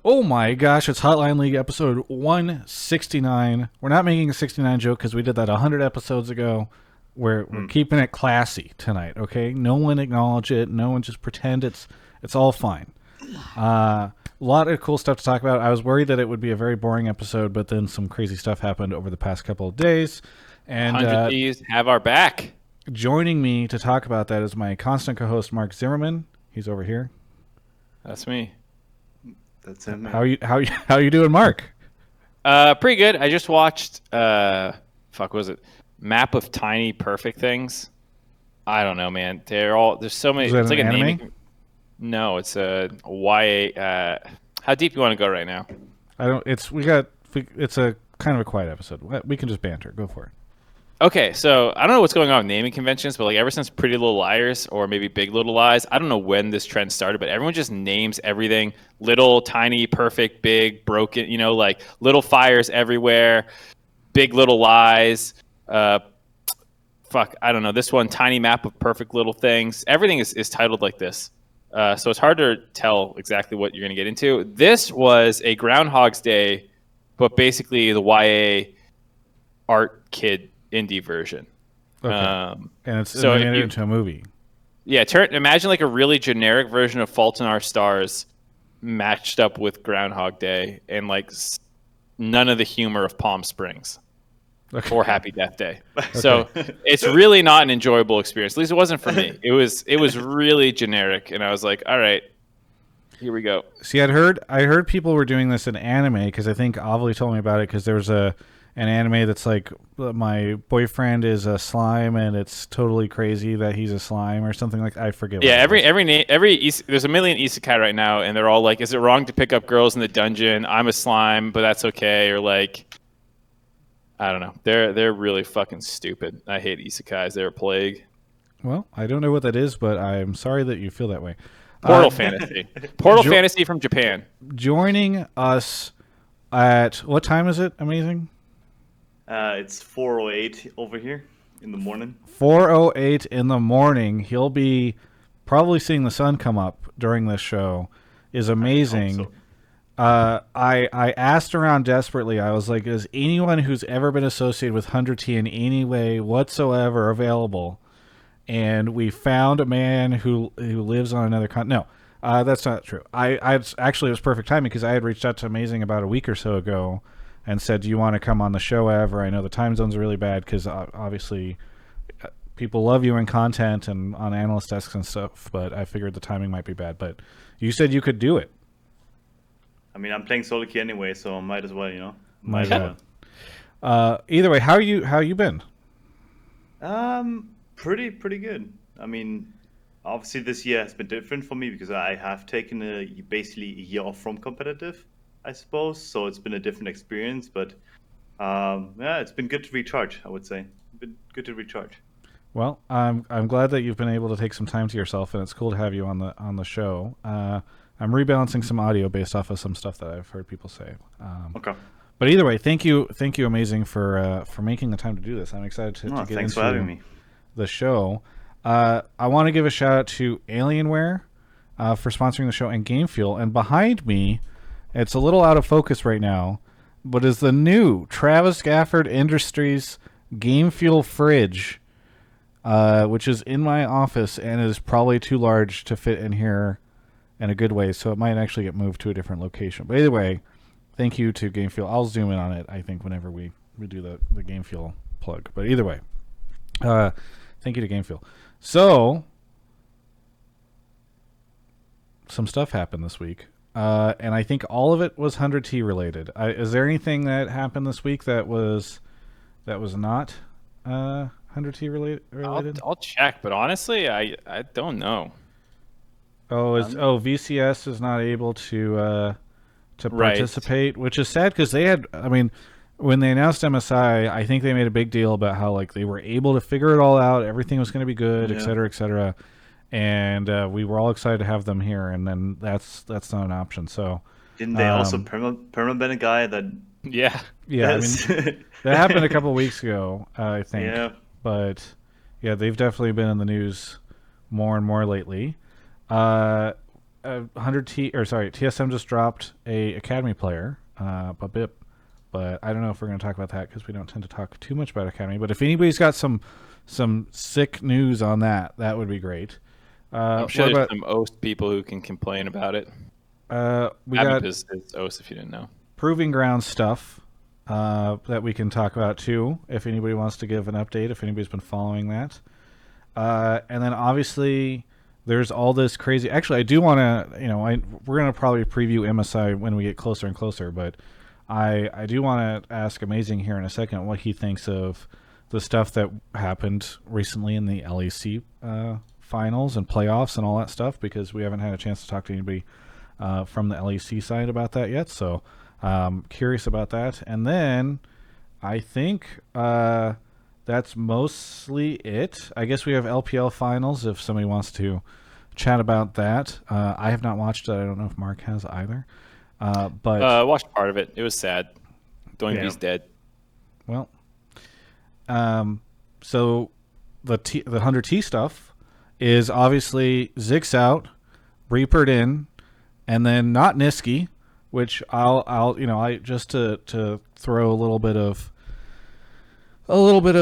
Oh my gosh, it's Hotline League episode 169. We're not making a 69 joke because we did that 100 episodes ago. We're keeping it classy tonight, okay? No one acknowledge it. No one just pretend it's all fine. A lot of cool stuff to talk about. I was worried that it would be a very boring episode, but then some crazy stuff happened over the past couple of days. And 100 Thieves have our back. Joining me to talk about that is my constant co-host, Mark Zimmerman. He's over here. That's me. That's him. How you doing, Mark? Pretty good. I just watched what was it? Map of Tiny Perfect Things. I don't know, man. There's so many. Is that it's like an a anime? naming. No, it's a YA. How deep you want to go right now? It's a kind of a quiet episode. We can just banter. Go for it. Okay, so I don't know what's going on with naming conventions, but like ever since Pretty Little Liars or maybe Big Little Lies, I don't know when this trend started, but everyone just names everything little, tiny, perfect, big, broken, like little fires everywhere, big little lies. I don't know. This one, tiny map of perfect little things. Everything is titled like this. So it's hard to tell exactly what you're going to get into. This was a Groundhog's Day, but basically the YA art kid indie version. Okay. And it's so made it into a movie. Yeah, imagine like a really generic version of Fault in Our Stars matched up with Groundhog Day and like none of the humor of Palm Springs or Happy Death Day. Okay. So it's really not an enjoyable experience. At least it wasn't for me. It was really generic, and I was like, all right, here we go. See, I heard people were doing this in anime because I think Avali told me about it because there was an anime that's like my boyfriend is a slime and it's totally crazy that he's a slime or something like that. I forget. Yeah, there's a million isekai right now, and they're all like, "Is it wrong to pick up girls in the dungeon? I'm a slime, but that's okay." Or like, I don't know. They're really fucking stupid. I hate isekais. They're a plague. Well, I don't know what that is, but I'm sorry that you feel that way. Portal Fantasy. Portal Fantasy from Japan. Joining us at what time is it? Amazing. It's 4:08 over here in the morning. 4:08 in the morning. He'll be probably seeing the sun come up during this show. Is amazing. I asked around desperately. I was like, is anyone who's ever been associated with 100T in any way whatsoever available? And we found a man who lives on another continent. No, that's not true. Actually, it was perfect timing because I had reached out to Amazing about a week or so ago and said, do you want to come on the show ever? I know the time zones are really bad because obviously people love you in content and on analyst desks and stuff, but I figured the timing might be bad. But you said you could do it. I mean, I'm playing solo queue anyway, so might as well, Might as well. Either way, how you been? Pretty good. I mean, obviously this year has been different for me because I have taken basically a year off from competitive, I suppose. So it's been a different experience, but yeah, it's been good to recharge. I would say, it's been good to recharge. Well, I'm glad that you've been able to take some time to yourself, and it's cool to have you on the show. I'm rebalancing some audio based off of some stuff that I've heard people say. Okay. But either way, thank you, Amazing, for making the time to do this. I'm excited to get thanks into for having me. The show. I want to give a shout out to Alienware for sponsoring the show and Game Fuel. And behind me, it's a little out of focus right now, but is the new Travis Gafford Industries Game Fuel fridge, which is in my office and is probably too large to fit in here in a good way, so it might actually get moved to a different location. But either way, thank you to Game Fuel. I'll zoom in on it, I think, whenever we do the Game Fuel plug. But either way, thank you to Game Fuel. So, some stuff happened this week, and I think all of it was 100T related. Is there anything that happened this week that was not 100T related? I'll check, but honestly, I don't know. VCS is not able to Right. participate, which is sad because they had. I mean, when they announced MSI, I think they made a big deal about how like they were able to figure it all out, everything was going to be good, et cetera, et cetera, and we were all excited to have them here. And then that's not an option. So didn't they also permaban a guy that? Yeah. I mean, that happened a couple of weeks ago, I think. Yeah. But yeah, they've definitely been in the news more and more lately. TSM just dropped a Academy player, Babip, but I don't know if we're going to talk about that because we don't tend to talk too much about Academy. But if anybody's got some sick news on that, that would be great. I'm sure there's some OST people who can complain about it. We got is OST if you didn't know. Proving Ground stuff that we can talk about too, if anybody wants to give an update, if anybody's been following that. And then obviously there's all this crazy. Actually, I do want to, we're going to probably preview MSI when we get closer and closer, but I do want to ask Amazing here in a second what he thinks of the stuff that happened recently in the LEC finals and playoffs and all that stuff, because we haven't had a chance to talk to anybody from the LEC side about that yet. So curious about that. And then I think that's mostly it. I guess we have LPL finals if somebody wants to chat about that. I have not watched it. I don't know if Mark has either. But watched part of it. It was sad. Doinby's dead. Well, so the 100T stuff is obviously Zik's out, Reapered in, and then not Niski, which I just to throw a little bit of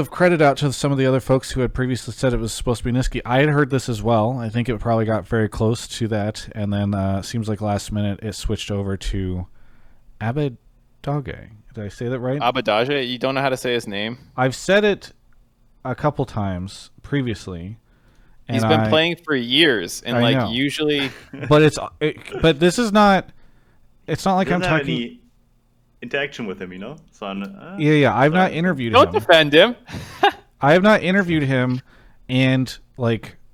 credit out to some of the other folks who had previously said it was supposed to be Niski. I had heard this as well. I think it probably got very close to that, and then seems like last minute it switched over to Abbedagge. Did I say that right? Abbedagge? You don't know how to say his name? I've said it a couple times previously. He's been playing for years, and usually. But but this is not. It's not like I'm talking. Any interaction with him, So I've not interviewed him. Don't defend him. I have not interviewed him, and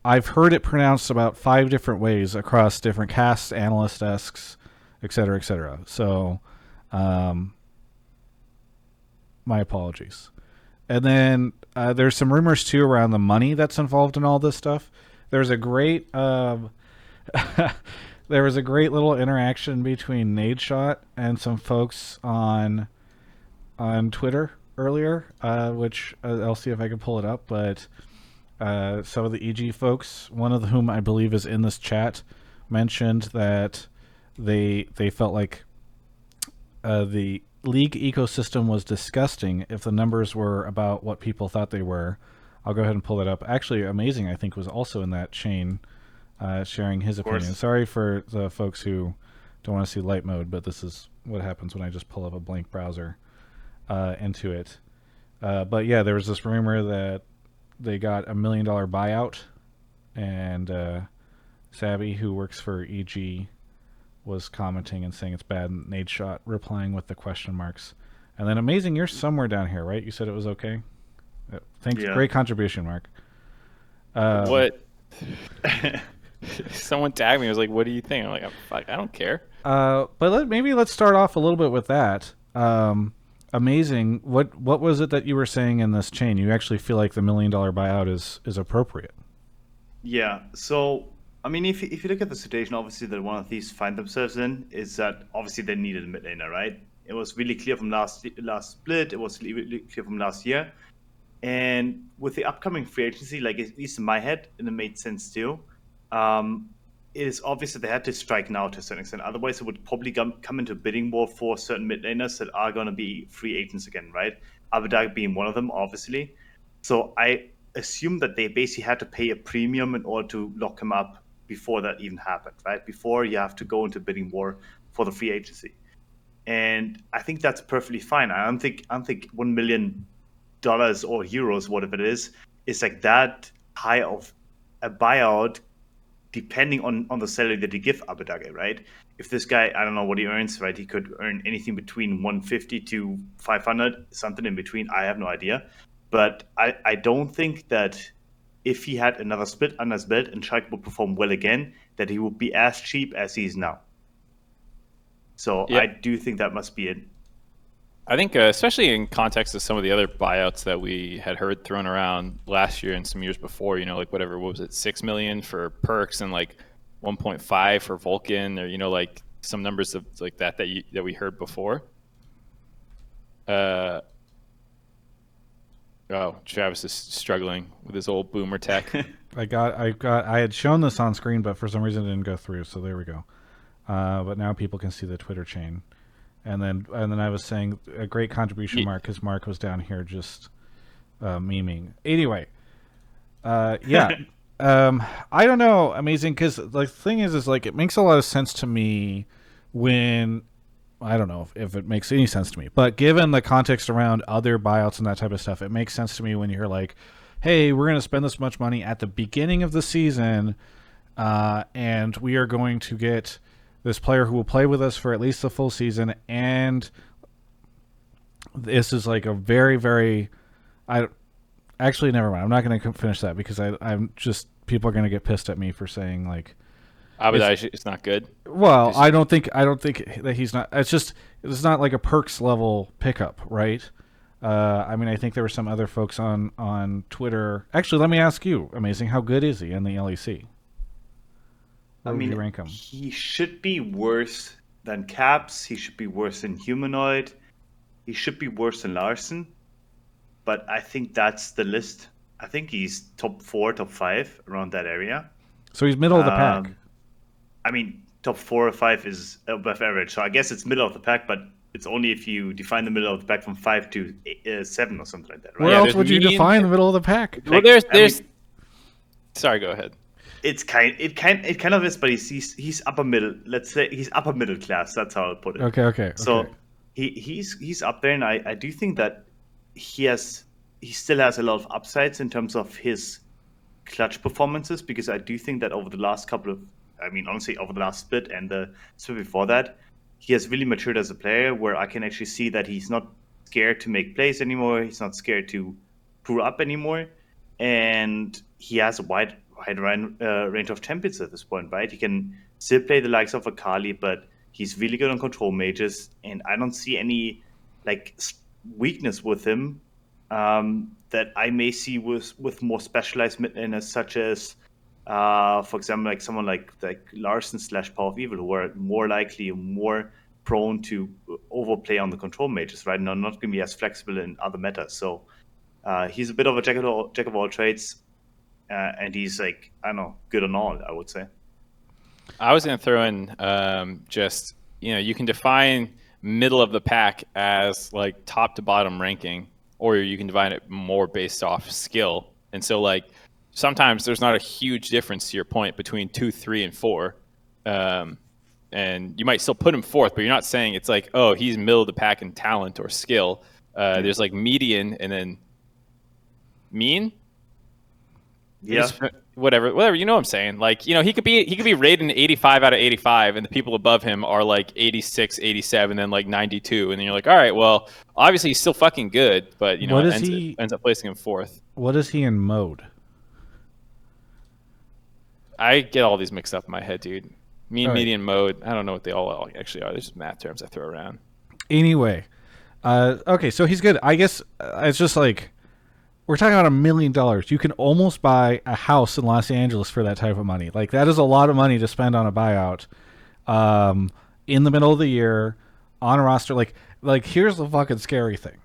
I've heard it pronounced about 5 different ways across different casts, analyst desks, et cetera, et cetera. So, my apologies. And then there's some rumors too around the money that's involved in all this stuff. There's a great there was a great little interaction between Nadeshot and some folks on Twitter earlier, which I'll see if I can pull it up. But some of the EG folks, one of whom I believe is in this chat, mentioned that they felt like the league ecosystem was disgusting if the numbers were about what people thought they were. I'll go ahead and pull that up. Actually, Amazing, I think, was also in that chain, sharing his opinion. Sorry for the folks who don't want to see light mode, but this is what happens when I just pull up a blank browser into it. But yeah, there was this rumor that they got $1 million buyout, and Savvy, who works for EG, was commenting and saying it's bad, and Nadeshot replying with the question marks. And then Amazing, you're somewhere down here, right? You said it was okay? Thanks. Yeah. Great contribution, Mark. What? Someone tagged me. I was like, what do you think? I'm like, fuck, I don't care. But maybe let's start off a little bit with that. Amazing. What was it that you were saying in this chain? You actually feel like the $1 million buyout is appropriate? Yeah. So, I mean, if you look at the situation, obviously that one of these find themselves in is that obviously they needed a mid laner, right? It was really clear from last split. It was really clear from last year. And with the upcoming free agency, like at least in my head, and it made sense too, it is obvious that they had to strike now to a certain extent. Otherwise, it would probably come into a bidding war for certain mid laners that are going to be free agents again, right? Abbedagge being one of them, obviously. So I assume that they basically had to pay a premium in order to lock him up before that even happened, right? Before you have to go into bidding war for the free agency. And I think that's perfectly fine. I don't think $1 million or euros, whatever it is like that high of a buyout, depending on the salary that you give Abbedagge, right? If this guy, I don't know what he earns, right? He could earn anything between 150 to 500, something in between. I have no idea. But I don't think that if he had another split under his belt and Schalke would perform well again, that he would be as cheap as he is now. So yeah. I do think that must be it. I think, especially in context of some of the other buyouts that we had heard thrown around last year and some years before, like what was it, 6 million for Perks and like 1.5 for Vulcan, or like some numbers of like that we heard before. Oh, Travis is struggling with his old boomer tech. I had shown this on screen, but for some reason it didn't go through. So there we go. But now people can see the Twitter chain, and then I was saying a great contribution, Mark, because Mark was down here just memeing. Anyway, yeah. I don't know, amazing, because the thing is like it makes a lot of sense to me when I don't know if it makes any sense to me, but given the context around other buyouts and that type of stuff, it makes sense to me when you're like, hey, we're going to spend this much money at the beginning of the season, and we are going to get this player who will play with us for at least the full season, and this is like a very, very actually, never mind. I'm not going to finish that because I'm just people are going to get pissed at me for saying like Abbedagge, it's not good. Well, I don't think that he's not. It's not like a perks level pickup, right? I mean, I think there were some other folks on Twitter. Actually, let me ask you, amazing. How good is he in the LEC? Where would you rank him? He should be worse than Caps. He should be worse than Humanoid. He should be worse than Larson. But I think that's the list. I think he's top 4, top 5, around that area. So he's middle of the pack. I mean, top 4 or 5 is above average. So I guess it's middle of the pack, but it's only if you define the middle of the pack from 5 to 7 or something like that, right? Where else would you define the middle of the pack? Well, there's. Sorry, go ahead. It kind of is, but he's upper middle. Let's say he's upper middle class. That's how I'll put it. Okay. So he's up there, and I do think that he still has a lot of upsides in terms of his clutch performances, because I do think that over the last honestly, over the last split and the split before that, he has really matured as a player, where I can actually see that he's not scared to make plays anymore. He's not scared to screw up anymore, and he has a wide range of champions at this point, right? He can still play the likes of Akali, but he's really good on control mages, and I don't see any weakness with him that I may see with more specialized mid-laners, such as, for example, like someone like Larson / Power of Evil, who are more likely, more prone to overplay on the control mages, right? And are not going to be as flexible in other metas. So he's a bit of a jack of all trades, and he's good on all, I would say. I was going to throw in you can define middle of the pack as like top to bottom ranking, or you can define it more based off skill. And so like sometimes there's not a huge difference, to your point, between 2, 3, and 4. And you might still put him 4th, but you're not saying it's like, oh, he's middle of the pack in talent or skill. There's like median and then mean. Yeah. Whatever, you know what I'm saying? Like, he could be rated an 85 out of 85, and the people above him are like 86, 87, and like 92, and then you're like, all right, well, obviously he's still fucking good, but ends up placing him 4th. What is he in mode? I get all these mixed up in my head, dude. Median mode. I don't know what they all actually are. There's just math terms I throw around. Anyway, okay, so he's good. I guess it's just like, we're talking about $1 million. You can almost buy a house in Los Angeles for that type of money. Like, that is a lot of money to spend on a buyout in the middle of the year on a roster. Like here's the fucking scary thing.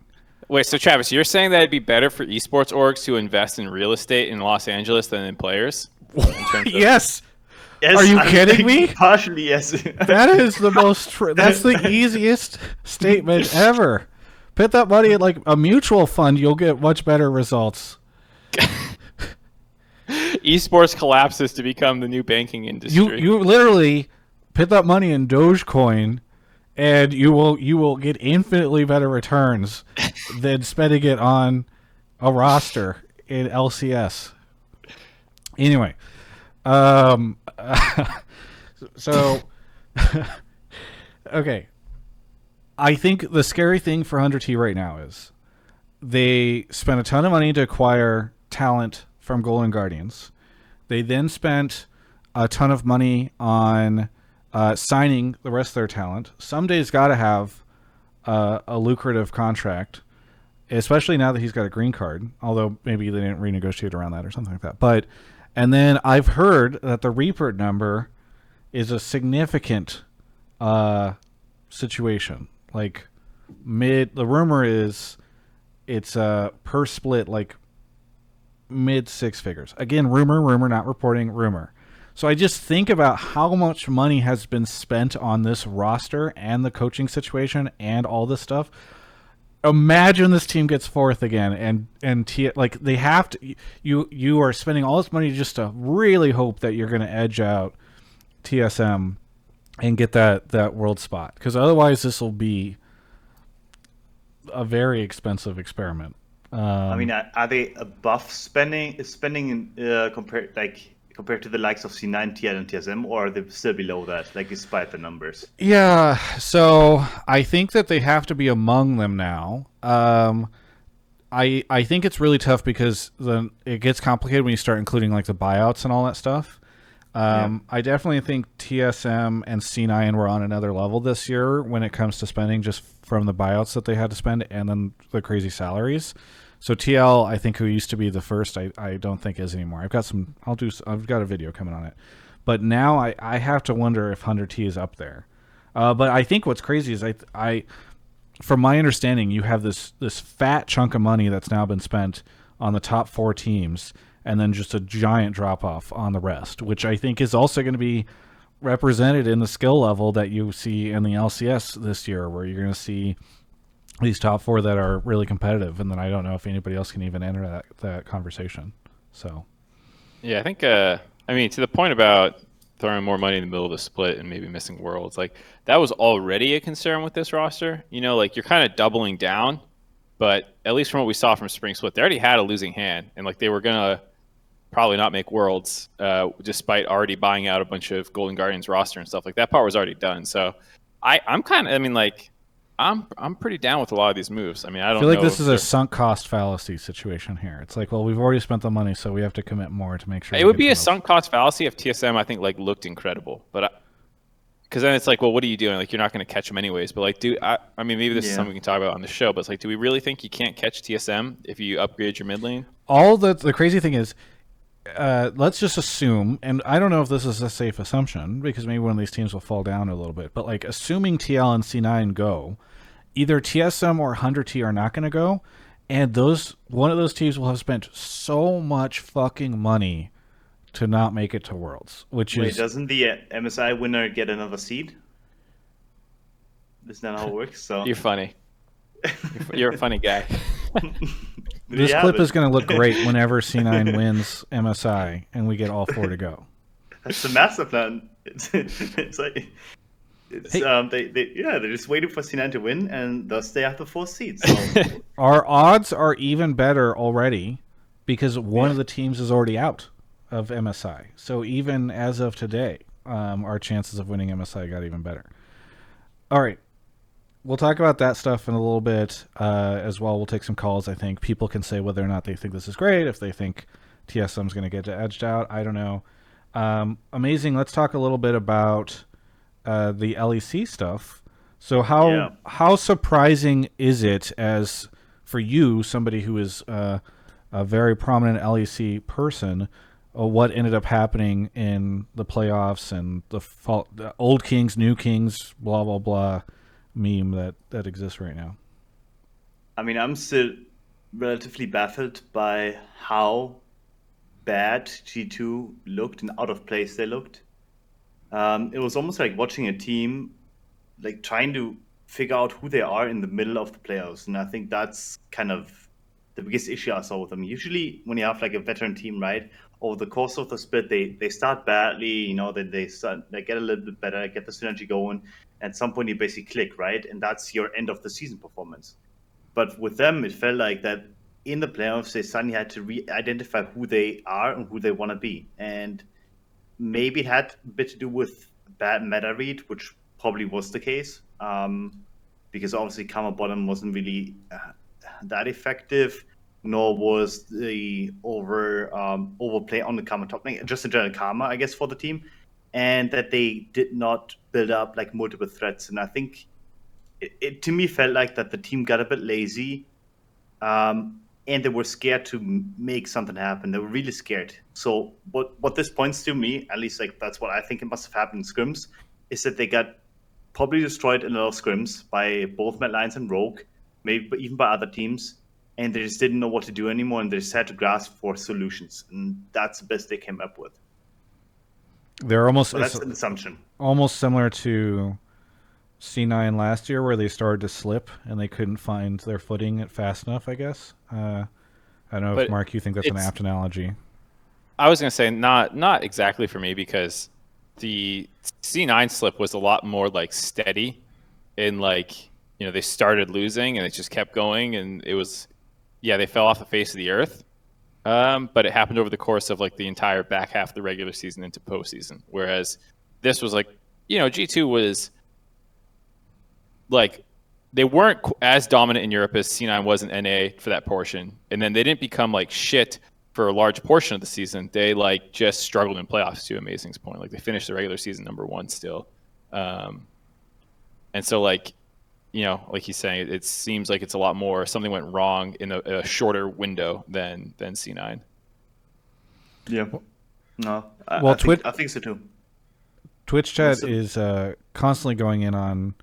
Wait, so Travis, you're saying that it'd be better for esports orgs to invest in real estate in Los Angeles than in players? Yes. Are you kidding me? Partially, yes. That is the most. That's the easiest statement ever. Put that money in like a mutual fund, you'll get much better results. Esports collapses to become the new banking industry. You literally put that money in Dogecoin, and you will get infinitely better returns than spending it on a roster in LCS. Anyway, so okay. I think the scary thing for 100T right now is they spent a ton of money to acquire talent from Golden Guardians. They then spent a ton of money on signing the rest of their talent. ssumday's got to have a lucrative contract, especially now that he's got a green card, although maybe they didn't renegotiate around that or something like that. And then I've heard that the Reaper number is a significant situation. Like the rumor is it's per split like mid six figures. Again, rumor, not reporting, rumor. So I just think about how much money has been spent on this roster and the coaching situation and all this stuff. Imagine this team gets fourth again, like they have to. You are spending all this money just to really hope that you're going to edge out TSM and get that world spot, because otherwise this will be a very expensive experiment. I mean, are they above spending compared to the likes of C9, TL, and TSM, or are they still below that, like despite the numbers? Yeah, so I think that they have to be among them now. I think it's really tough because then it gets complicated when you start including like the buyouts and all that stuff. I definitely think TSM and C9 were on another level this year when it comes to spending, just from the buyouts that they had to spend and then the crazy salaries. So TL, I think, who used to be the first, I don't think is anymore. I've got a video coming on it, but now I have to wonder if 100T is up there. But I think what's crazy is I from my understanding, you have this fat chunk of money that's now been spent on the top 4 teams, and then just a giant drop off on the rest, which I think is also going to be represented in the skill level that you see in the LCS this year, where you're going to see these top 4 that are really competitive, and then I don't know if anybody else can even enter that conversation. So, yeah, I think I mean, to the point about throwing more money in the middle of the split and maybe missing worlds, like that was already a concern with this roster. You know, like you're kind of doubling down, but at least from what we saw from Spring Split, they already had a losing hand, and like they were gonna probably not make worlds, despite already buying out a bunch of Golden Guardians roster and stuff. Like that part was already done. So I'm kind of, I mean, like I'm pretty down with a lot of these moves. I mean, I feel like this is a sunk cost fallacy situation here. It's like, well, we've already spent the money, so we have to commit more to make sure. It would be a sunk cost fallacy if TSM, I think, like looked incredible, but because then it's like, well, what are you doing? Like, you're not going to catch them anyways. But like, I mean, maybe this is something we can talk about on the show. But it's like, do we really think you can't catch TSM if you upgrade your mid lane? All the crazy thing is, let's just assume, and I don't know if this is a safe assumption because maybe one of these teams will fall down a little bit, but like assuming TL and C9 go, either TSM or 100T are not going to go, and one of those teams will have spent so much fucking money to not make it to Worlds. Doesn't the MSI winner get another seed? Isn't that how it works? So you're funny. You're a funny guy. This clip is going to look great whenever C9 wins MSI and we get all 4 to go. That's the master plan. It's like they're just waiting for C9 to win, and thus they have the 4 seeds. So. Our odds are even better already because one of the teams is already out of MSI. So even as of today, our chances of winning MSI got even better. All right. We'll talk about that stuff in a little bit as well. We'll take some calls. I think people can say whether or not they think this is great, if they think TSM's going to get edged out. I don't know. Amazing. Let's talk a little bit about the LEC stuff. So how surprising is it, as for you, somebody who is a very prominent LEC person, what ended up happening in the playoffs and the old kings, new kings, blah, blah, blah meme that exists right now? I mean, I'm still relatively baffled by how bad G2 looked and out of place they looked. It was almost like watching a team like trying to figure out who they are in the middle of the playoffs, and I think that's kind of the biggest issue I saw with them. Usually when you have like a veteran team, right, over the course of the split, they start badly, you know, then they get a little bit better, get the synergy going. At some point you basically click, right? And that's your end of the season performance. But with them, it felt like that in the playoffs, they suddenly had to re-identify who they are and who they want to be. And maybe it had a bit to do with bad meta read, which probably was the case. Because obviously Karma bottom wasn't really that effective, nor was the overplay on the Karma top lane, just in general Karma, I guess, for the team. And that they did not build up like multiple threats. And I think it to me felt like that the team got a bit lazy, and they were scared to make something happen. They were really scared. So what this points to me, at least like that's what I think it must have happened in scrims, is that they got probably destroyed in a lot of scrims by both Mad Lions and Rogue, maybe even by other teams. and they just didn't know what to do anymore, and they just had to grasp for solutions, and that's the best they came up with. They're almost So that's an assumption. almost similar to C9 last year, where they started to slip and they couldn't find their footing fast enough, I guess. I don't know if, Mark, you think that's an apt analogy. I was going to say not exactly for me, because the C9 slip was a lot more like steady, and like, you know, they started losing and it just kept going, and it was, yeah, they fell off the face of the earth. But it happened over the course of like the entire back half of the regular season into postseason. Whereas this was like, you know, G2 was like, they weren't as dominant in Europe as C9 was in NA for that portion. And then they didn't become like shit for a large portion of the season. They like just struggled in playoffs, to Amazing's point. Like they finished the regular season #1 still. And so like, you know, like he's saying, it seems like it's a lot more something went wrong in a shorter window than C9. Yeah. No. Well, I think so too. Twitch chat is constantly going in on,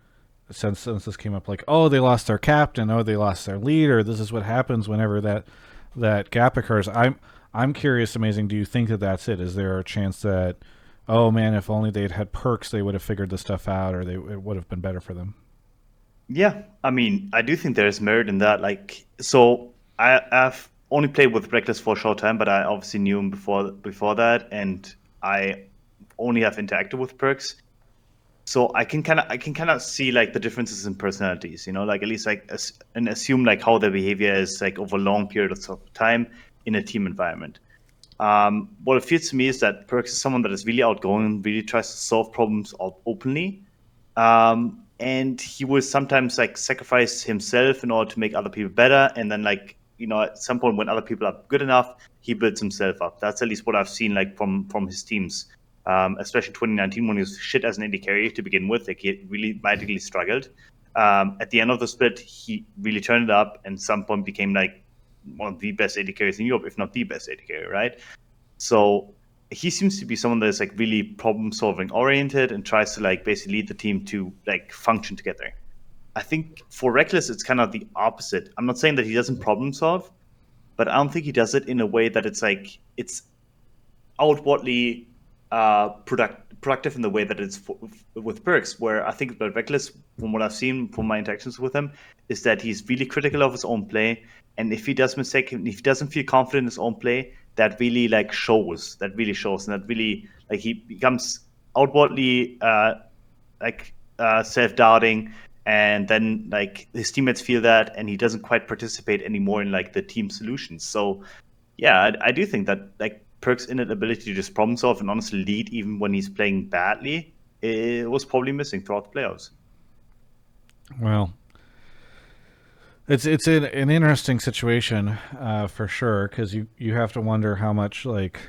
since this came up, like, oh, they lost their captain, oh, they lost their leader. This is what happens whenever that gap occurs. I'm curious, Amazing, do you think that that's it? Is there a chance that, oh man, if only they'd had perks, they would have figured this stuff out, or it would have been better for them? Yeah, I mean, I do think there's merit in that. Like, so I've only played with Reckless for a short time, but I obviously knew him before that, and I only have interacted with perks. So I can kind of see like the differences in personalities, you know, like at least like and assume like how their behavior is like over long periods of time in a team environment. What it feels to me is that perks is someone that is really outgoing, really tries to solve problems openly. And he will sometimes like sacrifice himself in order to make other people better, and then like, you know, at some point when other people are good enough, he builds himself up. That's at least what I've seen like from his teams, especially 2019 when he was shit as an AD carry to begin with. Like he really mightily struggled. At the end of the split, he really turned it up, and at some point became like one of the best AD carries in Europe, if not the best AD carry, right? So he seems to be someone that is like really problem solving oriented and tries to like basically lead the team to like function together. I think for Reckless, it's kind of the opposite. I'm not saying that he doesn't problem solve, but I don't think he does it in a way that it's like it's outwardly productive in the way that it's with perks. Where I think that Reckless, from what I've seen from my interactions with him, is that he's really critical of his own play, and if he does mistake, if he doesn't feel confident in his own play, that really like shows. That really shows, and that really like he becomes outwardly self-doubting, and then like his teammates feel that, and he doesn't quite participate anymore in like the team solutions. So yeah, I do think that like Perk's inability to just problem solve and honestly lead even when he's playing badly, it was probably missing throughout the playoffs. Well, it's an interesting situation for sure, because you have to wonder how much like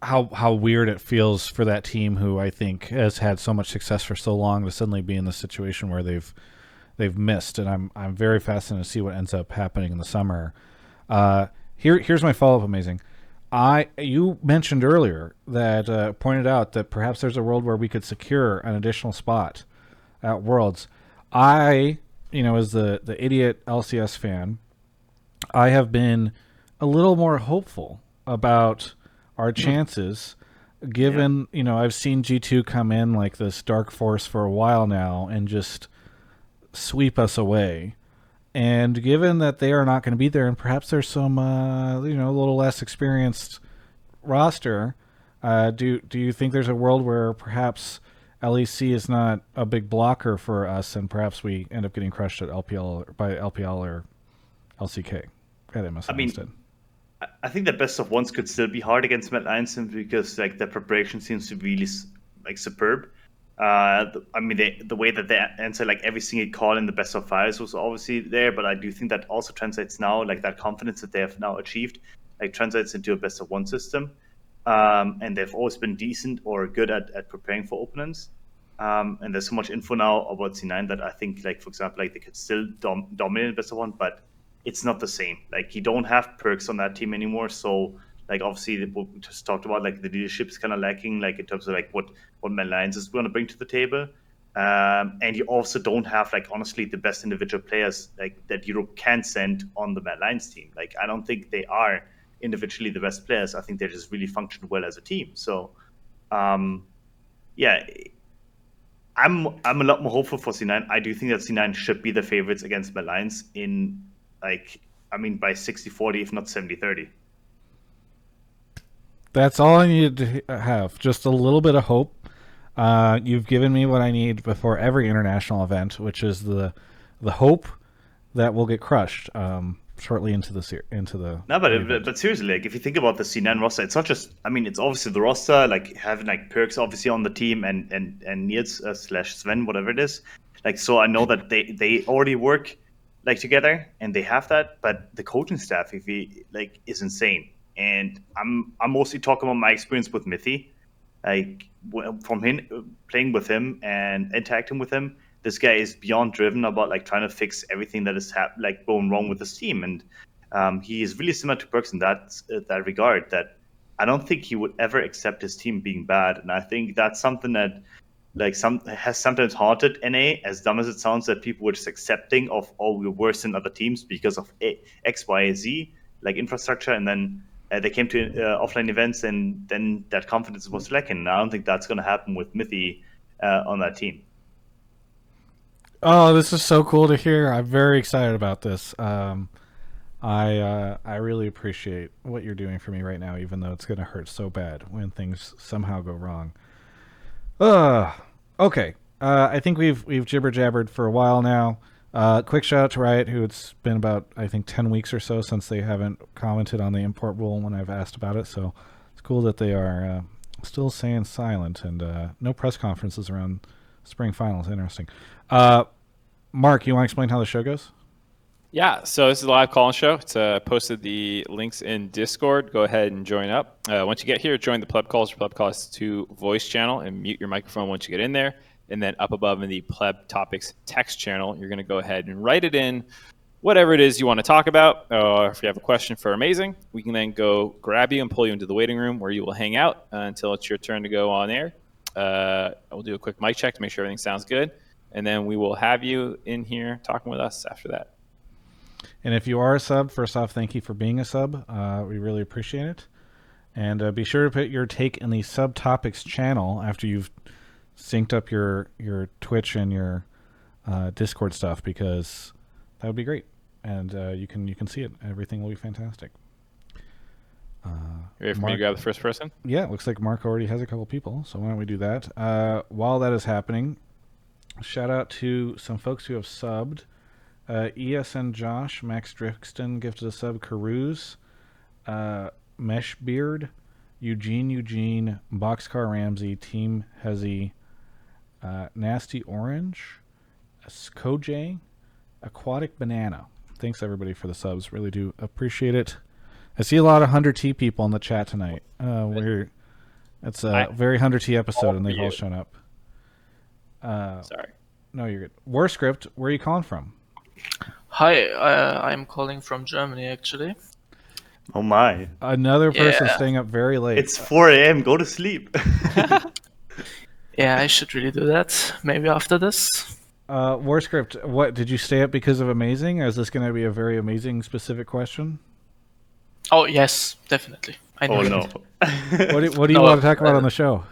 how weird it feels for that team who I think has had so much success for so long to suddenly be in the situation where they've missed, and I'm very fascinated to see what ends up happening in the summer. Here's my follow-up, Amazing. You mentioned earlier that pointed out that perhaps there's a world where we could secure an additional spot at Worlds. I, you know, as the idiot LCS fan, I have been a little more hopeful about our chances, given, you know, I've seen G2 come in like this dark force for a while now and just sweep us away. And given that they are not going to be there, and perhaps there's some, you know, a little less experienced roster, do you think there's a world where perhaps LEC is not a big blocker for us, and perhaps we end up getting crushed at by LPL or LCK? I mean, I think that best of ones could still be hard against Mad Lions simply because like their preparation seems to be really like superb. I mean, the way that they answer like every single call in the best of fives was obviously there, but I do think that also translates now, like that confidence that they have now achieved, like translates into a best of one system. And they've always been decent or good at preparing for opponents. And there's so much info now about C9 that I think, like for example, like they could still dominate best of one, but it's not the same. Like you don't have perks on that team anymore, so like obviously what we just talked about, like the leadership is kind of lacking, like in terms of like what Mad Lions is going to bring to the table. And you also don't have, like, honestly, the best individual players like that Europe can send on the Mad Lions team. Like, I don't think they are individually the best players. I think they just really function well as a team. So, yeah, I'm a lot more hopeful for C9. I do think that C9 should be the favorites against Mad Lions in, like, I mean, by 60-40, if not 70-30. That's all I needed to have. Just a little bit of hope. You've given me what I need before every international event, which is the hope that we'll get crushed shortly into the. No, but seriously, like, if you think about the C9 roster, it's not just. I mean, it's obviously the roster, like having like Perks obviously on the team and Niels slash Sven, whatever it is. Like, so I know that they already work like together and they have that, but the coaching staff, if he like, is insane. And I'm mostly talking about my experience with Mithy. Like, from him playing with him and interacting with him, this guy is beyond driven about like trying to fix everything that is like going wrong with his team, and he is really similar to Perks in that regard. That I don't think he would ever accept his team being bad, and I think that's something that like has sometimes haunted NA. As dumb as it sounds, that people were just accepting of, oh, we're worse than other teams because of X, Y, Z, like infrastructure, and then they came to offline events, and then that confidence was lacking. And I don't think that's going to happen with Mithy on that team. Oh, this is so cool to hear. I'm very excited about this. I really appreciate what you're doing for me right now, even though it's going to hurt so bad when things somehow go wrong. Okay. I think we've jibber jabbered for a while now. Quick shout out to Riot, who it's been about, I think, 10 weeks or so since they haven't commented on the import rule when I've asked about it. So it's cool that they are still staying silent, and no press conferences around spring finals. Interesting. Mark, you want to explain how the show goes? Yeah, so this is a live call-in show. It's posted the links in Discord. Go ahead and join up. Once you get here, join the Pleb Calls or Pleb Calls 2 voice channel and mute your microphone once you get in there. And then up above in the Pleb Topics text channel, you're going to go ahead and write it in, whatever it is you want to talk about. Or if you have a question for Amazing, we can then go grab you and pull you into the waiting room where you will hang out until it's your turn to go on air. We'll do a quick mic check to make sure everything sounds good. And then we will have you in here talking with us after that. And if you are a sub, first off, thank you for being a sub. We really appreciate it. And be sure to put your take in the subtopics channel after you've synced up your Twitch and your Discord stuff, because that would be great. And you can see it. Everything will be fantastic. You ready for me to grab the first person? Yeah, it looks like Mark already has a couple people, so why don't we do that? While that is happening, shout out to some folks who have subbed. ESN Josh, Max Drixton gifted a sub, Carouse, Meshbeard, Eugene, BoxcarRamsey, Team Hezzy, Nasty Orange, Koj, Aquatic Banana. Thanks everybody for the subs. Really do appreciate it. I see a lot of 100T people in the chat tonight. It's a very 100T episode, and they've all shown up. Sorry. No, you're good. WarScript, where are you calling from? Hi, I'm calling from Germany, actually. Oh my. Another person staying up very late. It's 4 a.m. Go to sleep. Yeah, I should really do that. Maybe after this. WarScript, what, did you stay up because of Amazing? Is this going to be a very Amazing specific question? Oh, yes, definitely. I know. Oh, no. What do you want to talk about on the show?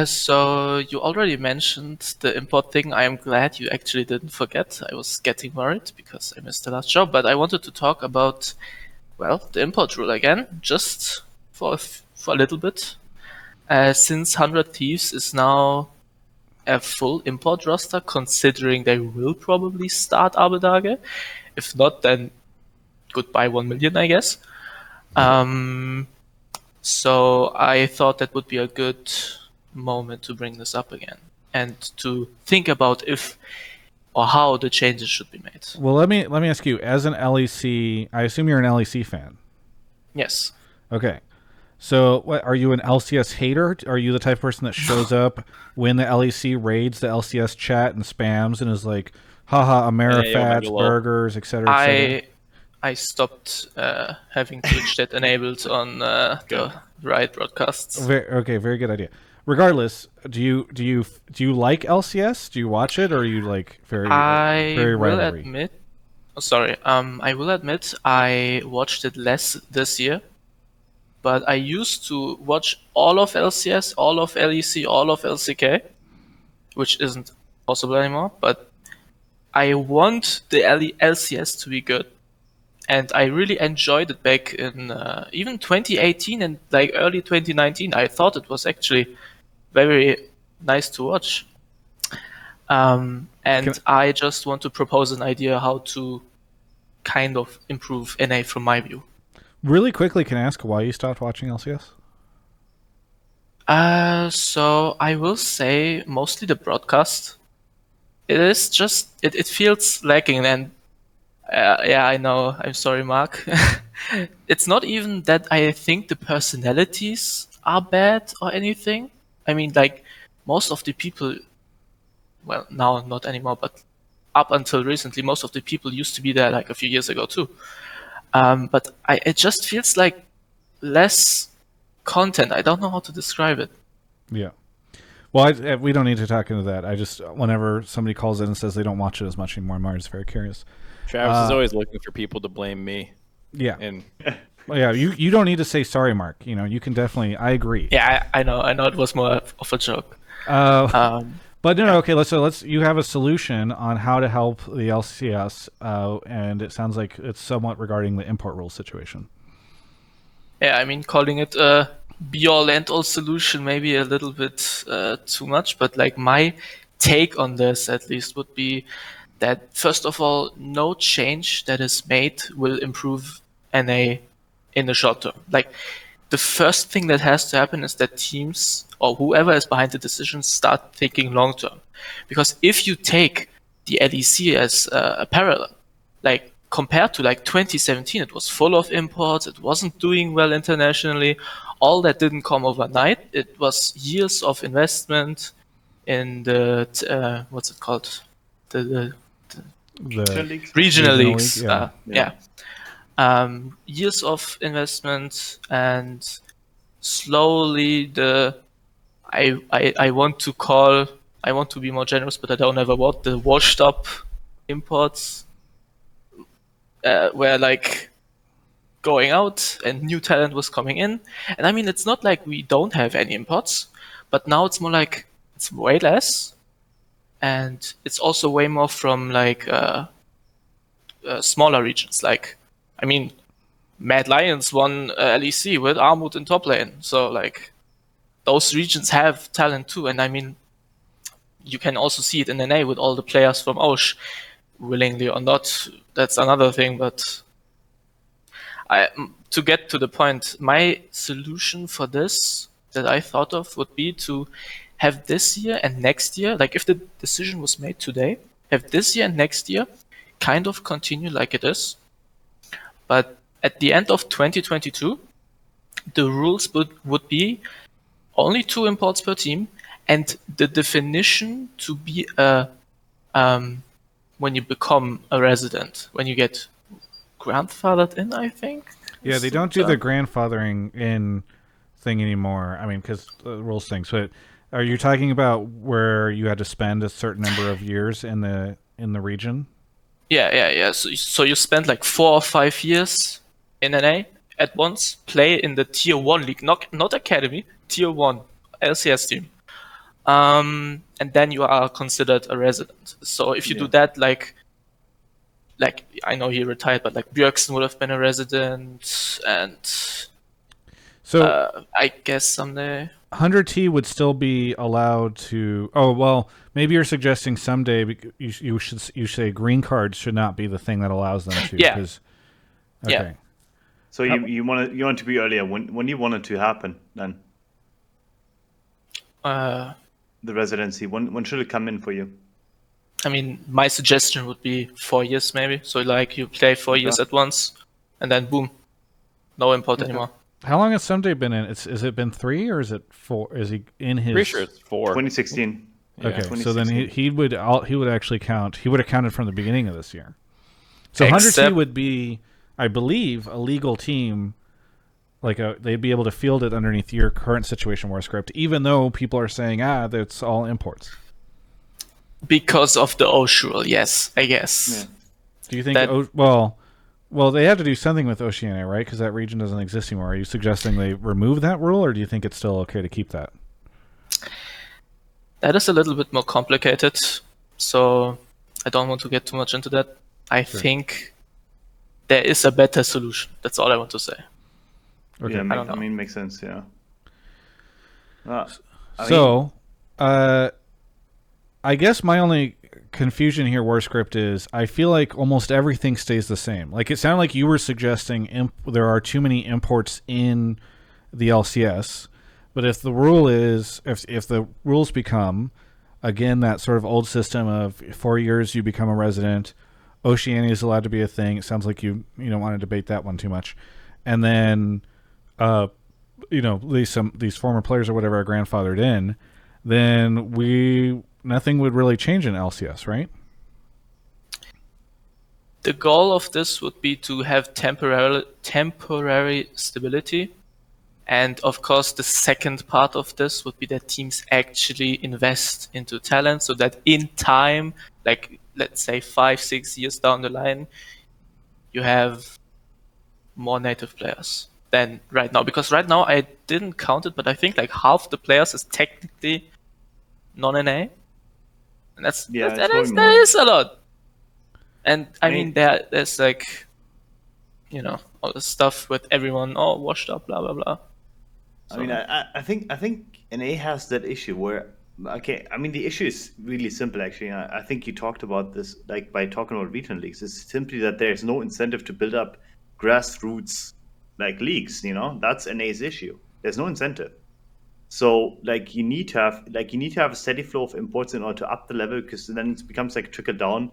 So you already mentioned the import thing. I am glad you actually didn't forget. I was getting worried because I missed the last show. But I wanted to talk about, well, the import rule again, just for a little bit. Since 100 Thieves is now a full import roster, considering they will probably start Abbedagge. If not, then goodbye 1 million, I guess. So I thought that would be a good moment to bring this up again and to think about if or how the changes should be made. Well, let me ask you, as an LEC, I assume you're an LEC fan. Yes. Okay. So, what, are you an LCS hater? Are you the type of person that shows up when the LEC raids the LCS chat and spams and is like, haha, Amerifats, burgers, etc.? I stopped having Twitch chat enabled on the Riot broadcasts. Very good idea. regardless, do you like LCS? Do you watch it, or are you like very I will rivalry? admit, I will admit I watched it less this year, but I used to watch all of LCS, all of LEC, all of LCK, which isn't possible anymore, but I want the LCS to be good. And I really enjoyed it back in even 2018 and like early 2019. I thought it was actually very nice to watch. And I just want to propose an idea how to kind of improve NA from my view. Really quickly, can I ask why you stopped watching LCS? So I will say mostly the broadcast. It is just it feels lacking, and yeah, I know. I'm sorry, Mark. It's not even that I think the personalities are bad or anything. I mean, like most of the people, well, now not anymore, but up until recently, most of the people used to be there like a few years ago too. But it just feels like less content. I don't know how to describe it. Yeah. Well, we don't need to talk into that. I just, whenever somebody calls in and says they don't watch it as much anymore, I'm just very curious. Travis is always looking for people to blame me. Yeah. And well, yeah, you don't need to say sorry, Mark. You know, you can definitely. I agree. Yeah, I know. It was more of a joke. But no, okay. Let's. You have a solution on how to help the LCS, and it sounds like it's somewhat regarding the import rule situation. Yeah, I mean, calling it a be-all end-all solution maybe a little bit too much, but like my take on this at least would be that first of all, no change that is made will improve NA in the short term. Like the first thing that has to happen is that teams or whoever is behind the decisions start thinking long term. Because if you take the LEC as a parallel, like compared to like 2017, it was full of imports. It wasn't doing well internationally. All that didn't come overnight. It was years of investment in the what's it called? The regional leagues. League, Years of investment, and slowly I want to be more generous, but I don't ever want the washed up imports were like going out and new talent was coming in. And I mean, it's not like we don't have any imports, but now it's more like it's way less, and it's also way more from like smaller regions. Like, I mean, Mad Lions won LEC with Armut in top lane, so like those regions have talent too. And I mean, you can also see it in NA with all the players from Osh, willingly or not. That's another thing, but to get to the point, my solution for this that I thought of would be to have this year and next year, like if the decision was made today, have this year and next year kind of continue like it is. But at the end of 2022, the rules would be only 2 imports per team, and the definition to be when you become a resident, when you get grandfathered in, I think. Yeah, they don't do the grandfathering in thing anymore. I mean, because the rules thing. So, are you talking about where you had to spend a certain number of years in the region? Yeah. So you spend like 4 or 5 years in NA at once, play in the tier 1 league, not academy, tier 1 LCS team. And then you are considered a resident. So if you do that, like I know he retired, but like Björksen would have been a resident, and so I guess someday 100T would still be allowed to. Oh well, maybe you're suggesting someday you say green cards should not be the thing that allows them to. Yeah. Okay. Yeah. So you want to be earlier. When do you want it to happen then? The residency. When should it come in for you? I mean, my suggestion would be 4 years maybe. So like you play 4 years at once, and then boom, no import anymore. How long has Someday been in? Is it been 3 or is it 4? Is he in his? Pretty sure it's 4. 2016. Okay, 2016. so then he would actually count. He would have counted from the beginning of this year. So Except- 100T would be, I believe, a legal team they'd be able to field it underneath your current situation WarScript, even though people are saying that's all imports. Because of the OSH rule, yes, I guess. Yeah. Do you think well, they have to do something with Oceania, right? Because that region doesn't exist anymore. Are you suggesting they remove that rule, or do you think it's still okay to keep that? That is a little bit more complicated, so I don't want to get too much into that. I think there is a better solution. That's all I want to say. Okay. Yeah, I don't know. I mean, makes sense. Yeah. I guess my only confusion here, WarScript, is I feel like almost everything stays the same. Like, it sounded like you were suggesting there are too many imports in the LCS, but if the rule is, if the rules become, again, that sort of old system of 4 years you become a resident, Oceania is allowed to be a thing. It sounds like you don't want to debate that one too much, and then these former players or whatever are grandfathered in, then nothing would really change in LCS, right? The goal of this would be to have temporary stability. And of course, the second part of this would be that teams actually invest into talent so that in time, like let's say 5-6 years down the line, you have more native players than right now. Because right now, I didn't count it, but I think like half the players is technically non-NA. And that is a lot. And I mean, there's like, all the stuff with everyone all washed up, blah, blah, blah. So, I mean, I think NA has that issue where, the issue is really simple, actually. I think you talked about this, like, by talking about regional leagues. It's simply that there's no incentive to build up grassroots, like, leagues, That's NA's issue. There's no incentive. So, like, you need to have a steady flow of imports in order to up the level, because then it becomes like trickle down,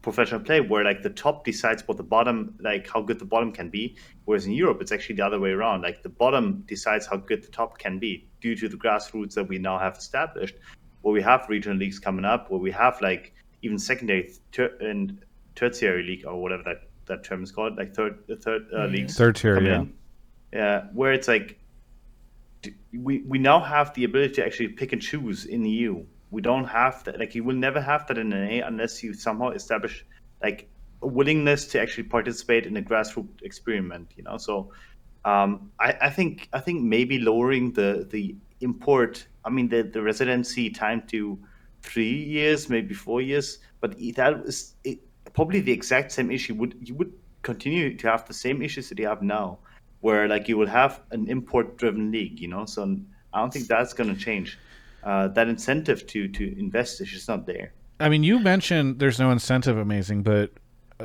professional play, where like the top decides what the bottom, like how good the bottom can be. Whereas in Europe, it's actually the other way around. Like the bottom decides how good the top can be due to the grassroots that we now have established. Where we have regional leagues coming up, where we have like even secondary and tertiary league, or whatever that term is called, like third leagues. Third tier, yeah. Yeah, where it's like we now have the ability to actually pick and choose in the EU. We don't have that. Like, you will never have that in NA unless you somehow establish like a willingness to actually participate in a grassroots experiment. So I think maybe lowering the import, the residency time to 3 years, maybe 4 years, but that is probably the exact same issue. You would continue to have the same issues that you have now, where like you will have an import-driven league. So I don't think that's going to change. That incentive to invest is just not there. I mean, you mentioned there's no incentive, amazing, but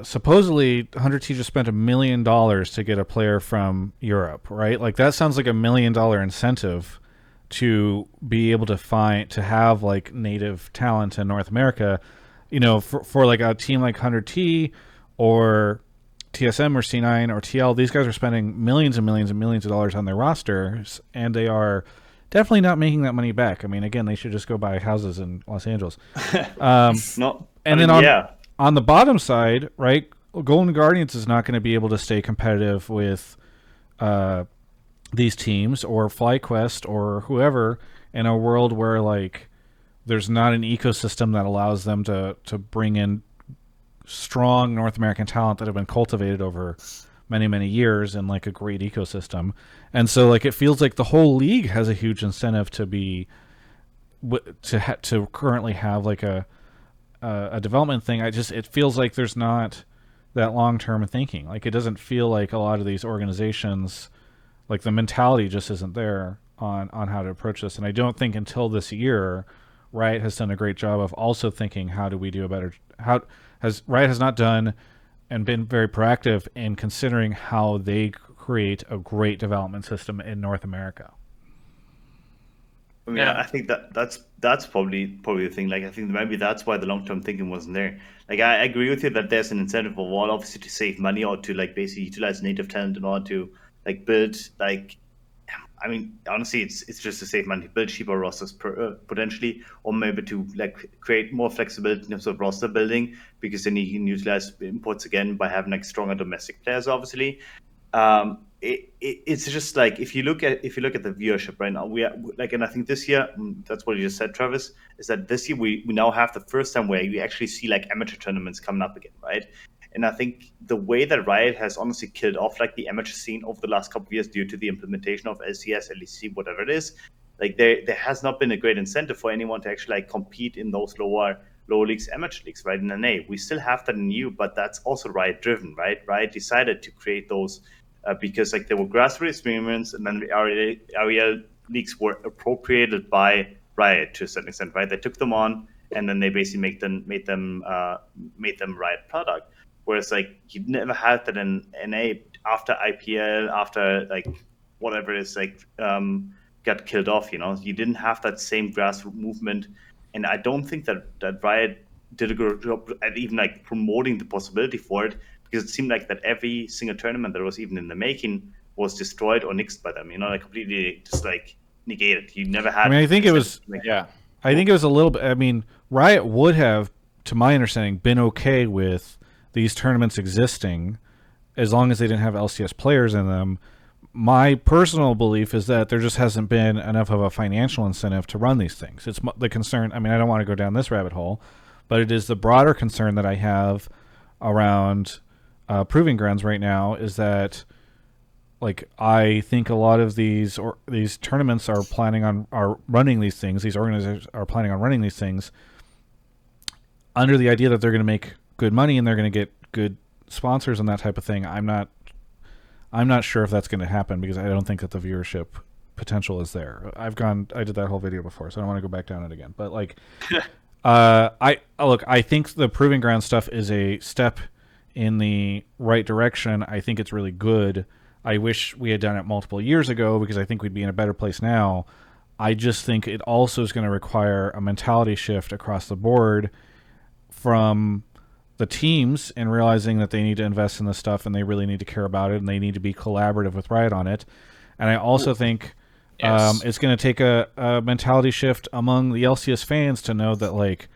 supposedly 100T just spent $1 million to get a player from Europe, right? Like, that sounds like $1 million incentive to be able to have like native talent in North America, for like a team like 100T or TSM or C9 or TL. These guys are spending millions and millions and millions of dollars on their rosters, and they are definitely not making that money back. I mean, again, they should just go buy houses in Los Angeles. On the bottom side, right, Golden Guardians is not going to be able to stay competitive with these teams or FlyQuest or whoever in a world where like there's not an ecosystem that allows them to bring in strong North American talent that have been cultivated over many, many years in like a great ecosystem. And so like it feels like the whole league has a huge incentive to be to currently have like a development thing. It feels like there's not that long-term thinking. Like, it doesn't feel like a lot of these organizations, like the mentality just isn't there on how to approach this. And I don't think until this year Riot has done a great job of also thinking, how do we do a better, Riot has not done and been very proactive in considering how they create a great development system in North America. I mean, I think that's probably the thing. Like, I think maybe that's why the long-term thinking wasn't there. Like, I agree with you that there's an incentive for one, obviously, to save money or to like basically utilize native talent in order to like build like, I mean, honestly, it's just to save money, build cheaper rosters potentially, or maybe to like create more flexibility in terms of roster building, because then you can utilize imports again by having like stronger domestic players, obviously. It's just like if you look at the viewership right now, we are like, and I think this year, that's what you just said, Travis, is that this year we now have the first time where we actually see like amateur tournaments coming up again, right? And I think the way that Riot has honestly killed off like the amateur scene over the last couple of years due to the implementation of LCS, LEC, whatever it is, like there has not been a great incentive for anyone to actually like compete in those lower leagues, amateur leagues, right? In NA, we still have that in EU, but that's also Riot driven, right? Riot decided to create those because like there were grassroots experiments, and then the REL leagues were appropriated by Riot to a certain extent, right? They took them on, and then they basically made them Riot product. Whereas like you never had that in NA after IPL, after like whatever it is, like got killed off. You didn't have that same grassroots movement, and I don't think that Riot did a good job at even like promoting the possibility for it, because it seemed like that every single tournament that was even in the making was destroyed or nixed by them. Like completely just like negated. You never had. I mean, I think it was. Yeah. I think it was a little bit. I mean, Riot would have, to my understanding, been okay with these tournaments existing as long as they didn't have LCS players in them. My personal belief is that there just hasn't been enough of a financial incentive to run these things. It's the concern. I mean, I don't want to go down this rabbit hole, but it is the broader concern that I have around Proving Grounds right now, is that like I think a lot of these tournaments are running these things. These organizations are planning on running these things under the idea that they're going to make good money and they're going to get good sponsors and that type of thing. I'm not sure if that's going to happen, because I don't think that the viewership potential is there. I did that whole video before, so I don't want to go back down it again. But like, I think the Proving Ground stuff is a step in the right direction. I think it's really good. I wish we had done it multiple years ago, because I think we'd be in a better place now. I just think it also is going to require a mentality shift across the board from the teams, and realizing that they need to invest in this stuff and they really need to care about it and they need to be collaborative with Riot on it. And I also think it's going to take a mentality shift among the LCS fans to know that, like,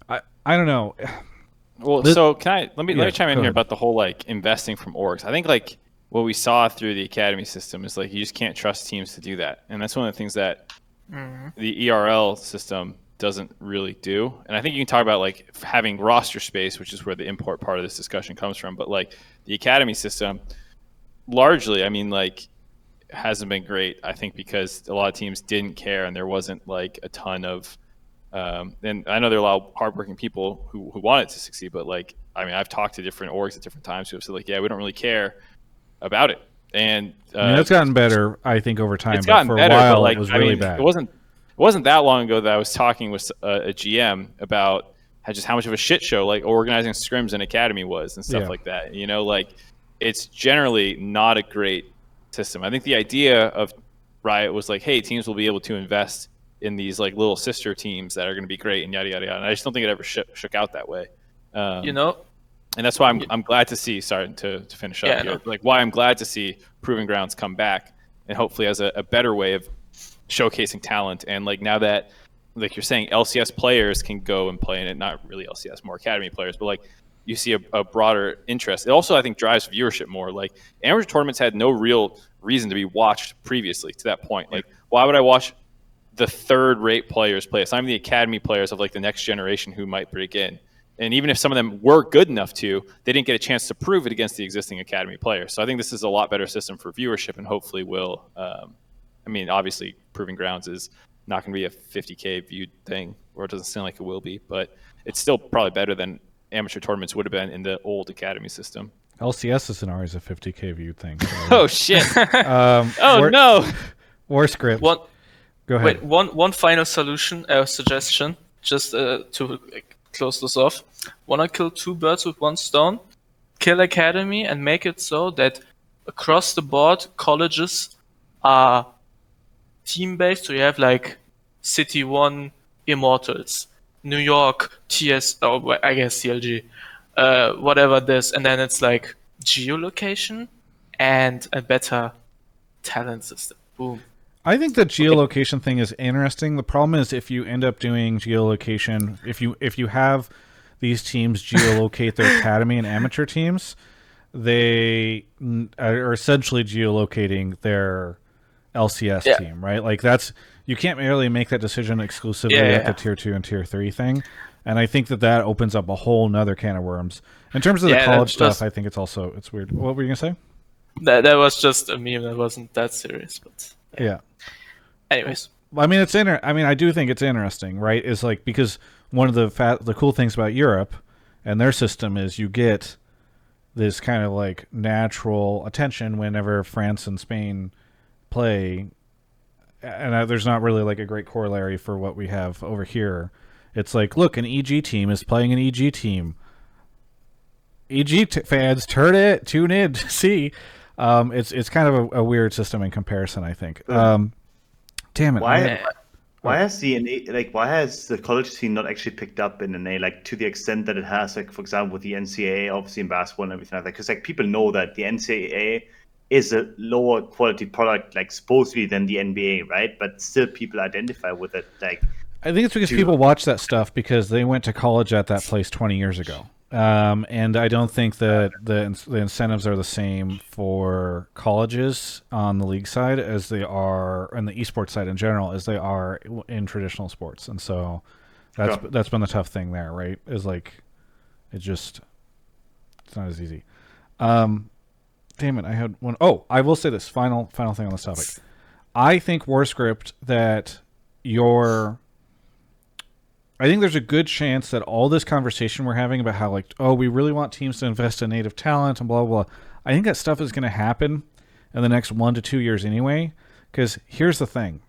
I don't know. Well, so let me chime in here about the whole like investing from orgs. I think like what we saw through the academy system is like you just can't trust teams to do that, and that's one of the things that the ERL system doesn't really do. And I think you can talk about like having roster space, which is where the import part of this discussion comes from. But like the academy system, largely, I mean, like hasn't been great. I think because a lot of teams didn't care, and there wasn't like a ton of. And I know there are a lot of hardworking people who want it to succeed, but like, I mean, I've talked to different orgs at different times who have said like, yeah, we don't really care about it. And I mean, it's gotten better, I think, over time. It's gotten better, a while, but like, it was really bad. It wasn't that long ago that I was talking with a GM about how much of a shit show like organizing scrims in academy was and stuff like that. Like it's generally not a great system. I think the idea of Riot was like, hey, teams will be able to invest in these like little sister teams that are going to be great and yada yada yada. And I just don't think it ever shook out that way. And that's why I'm glad to see. Sorry to finish up here. Like why I'm glad to see Proving Grounds come back, and hopefully as a better way of showcasing talent. And like now that, like you're saying, LCS players can go and play in it, not really LCS, more academy players, but like you see a broader interest. It also, I think, drives viewership more. Like amateur tournaments had no real reason to be watched previously to that point. Like why would I watch the third-rate players play? It's not even the academy players of like the next generation who might break in. And even if some of them were good enough to, they didn't get a chance to prove it against the existing academy players. So I think this is a lot better system for viewership, and hopefully will. I mean, obviously, Proving Grounds is not going to be a 50K viewed thing, or it doesn't sound like it will be, but it's still probably better than amateur tournaments would have been in the old academy system. LCS isn't always a 50K viewed thing. So. Oh, shit. No. WarScript. Go ahead. Wait, one final suggestion, just to close this off. Wanna kill two birds with one stone? Kill academy and make it so that across the board colleges are team-based. So you have like City 1 Immortals, New York TS, I guess CLG, whatever this, and then it's like geolocation and a better talent system. Boom. I think the geolocation thing is interesting. The problem is if you end up doing geolocation, if you have these teams geolocate their academy and amateur teams, they are essentially geolocating their LCS team, right? Like you can't really make that decision exclusively at the tier 2 and tier 3 thing. And I think that opens up a whole nother can of worms. In terms of the college stuff, I think it's weird. What were you going to say? That was just a meme. That wasn't that serious, but yeah. Anyways, I mean, I do think it's interesting, right? Is like because one of the cool things about Europe and their system is you get this kind of like natural attention whenever France and Spain play, and there's not really like a great corollary for what we have over here. It's like, look, an EG team is playing an EG team. EG fans, tune in to see. It's kind of a weird system in comparison, I think. Damn it! Why has the college scene not actually picked up in NA, like to the extent that it has, like for example with the NCAA, obviously in basketball and everything like that? Because like people know that the NCAA is a lower quality product, like supposedly than the NBA, right? But still, people identify with it. Like, I think it's because people watch that stuff because they went to college at that place 20 years ago. And I don't think that the incentives are the same for colleges on the league side as they are on the esports side in general as they are in traditional sports. And so that's been the tough thing there, right? Is like it's not as easy. Damn it, I had one. Oh, I will say this final thing on this topic. I think WarScript that I think there's a good chance that all this conversation we're having about how like, oh, we really want teams to invest in native talent and blah, blah, blah. I think that stuff is going to happen in the next 1 to 2 years anyway. Because here's the thing.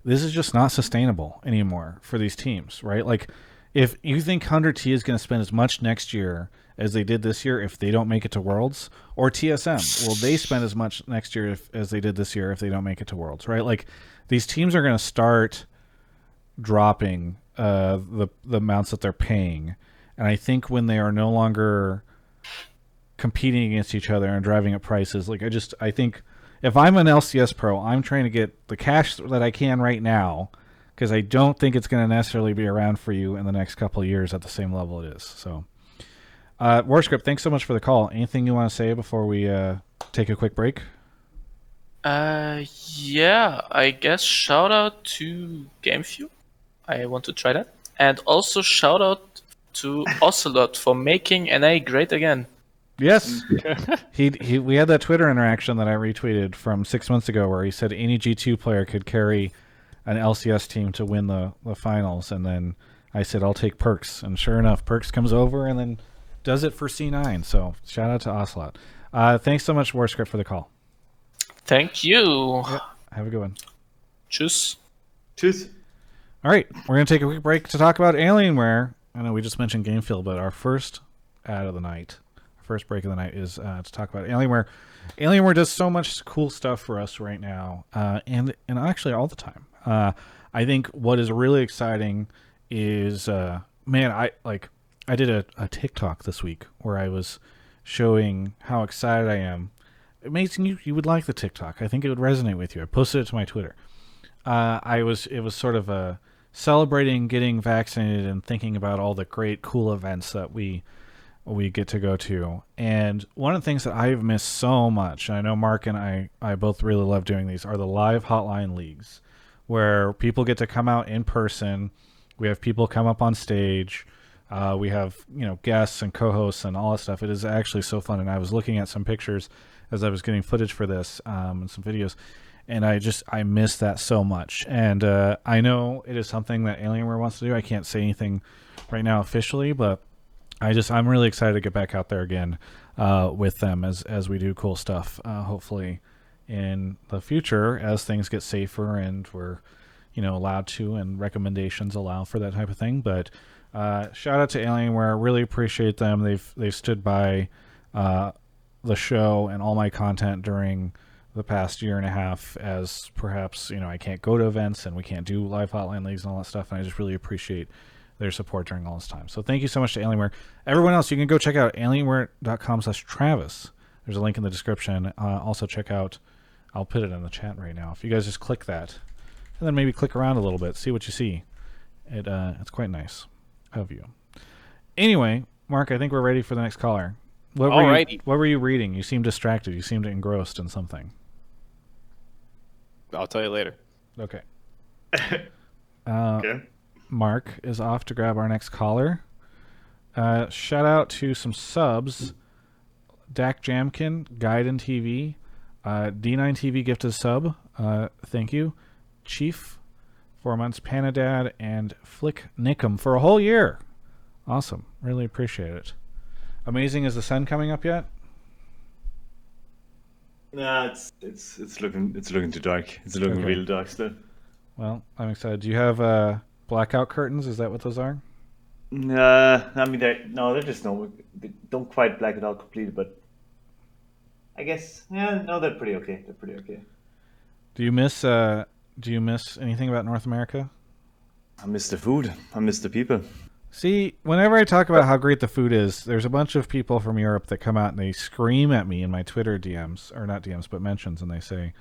This is just not sustainable anymore for these teams, right? Like if you think 100T is going to spend as much next year as they did this year if they don't make it to Worlds, or TSM, will they spend as much next year as they did this year if they don't make it to Worlds, right? Like these teams are going to start dropping the amounts that they're paying, and I think when they are no longer competing against each other and driving up prices, like I think if I'm an LCS pro, I'm trying to get the cash that I can right now because I don't think it's going to necessarily be around for you in the next couple of years at the same level it is. So, WarScript, thanks so much for the call. Anything you want to say before we take a quick break? Yeah, I guess shout out to GameView. I want to try that. And also shout out to Ocelot for making NA great again. Yes. We had that Twitter interaction that I retweeted from 6 months ago where he said any G2 player could carry an LCS team to win the finals. And then I said, I'll take Perks. And sure enough, Perks comes over and then does it for C9. So shout out to Ocelot. Thanks so much, WarScript, for the call. Thank you. Yep. Have a good one. Tschüss. All right, we're going to take a quick break to talk about Alienware. I know we just mentioned Gamefield, but our first ad of the night, our first break of the night is to talk about Alienware. Alienware does so much cool stuff for us right now, and actually all the time. I think what is really exciting is, I did a TikTok this week where I was showing how excited I am. Amazing, you would like the TikTok. I think it would resonate with you. I posted it to my Twitter. It was sort of a celebrating getting vaccinated and thinking about all the great, cool events that we get to go to. And one of the things that I've missed so much, and I know Mark and I both really love doing these, are the live hotline leagues where people get to come out in person. We have people come up on stage. We have guests and co-hosts and all that stuff. It is actually so fun. And I was looking at some pictures as I was getting footage for this and some videos. And I miss that so much. And I know it is something that Alienware wants to do. I can't say anything right now officially, but I'm really excited to get back out there again with them as we do cool stuff. Hopefully in the future as things get safer and we're allowed to and recommendations allow for that type of thing. But shout out to Alienware. Really appreciate them. They've stood by the show and all my content during the past year and a half as perhaps, I can't go to events and we can't do live hotline leagues and all that stuff. And I just really appreciate their support during all this time. So thank you so much to Alienware. Everyone else, you can go check out alienware.com/Travis. There's a link in the description. Also check out I'll put it in the chat right now. If you guys just click that, and then maybe click around a little bit, see what you see. It's quite nice of you. Anyway, Mark, I think we're ready for the next caller. What were you reading? You seemed distracted. You seemed engrossed in something. I'll tell you later. Okay. Okay. Mark is off to grab our next caller. Shout out to some subs. Dak Jamkin, Gaiden TV, D9 TV gifted sub. Thank you. Chief, 4 months. Panadad and Flick Nickum for a whole year. Awesome. Really appreciate it. Amazing. Is the sun coming up yet? Nah, it's looking too dark. It's looking real dark still. Well, I'm excited. Do you have blackout curtains? Is that what those are? I mean they're just they don't quite black it out completely, but I guess they're pretty okay. They're pretty okay. Do you miss anything about North America? I miss the food. I miss the people. See, whenever I talk about how great the food is, there's a bunch of people from Europe that come out and they scream at me in my Twitter DMs, or not DMs, but mentions, and they say,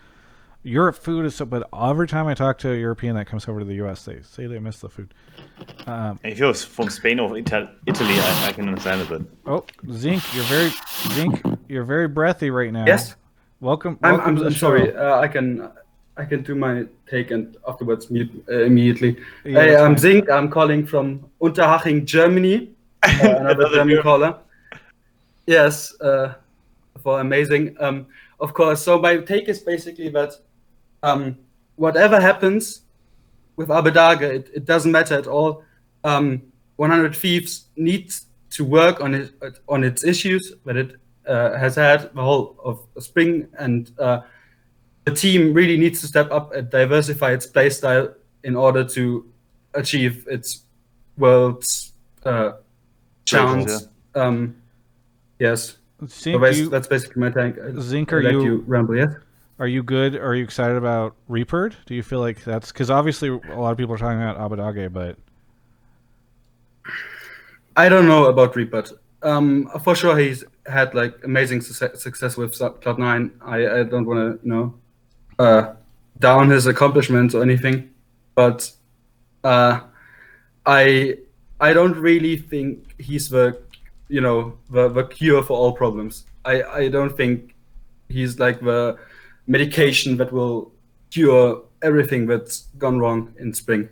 Europe food is so... But every time I talk to a European that comes over to the U.S., they say they miss the food. If you're from Spain or Italy, I can understand it, but... Oh, Zink, you're very breathy right now. Yes. Welcome I'm to the sorry. show. I can do my take and afterwards mute immediately. Yeah, Hey, I'm fine. Zink. I'm calling from Unterhaching, Germany. Another German caller. Yes, for amazing. Of course. So my take is basically that whatever happens with Abbedagge, it doesn't matter at all. 100 Thieves needs to work on its issues that it has had the whole of spring, and the team really needs to step up and diversify its playstyle in order to achieve its world's chance. Yes. Zink, So that's basically my take. Zink, I'll let you ramble, yes? Are you good? Are you excited about Reapered? Do you feel like that's... Because obviously a lot of people are talking about Abbedagge, but... I don't know about Reapered. For sure he's had like amazing success with Cloud9. I don't want to, down his accomplishments or anything, but I don't really think he's the cure for all problems. I don't think he's like the medication that will cure everything that's gone wrong in spring.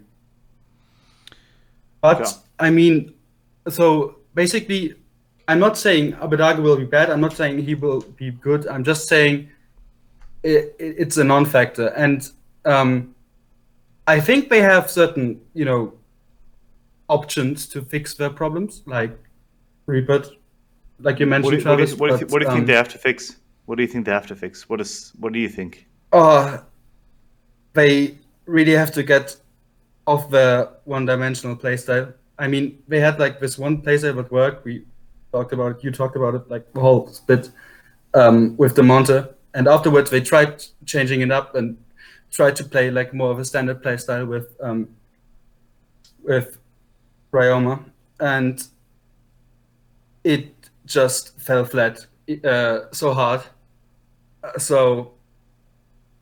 But yeah. I mean, so basically, I'm not saying Abbedagge will be bad. I'm not saying he will be good. I'm just saying it's a non-factor. And I think they have certain, options to fix their problems, like Reapered, like you mentioned. What do you think they have to fix? What do you think they have to fix? What do you think? They really have to get off the one-dimensional playstyle. I mean, they had like this one playstyle that worked. You talked about it like the whole bit with the Monte. And afterwards, they tried changing it up and tried to play like more of a standard playstyle with Ryoma, and it just fell flat so hard. So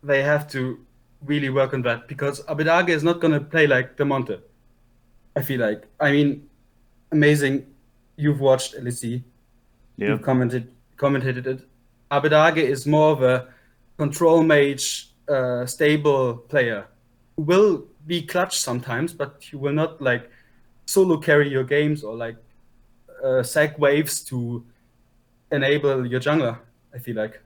they have to really work on that, because Abbedagge is not going to play like the Monte, I feel like. I mean, amazing. You've watched LEC. Yeah. You've commentated it. Abbedagge is more of a control mage, stable player who will be clutch sometimes, but he will not like solo carry your games or like sack waves to enable your jungler, I feel like.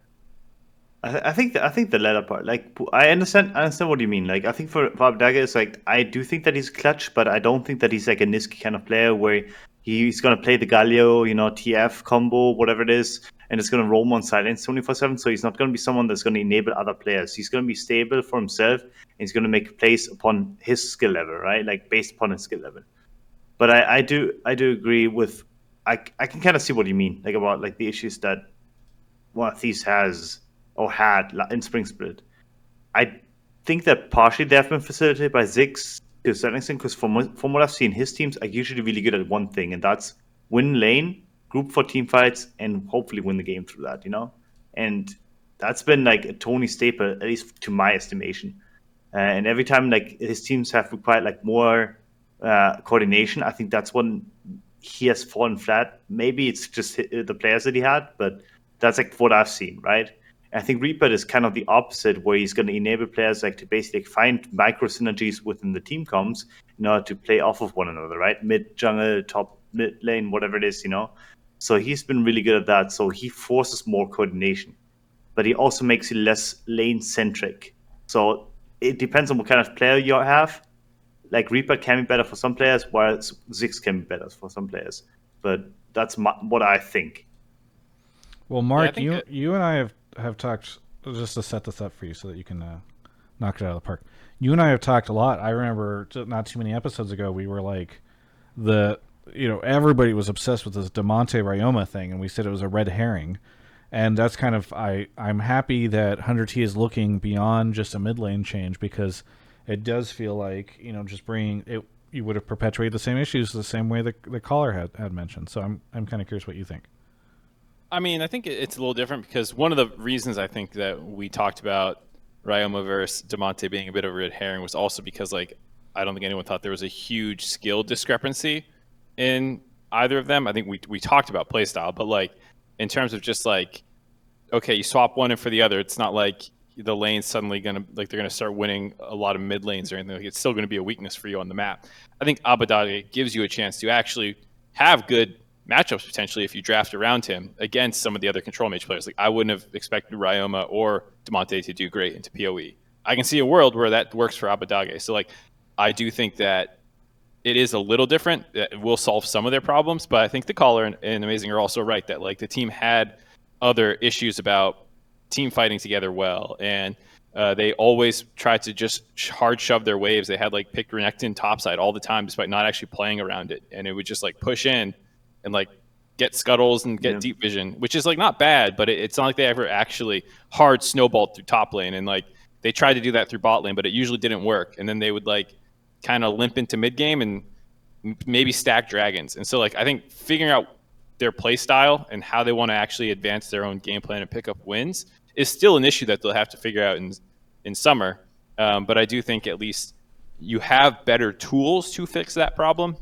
I think the latter part. Like, I understand what you mean. Like, I think for Abbedagge, it's like, I do think that he's clutch, but I don't think that he's like a Niski kind of player where he's gonna play the Galio, TF combo, whatever it is, and it's gonna roam on silence 24/7. So he's not gonna be someone that's gonna enable other players. He's gonna be stable for himself, and he's gonna make plays upon his skill level, right? Like based upon his skill level. But I do agree with. I can kind of see what you mean, like about like the issues that one of these has or had in Spring Split. I think that partially they have been facilitated by Zix to a certain extent, because from what I've seen, his teams are usually really good at one thing, and that's win lane, group for team fights, and hopefully win the game through that, And that's been like a Tony staple, at least to my estimation. And every time like his teams have required like more coordination, I think that's when he has fallen flat. Maybe it's just the players that he had, but that's like what I've seen, right? I think Reaper is kind of the opposite, where he's going to enable players like to basically find micro synergies within the team comms in order to play off of one another, right? Mid jungle, top mid lane, whatever it is, So he's been really good at that. So he forces more coordination, but he also makes it less lane centric. So it depends on what kind of player you have. Like Reaper can be better for some players, whereas Zix can be better for some players. But that's what I think. Well, Mark, you and I have talked, just to set this up for you so that you can knock it out of the park. You and I have talked a lot. I remember not too many episodes ago, we were like, everybody was obsessed with this Damonte Ryoma thing, and we said it was a red herring. And that's kind of, I'm happy that 100T is looking beyond just a mid lane change, because it does feel like, just bringing it, you would have perpetuated the same issues the same way the caller had mentioned. So I'm kind of curious what you think. I mean, I think it's a little different, because one of the reasons I think that we talked about Ryoma versus Damonte being a bit of a red herring was also because, like, I don't think anyone thought there was a huge skill discrepancy in either of them. I think we talked about playstyle, but like in terms of just like, okay, you swap one in for the other, it's not like the lane's suddenly they're gonna start winning a lot of mid lanes or anything. Like, it's still gonna be a weakness for you on the map. I think Abbedagge gives you a chance to actually have good matchups potentially if you draft around him against some of the other control mage players. Like, I wouldn't have expected Ryoma or Damonte to do great into PoE. I can see a world where that works for Abbedagge. So like, I do think that it is a little different. It will solve some of their problems, but I think the caller and Amazing are also right that like the team had other issues about team fighting together well, and they always tried to just hard shove their waves. They had like pick Renekton topside all the time despite not actually playing around it, and it would just like push in and like get scuttles and get deep vision, which is like not bad, but it's not like they ever actually hard snowballed through top lane. And like they tried to do that through bot lane, but it usually didn't work. And then they would like kind of limp into mid game and maybe stack dragons. And so like I think figuring out their play style and how they want to actually advance their own game plan and pick up wins is still an issue that they'll have to figure out in summer. But I do think at least you have better tools to fix that problem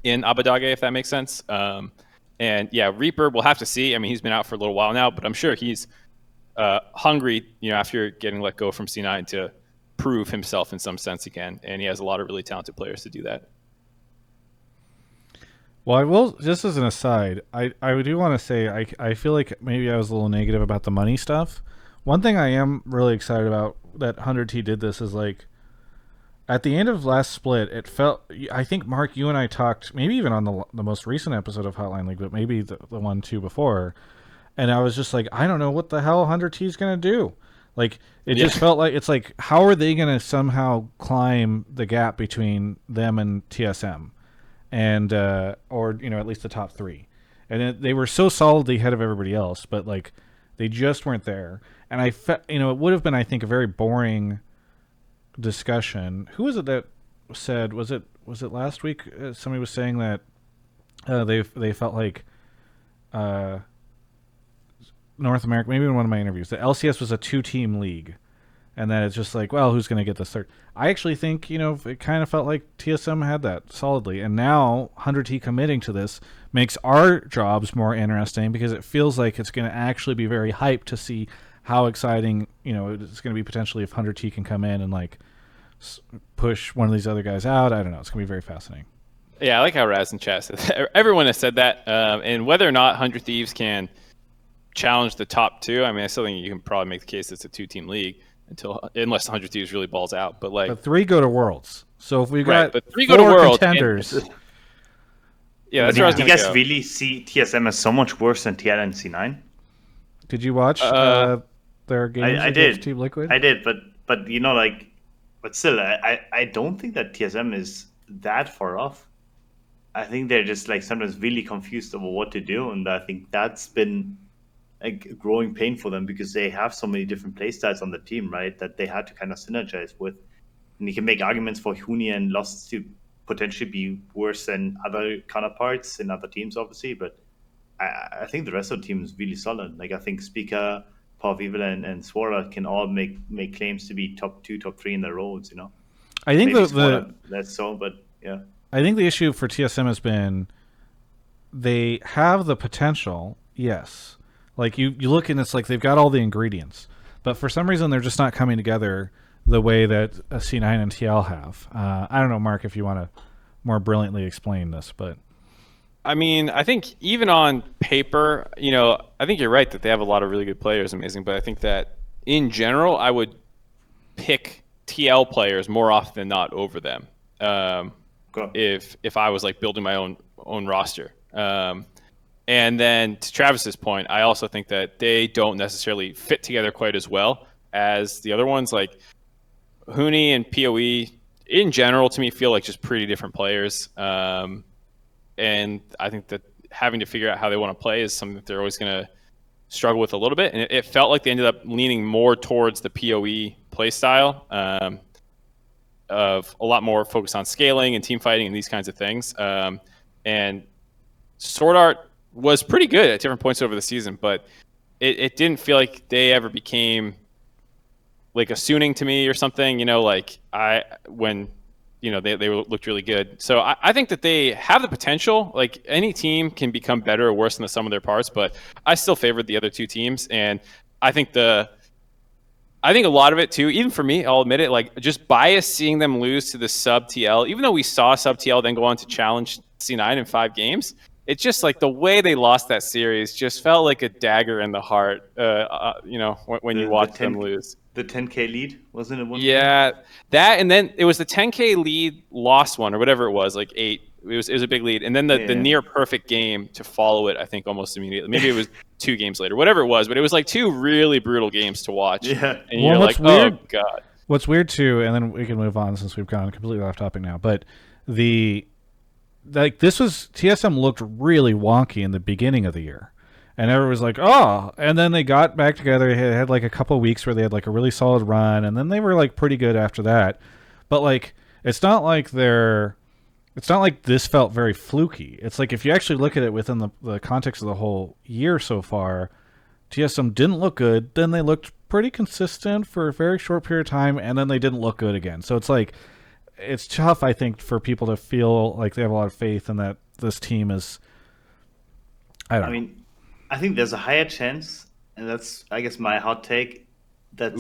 in Abbedagge, if that makes sense. And yeah, Reaper, we'll have to see. I mean, he's been out for a little while now, but I'm sure he's hungry, after getting let go from C9 to prove himself in some sense again. And he has a lot of really talented players to do that. Well, I will, just as an aside, I do want to say I feel like maybe I was a little negative about the money stuff. One thing I am really excited about that 100T did this is like, at the end of last split, it felt, I think, Mark, you and I talked, maybe even on the most recent episode of Hotline League, but maybe the one, two before, and I was just like, I don't know what the hell 100T is going to do. Like, it just felt like, it's like, how are they going to somehow climb the gap between them and TSM? And, or, at least the top three. And they were so solidly ahead of everybody else, but, like, they just weren't there. And it would have been, I think, a very boring discussion. Who was it that said, was it last week? Somebody was saying that they felt like North America, maybe in one of my interviews, that LCS was a 2-team league, and that it's just like, well, who's going to get this third? I actually think it kind of felt like TSM had that solidly, and now 100T committing to this makes our jobs more interesting, because it feels like it's going to actually be very hyped to see how exciting it's going to be potentially if 100T can come in and like push one of these other guys out. I don't know. It's going to be very fascinating. Yeah, I like how Raz and Chad said that. Everyone has said that. And whether or not 100 Thieves can challenge the top two, I mean, I still think you can probably make the case it's a 2-team league unless 100 Thieves really balls out. But 3 go to Worlds. So if we've got but 3 go to Worlds contenders. Yeah, that's where I was going to go. Do you guys really see TSM as so much worse than TL and C9? Did you watch their games against Team Liquid? I did, but but still, I don't think that TSM is that far off. I think they're just like sometimes really confused over what to do, and I think that's been a growing pain for them, because they have so many different playstyles on the team, right? That they had to kind of synergize with, and you can make arguments for Huni and Lost to potentially be worse than other counterparts in other teams, obviously, but I think the rest of the team is really solid. Like, I think Speaker, Viva and Swara can all make claims to be top 2, top 3 in their roles. I think Maybe the less so, but yeah. I think the issue for TSM has been they have the potential, yes. Like you look and it's like they've got all the ingredients, but for some reason they're just not coming together the way that C9 and TL have. I don't know, Mark, if you want to more brilliantly explain this, but I mean, I think even on paper, I think you're right that they have a lot of really good players, amazing. But I think that in general, I would pick TL players more often than not over them. If I was like building my own roster. And then to Travis's point, I also think that they don't necessarily fit together quite as well as the other ones. Like Huni and PoE in general to me feel like just pretty different players. And I think that having to figure out how they want to play is something that they're always going to struggle with a little bit. And it felt like they ended up leaning more towards the PoE play style of a lot more focus on scaling and team fighting and these kinds of things. And Sword Art was pretty good at different points over the season, but it didn't feel like they ever became like a Suning to me or something, they looked really good. So I think that they have the potential. Like any team can become better or worse than the sum of their parts, but I still favored the other two teams. And I think a lot of it too, even for me, I'll admit it, like just bias seeing them lose to the sub TL, even though we saw sub TL then go on to challenge C9 in 5 games. It's just like the way they lost that series just felt like a dagger in the heart, when you watch them lose. The 10K lead, wasn't it? Yeah, that, and then it was the 10K lead lost one or whatever it was, like 8. It was a big lead, and then the near perfect game to follow it. I think almost immediately. Maybe it was 2 games later, whatever it was, but it was like 2 really brutal games to watch. Yeah, and you're like, weird, oh god. What's weird too, and then we can move on since we've gone completely off topic now. But TSM looked really wonky in the beginning of the year. And everyone was like, oh, and then they got back together. They had like a couple of weeks where they had like a really solid run, and then they were like pretty good after that. But like, it's not like this felt very fluky. It's like if you actually look at it within the context of the whole year so far, TSM didn't look good. Then they looked pretty consistent for a very short period of time, and then they didn't look good again. So it's like, it's tough, I think, for people to feel like they have a lot of faith in that this team is. I think there's a higher chance, and that's, I guess, my hot take, that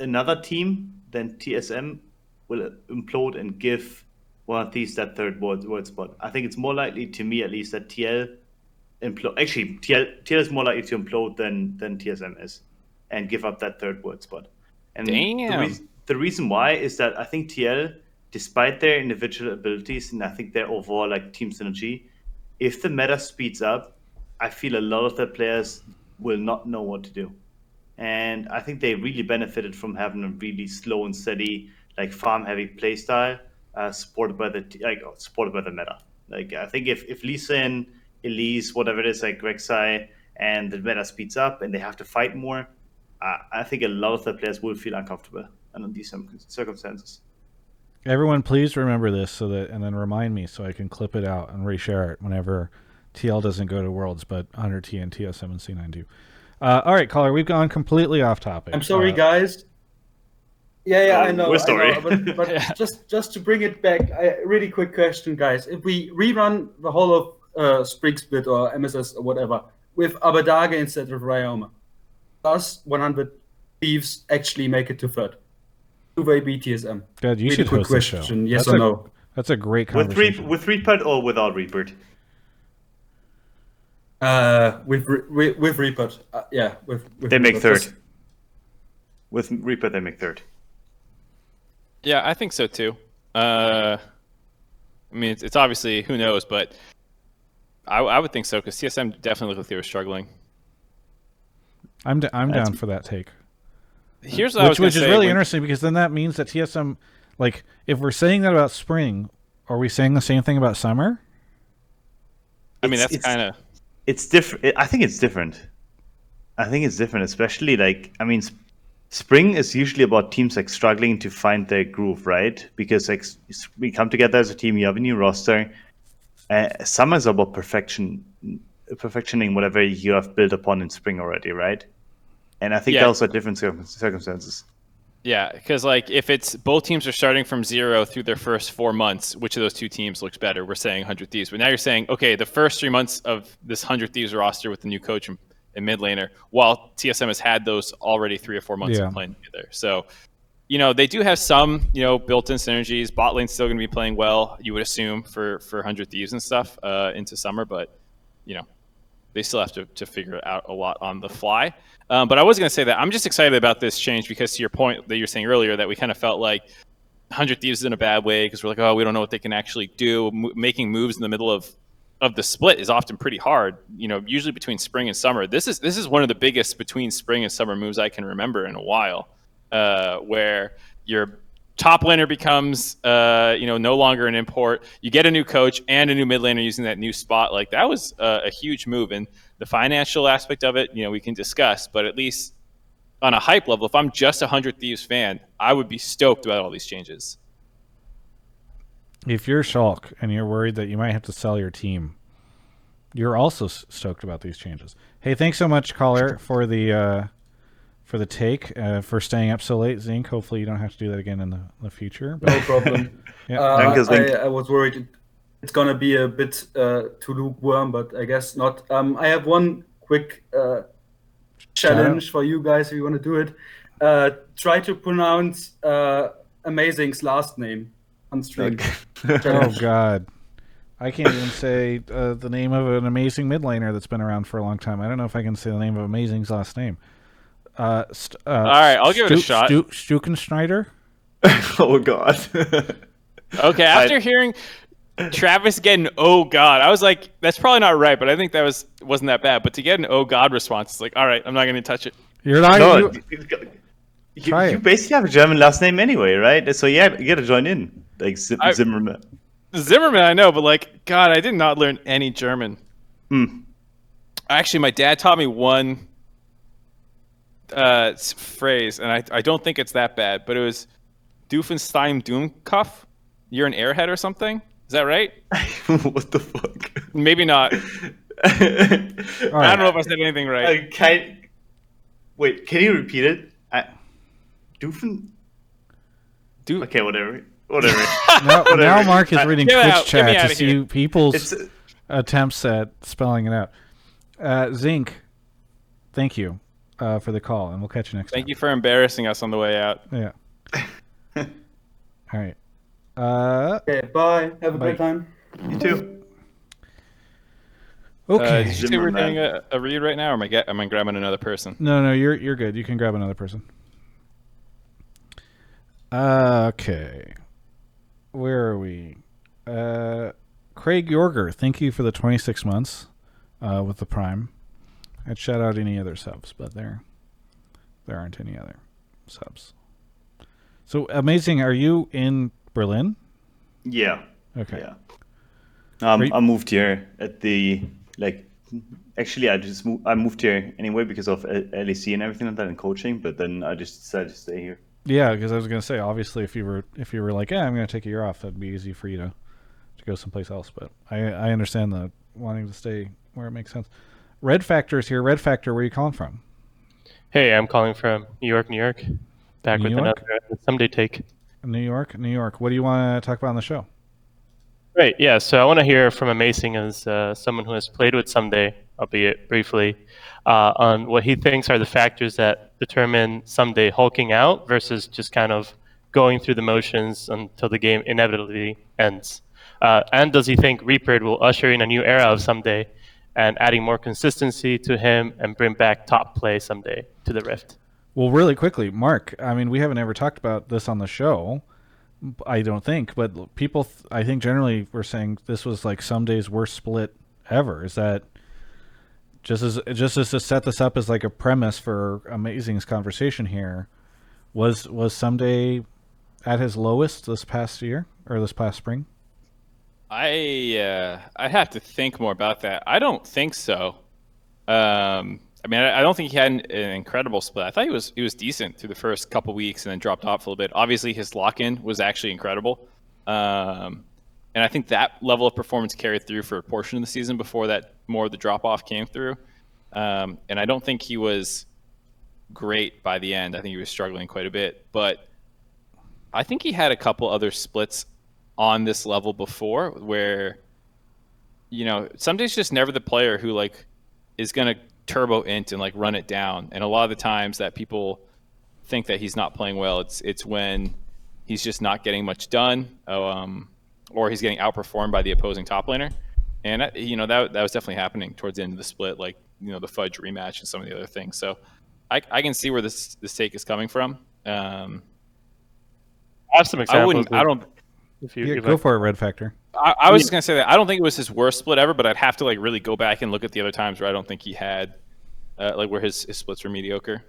another team than TSM will implode and give one of these that third world spot. I think it's more likely, to me at least, that TL implode. Actually, TL is more likely to implode than TSM is, and give up that third world spot. And the reason why is that I think TL, despite their individual abilities and I think their overall like team synergy, if the meta speeds up, I feel a lot of their players will not know what to do. And I think they really benefited from having a really slow and steady, like farm-heavy playstyle, supported by the meta. Like I think if Lee Sin, Elise, whatever it is, like Rek'Sai, and the meta speeds up and they have to fight more, I think a lot of the players will feel uncomfortable under these circumstances. Everyone, please remember this and then remind me so I can clip it out and reshare it whenever TL doesn't go to Worlds, but Hunter T and TSM and C9 do. All right, caller, we've gone completely off topic. I'm sorry, guys. Yeah, I know. We're sorry. I know, but just to bring it back, really quick question, guys. If we rerun the whole of Spring Split or MSS or whatever with Abbedagge instead of Ryoma, does 100 Thieves actually make it to third? Do they beat TSM? God, you should host the show. Yes or no? That's a great conversation. With Reaper or without Reaper? With Reaper, with they make Reaper. third. With Reaper, they make third. Yeah, I think so too. I mean, it's obviously who knows, but I would think so because TSM definitely looked like they were struggling. I'm down for that take. Here's what I was going to say. Which is really interesting because then that means that TSM, like, if we're saying that about spring, are we saying the same thing about summer? I mean, that's kind of. It's different. I think it's different. Especially like, I mean, spring is usually about teams like struggling to find their groove, right? Because like we come together as a team, you have a new roster. Summer is about perfectioning whatever you have built upon in spring already, right? And I think those are different circumstances. Yeah, because like if it's both teams are starting from 0 through their first 4 months, which of those two teams looks better? We're saying 100 Thieves, but now you're saying, okay, the first 3 months of this 100 Thieves roster with the new coach and mid laner, while TSM has had those already 3 or 4 months of playing together. So, they do have some, built-in synergies. Bot lane's still going to be playing well, you would assume, for 100 Thieves and stuff into summer, but they still have to figure out a lot on the fly. But I was going to say that I'm just excited about this change because to your point that you were saying earlier that we kind of felt like 100 Thieves is in a bad way because we're like, oh, we don't know what they can actually do. Making moves in the middle of the split is often pretty hard, usually between spring and summer. This is one of the biggest between spring and summer moves I can remember in a while, where your top laner becomes, no longer an import. You get a new coach and a new mid laner using that new spot. Like that was a huge move. And the financial aspect of it, we can discuss. But at least on a hype level, if I'm just a 100 Thieves fan, I would be stoked about all these changes. If you're Shulk and you're worried that you might have to sell your team, you're also stoked about these changes. Hey, thanks so much, caller, for the take, for staying up so late, Zink. Hopefully you don't have to do that again in the future. But no problem. I was worried it's going to be a bit too lukewarm, but I guess not. I have one quick challenge for you guys if you want to do it. Try to pronounce Amazing's last name on stream. Oh, God. I can't even say the name of an amazing mid laner that's been around for a long time. I don't know if I can say the name of Amazing's last name. All right, I'll give it a shot. Stukenschneider? Oh, God. Okay, after hearing Travis get an "oh God," I was like, that's probably not right, but I think that wasn't that bad. But to get an "oh God" response, it's like, all right, I'm not going to touch it. You're not. No, you basically have a German last name anyway, right? So you got to join in, like Zimmerman. Zimmerman, I know, but like, God, I did not learn any German. Actually, my dad taught me one phrase, and I don't think it's that bad, but it was "Doofenstein Doomkopf." You're an airhead or something? Is that right? What the fuck? Maybe not. I don't know if I said anything right. Wait, can you repeat it? Doofen? Okay, whatever. Now Mark is reading Twitch chat to see people's It's attempts at spelling it out. Zink, thank you for the call, and we'll catch you next time. Thank you for embarrassing us on the way out. Yeah. All right. Okay, bye. Have a great time. You too. Okay. Did you say we're doing a read right now, or am I grabbing another person? No, you're good. You can grab another person. Okay. Where are we? Craig Yorger, thank you for the 26 months with the Prime. I'd shout out any other subs, but there aren't any other subs. So, Amazing, are you in Berlin? Yeah. Okay. Yeah. I moved here at the actually I moved here anyway because of LEC and everything like that and coaching, but then I just decided to stay here. Yeah, because I was gonna say, obviously, if you were like, yeah, I'm gonna take a year off, that'd be easy for you to go someplace else. But I understand the wanting to stay where it makes sense. Red Factor is here. Red Factor, where are you calling from? Hey, I'm calling from New York. Back with another Someday take. New York. What do you want to talk about on the show? Great, yeah. So I want to hear from Amazing as someone who has played with Someday, albeit briefly, on what he thinks are the factors that determine Someday hulking out versus just kind of going through the motions until the game inevitably ends. And does he think Reaper will usher in a new era of Someday and adding more consistency to him and bring back top play someday to the Rift? Well, really quickly, Mark, I mean, we haven't ever talked about this on the show, I don't think, but people, I think generally were saying this was like Someday's worst split ever. Is that just as to set this up as like a premise for Amazing's conversation here, was Someday at his lowest this past year or this past spring? I'd have to think more about that. I don't think so. I mean, I don't think he had an incredible split. I thought he was decent through the first couple weeks and then dropped off a little bit. Obviously, his lock-in was actually incredible. And I think that level of performance carried through for a portion of the season before that more of the drop-off came through. And I don't think he was great by the end. I think he was struggling quite a bit, but I think he had a couple other splits on this level before where, Sumday's just never the player who like is going to turbo int and like run it down. And a lot of the times that people think that he's not playing well, it's when he's just not getting much done, or he's getting outperformed by the opposing top laner. And that was definitely happening towards the end of the split, like the Fudge rematch and some of the other things. So I can see where this take is coming from. I have some examples. Go for it, Red Factor. I was just gonna say that I don't think it was his worst split ever, but I'd have to like really go back and look at the other times where I don't think he had where his splits were mediocre.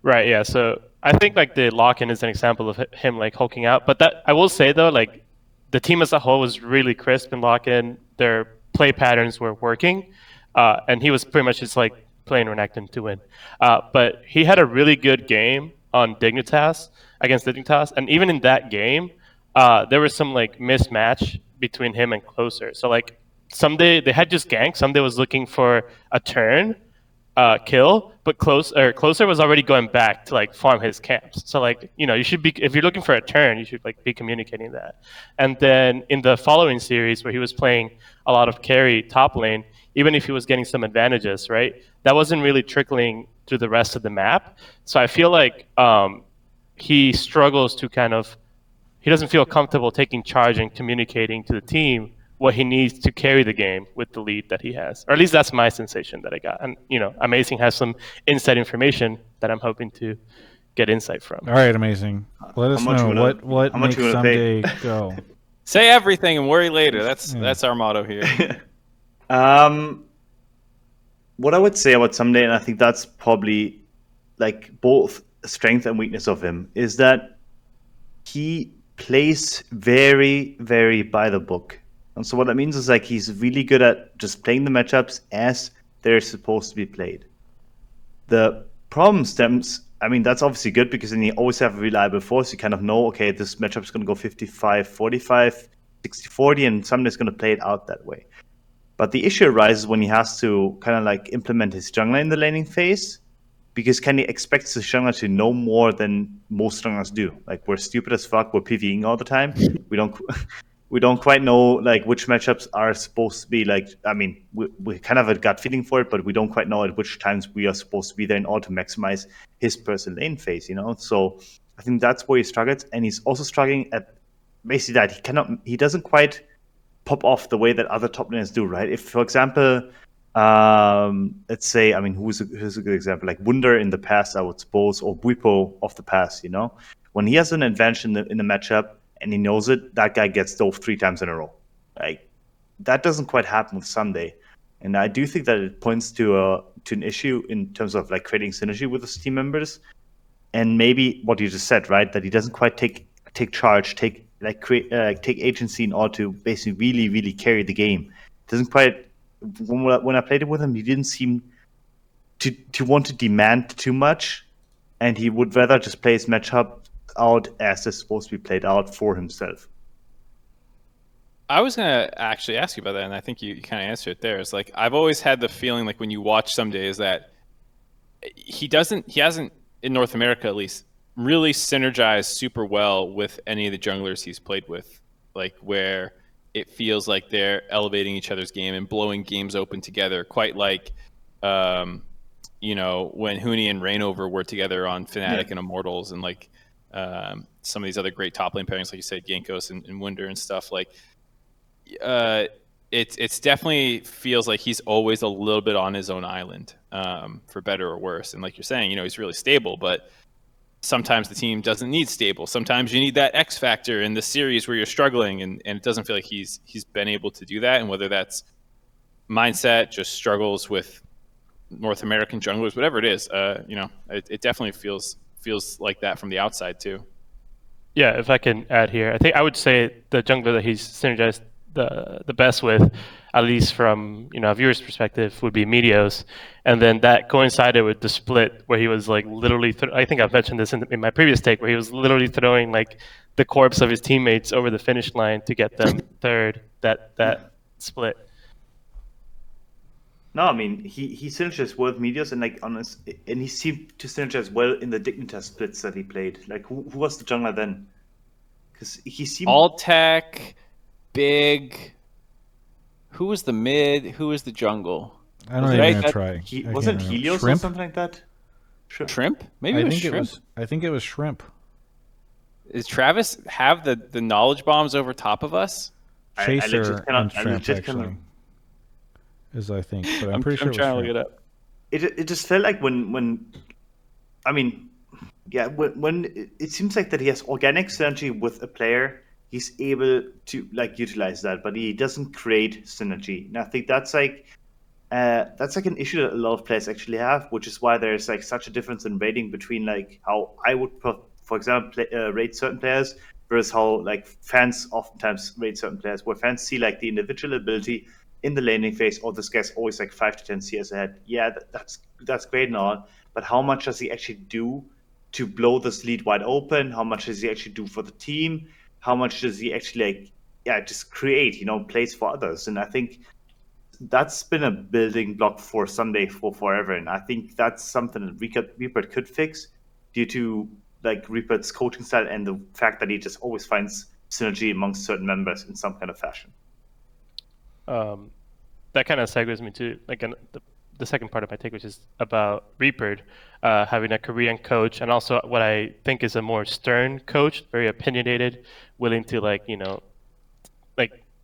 Right. Yeah. So I think like the lock-in is an example of him like hulking out. But that I will say though, like the team as a whole was really crisp in lock-in. Their play patterns were working, and he was pretty much just like playing Renekton to win. But he had a really good game on Dignitas against Dignitas, and even in that game, there was some like mismatch between him and Closer. So like ssumday they had just ganked. ssumday was looking for a turn kill, but Closer was already going back to like farm his camps. So like you should be, if you're looking for a turn, you should like be communicating that. And then in the following series where he was playing a lot of carry top lane, even if he was getting some advantages, right, that wasn't really trickling to the rest of the map. So I feel like he struggles to he doesn't feel comfortable taking charge and communicating to the team what he needs to carry the game with the lead that he has. Or at least that's my sensation that I got. And, Amazing has some inside information that I'm hoping to get insight from. All right, Amazing. Let us know what makes ssumday go. Say everything and worry later. That's our motto here. What I would say about ssumday, and I think that's probably like both strength and weakness of him, is that he plays very, very by the book. And so what that means is like he's really good at just playing the matchups as they're supposed to be played. The problem stems, that's obviously good because then you always have a reliable force. You kind of know, okay, this matchup is going to go 55-45, 60-40, and ssumday's going to play it out that way. But the issue arises when he has to kind of like implement his jungler in the laning phase, because Kenny expects the jungler to know more than most junglers do. Like, we're stupid as fuck, we're PvEing all the time. We don't quite know like which matchups are supposed to be like. We kind of have a gut feeling for it, but we don't quite know at which times we are supposed to be there in order to maximize his personal lane phase. So I think that's where he struggles, and he's also struggling at basically that he doesn't quite pop off the way that other top laners do. Right? If, for example, let's say, who's a good example? Like Wunder in the past, I would suppose, or Bwipo of the past. When he has an advantage in the matchup, and he knows it, that guy gets dove 3 times in a row. Like, that doesn't quite happen with ssumday. And I do think that it points to an issue in terms of like creating synergy with his team members. And maybe what you just said, right? That he doesn't quite take charge, take agency in order to basically really, really carry the game. Doesn't quite, when I played it with him, he didn't seem to want to demand too much. And he would rather just play his matchup out as it's supposed to be played out for himself. I was gonna actually ask you about that, and I think you kind of answered it there. It's like I've always had the feeling like when you watch ssumday is that he hasn't in North America at least really synergized super well with any of the junglers he's played with, like where it feels like they're elevating each other's game and blowing games open together, quite like when Huni and Reignover were together on Fnatic and Immortals, and like some of these other great top lane pairings, like you said, Gankos and Wunder and stuff. Like, it's definitely feels like he's always a little bit on his own island, for better or worse. And like you're saying, he's really stable, but sometimes the team doesn't need stable. Sometimes you need that X factor in the series where you're struggling, and it doesn't feel like he's been able to do that. And whether that's mindset, just struggles with North American junglers, whatever it is, it definitely feels like that from the outside too. Yeah, if I can add here, I think I would say the jungler that he's synergized the best with, at least from a viewer's perspective, would be Meteos, and then that coincided with the split where he was like literally. I think I've mentioned this in my previous take, where he was literally throwing like the corpse of his teammates over the finish line to get them third. That split. No, I mean he synergized well with Meteors and like and he seemed to synergize well in the Dignitas splits that he played. Like who was the jungler then? Because he seemed All tech, big. Who was the mid? Who was the jungle? I'm was not it even Right, gonna try. he I wasn't can't remember. Helios or Shrimp? something like that? Shrimp? Maybe I it was think Shrimp. it was. I think it was Shrimp. Does Travis have the knowledge bombs over top of us? I legit Chaser and cannot. I Shrimp legit actually cannot. is I think, but I'm I'm pretty sure it was trying to look Shrimp. it up. It just felt like when I mean, yeah, when it seems like that he has organic synergy with a player, he's able to like utilize that, but he doesn't create synergy. And I think that's like an issue that a lot of players actually have, which is why there's like such a difference in rating between like how I would, for example, rate certain players versus how like fans oftentimes rate certain players, where fans see like the individual ability in the laning phase. Oh, this guy's always like 5 to 10 CS ahead. Yeah, that's great and all, but how much does he actually do to blow this lead wide open? How much does he actually do for the team? How much does he actually like, yeah, just create, plays for others? And I think that's been a building block for ssumday for forever, and I think that's something that Rupert could fix due to like Rupert's coaching style and the fact that he just always finds synergy amongst certain members in some kind of fashion. That kind of segues me to like the second part of my take, which is about Rupert having a Korean coach, and also what I think is a more stern coach, very opinionated, willing to like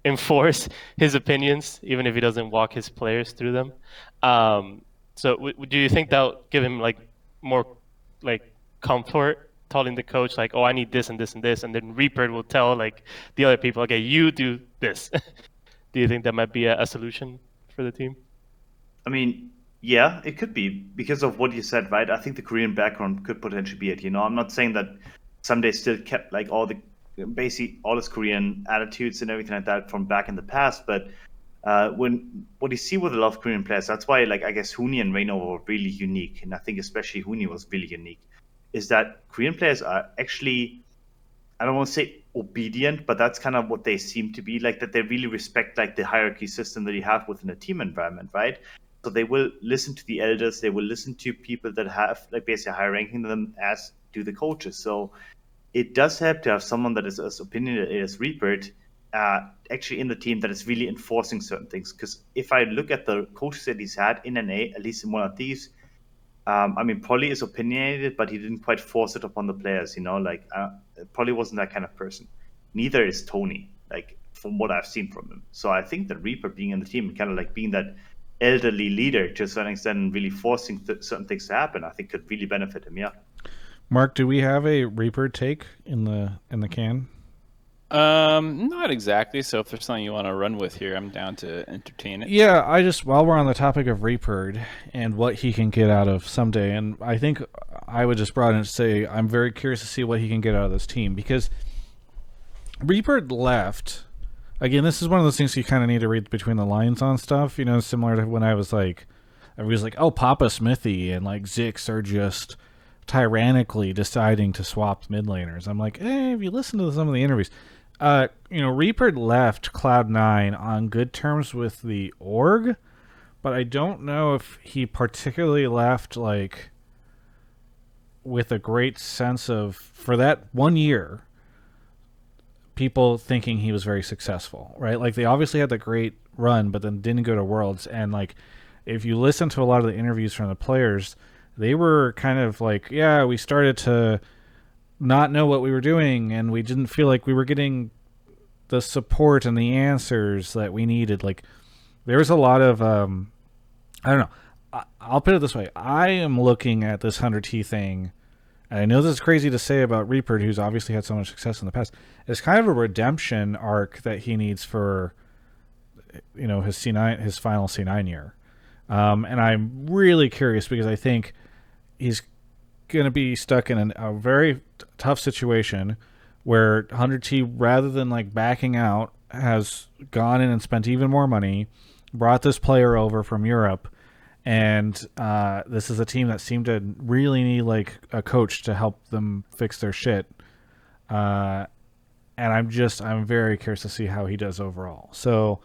enforce his opinions, even if he doesn't walk his players through them. So do you think that'll give him like more like comfort telling the coach like, oh, I need this and this and this, and then Rupert will tell like the other people, okay, you do this. Do you think that might be a solution for the team? I mean, yeah, it could be because of what you said, right? I think the Korean background could potentially be it. I'm not saying that ssumday still kept like basically all his Korean attitudes and everything like that from back in the past, but when what you see with a lot of Korean players, that's why like I guess Huni and Reino were really unique, and I think especially Huni was really unique, is that Korean players are actually, I don't want to say obedient, but that's kind of what they seem to be, like that they really respect like the hierarchy system that you have within a team environment, right? So they will listen to the elders, they will listen to people that have like basically higher ranking than them, as do the coaches. So it does help to have someone that is as opinionated as Rupert actually in the team that is really enforcing certain things. Because if I look at the coaches that he's had in NA, at least in one of these, I mean, Polly is opinionated, but he didn't quite force it upon the players, like Polly wasn't that kind of person. Neither is Tony, like from what I've seen from him. So I think that Reaper being in the team and kind of like being that elderly leader to a certain extent and really forcing certain things to happen, I think could really benefit him, yeah. Mark, do we have a Reaper take in the can? Not exactly. So if there's something you want to run with here, I'm down to entertain it. Yeah, while we're on the topic of Reaper and what he can get out of ssumday, and I think I would just broaden it and say I'm very curious to see what he can get out of this team, because Reaper left. Again, this is one of those things you kind of need to read between the lines on stuff, similar to when I was like, oh, Papa Smithy and like Zix are just tyrannically deciding to swap mid laners. I'm like, if you listen to some of the interviews, Reaper left Cloud9 on good terms with the org, but I don't know if he particularly left like with a great sense of, for that 1 year, people thinking he was very successful, right? Like they obviously had the great run, but then didn't go to Worlds. And like, if you listen to a lot of the interviews from the players, they were kind of like, yeah, we started to not know what we were doing, and we didn't feel like we were getting the support and the answers that we needed. Like there was a lot of I don't know, I'll put it this way, I am looking at this 100T thing, and I know this is crazy to say about Reaper, who's obviously had so much success in the past. It's kind of a redemption arc that he needs for his C9, his final C9 year, and I'm really curious because I think he's going to be stuck in a very tough situation where 100T, rather than like backing out, has gone in and spent even more money, brought this player over from Europe, and this is a team that seemed to really need like a coach to help them fix their shit. And I'm very curious to see how he does overall. So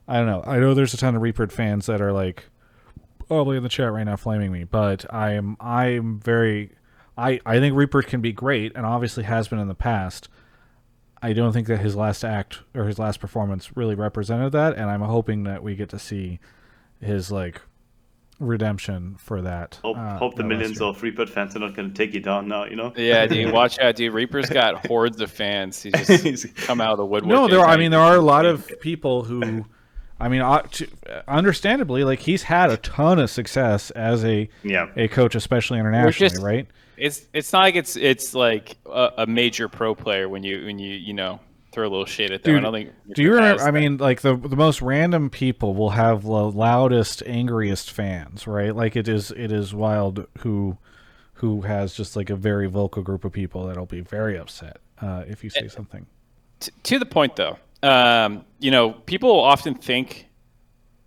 I don't know. I know there's a ton of Reaper fans that are like, probably in the chat right now flaming me, but I'm very. I think Reaper can be great, and obviously has been in the past. I don't think that his last act or his last performance really represented that, and I'm hoping that we get to see his like redemption for that. Hope the millions of Reaper fans are not going to take you down now. Yeah, dude, watch out, dude. Reaper's got hordes of fans. He's come out of the woodwork. No, there are a lot of people who, understandably, like he's had a ton of success as a coach, especially internationally, right? It's not like it's like a major pro player when you throw a little shade at them. Dude, I don't think. Do you remember? I mean, like the most random people will have the loudest, angriest fans, right? Like it is wild who has just like a very vocal group of people that'll be very upset if you say something. To the point, though, people often think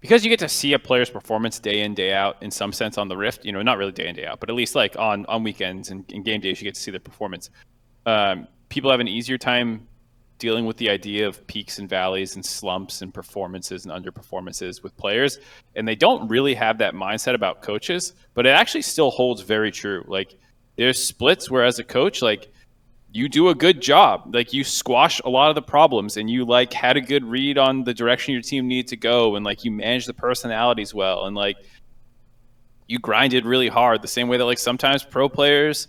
because you get to see a player's performance day in, day out, in some sense on the Rift, not really day in, day out, but at least like on weekends and game days, you get to see their performance. People have an easier time dealing with the idea of peaks and valleys and slumps and performances and underperformances with players. And they don't really have that mindset about coaches, but it actually still holds very true. Like there's splits where as a coach, like you do a good job. Like you squash a lot of the problems and you like had a good read on the direction your team needed to go. And like you manage the personalities well. And like you grinded really hard the same way that like sometimes pro players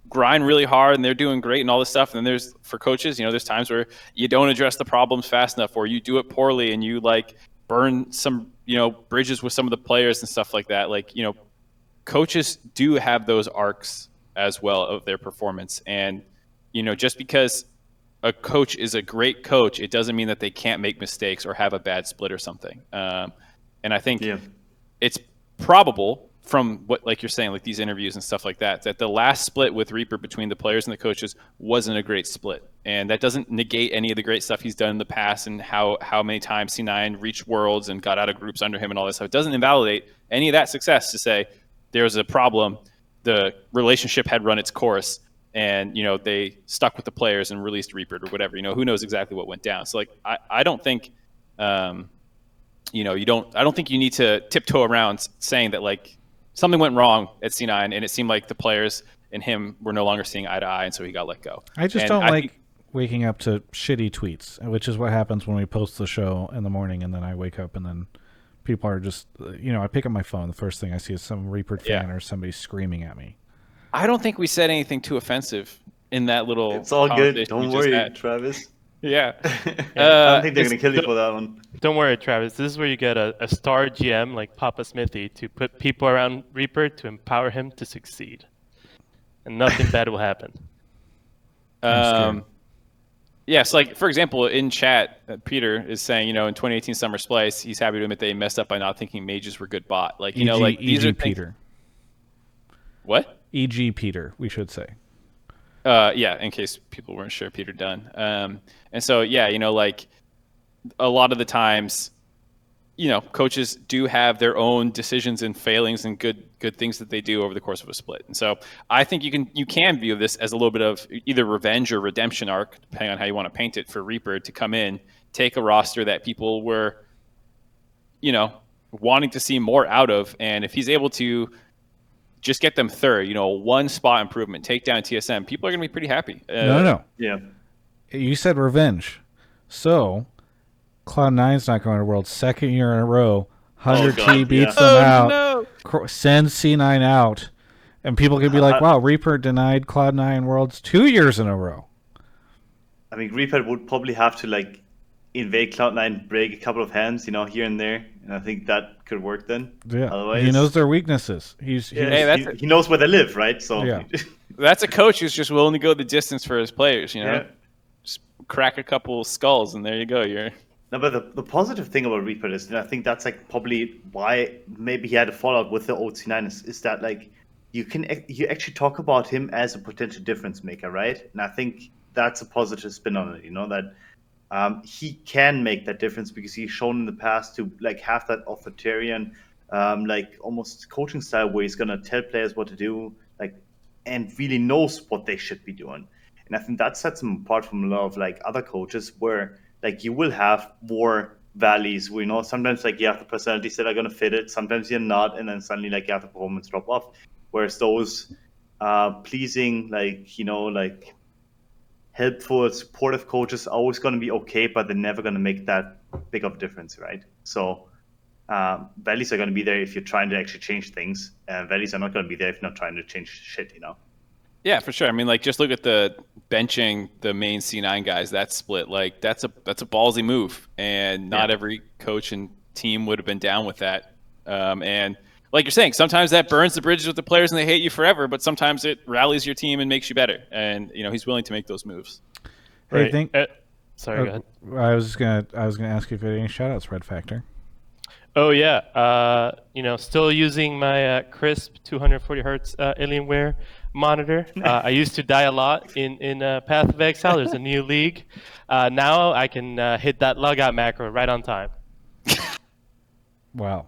grind really hard and they're doing great and all this stuff. And then there's for coaches, there's times where you don't address the problems fast enough or you do it poorly and you like burn some, bridges with some of the players and stuff like that. Like, coaches do have those arcs as well of their performance. And, just because a coach is a great coach, it doesn't mean that they can't make mistakes or have a bad split or something. And I think it's probable from what, like you're saying, like these interviews and stuff like that the last split with Reaper between the players and the coaches wasn't a great split. And that doesn't negate any of the great stuff he's done in the past and how many times C9 reached worlds and got out of groups under him and all this stuff. It doesn't invalidate any of that success to say there's a problem. The relationship had run its course and, they stuck with the players and released Reaper or whatever, who knows exactly what went down. So like, I don't think, I don't think you need to tiptoe around saying that like, something went wrong at C9, and it seemed like the players and him were no longer seeing eye to eye, and so he got let go. I just don't like waking up to shitty tweets, which is what happens when we post the show in the morning, and then I wake up, and then people are just, I pick up my phone, the first thing I see is some Reaper fan or somebody screaming at me. I don't think we said anything too offensive in that little It's all good. Don't worry, Travis. Yeah. I don't think they're going to kill you for that one. Don't worry, Travis. This is where you get a star GM like Papa Smithy to put people around Reaper to empower him to succeed. And nothing bad will happen. Yes, like, for example, in chat, Peter is saying, in 2018 Summer Splice, he's happy to admit they messed up by not thinking mages were good bot. Like, like these are Peter. What? E.g. Peter, we should say. In case people weren't sure, Peter Dunn. And so, like a lot of the times, coaches do have their own decisions and failings and good things that they do over the course of a split. And so I think you can view this as a little bit of either revenge or redemption arc, depending on how you want to paint it, for Reaper to come in, take a roster that people were, wanting to see more out of. And if he's able to just get them third, one spot improvement, take down TSM, people are going to be pretty happy. No. Yeah. You said revenge. So, Cloud9's not going to Worlds. Second year in a row. 100T beats them out. No. Sends C9 out. And people can be like, wow, Reaper denied Cloud9 Worlds 2 years in a row. I mean, Reaper would probably have to, invade Cloud9, break a couple of hands, here and there. And I think that could work then. Yeah. Otherwise, he knows their weaknesses. He knows where they live, right? So yeah. That's a coach who's just willing to go the distance for his players, Yeah. Just crack a couple skulls and there you go. No, but the positive thing about Reaper is, and I think that's probably why maybe he had a fallout with the OC9 is that you actually talk about him as a potential difference maker, right? And I think that's a positive spin on it, that he can make that difference because he's shown in the past to have that authoritarian, almost coaching style where he's gonna tell players what to do, and really knows what they should be doing. And I think that sets him apart from a lot of other coaches where you will have more valleys. We know sometimes like you have the personalities that are going to fit it, sometimes you're not, and then suddenly like you have the performance drop off. Whereas those pleasing, like, you know, like helpful, supportive coaches are always going to be okay, but they're never going to make that big of a difference, right? So valleys are going to be there if you're trying to actually change things. Valleys are not going to be there if you're not trying to change shit, you know? Yeah, for sure. I mean, like, just look at the benching the main C9 guys. That split, like, that's a ballsy move, and not every coach and team would have been down with that. And like you're saying, sometimes that burns the bridges with the players and they hate you forever, but sometimes it rallies your team and makes you better. And you know, he's willing to make those moves. Hey, Right. Sorry, go ahead. I was gonna ask you if you had any shoutouts, Red Factor. Oh yeah, you know, still using my crisp 240 hertz Alienware monitor. I used to die a lot in Path of Exile. There's a new league. Now I can hit that logout macro right on time. Wow.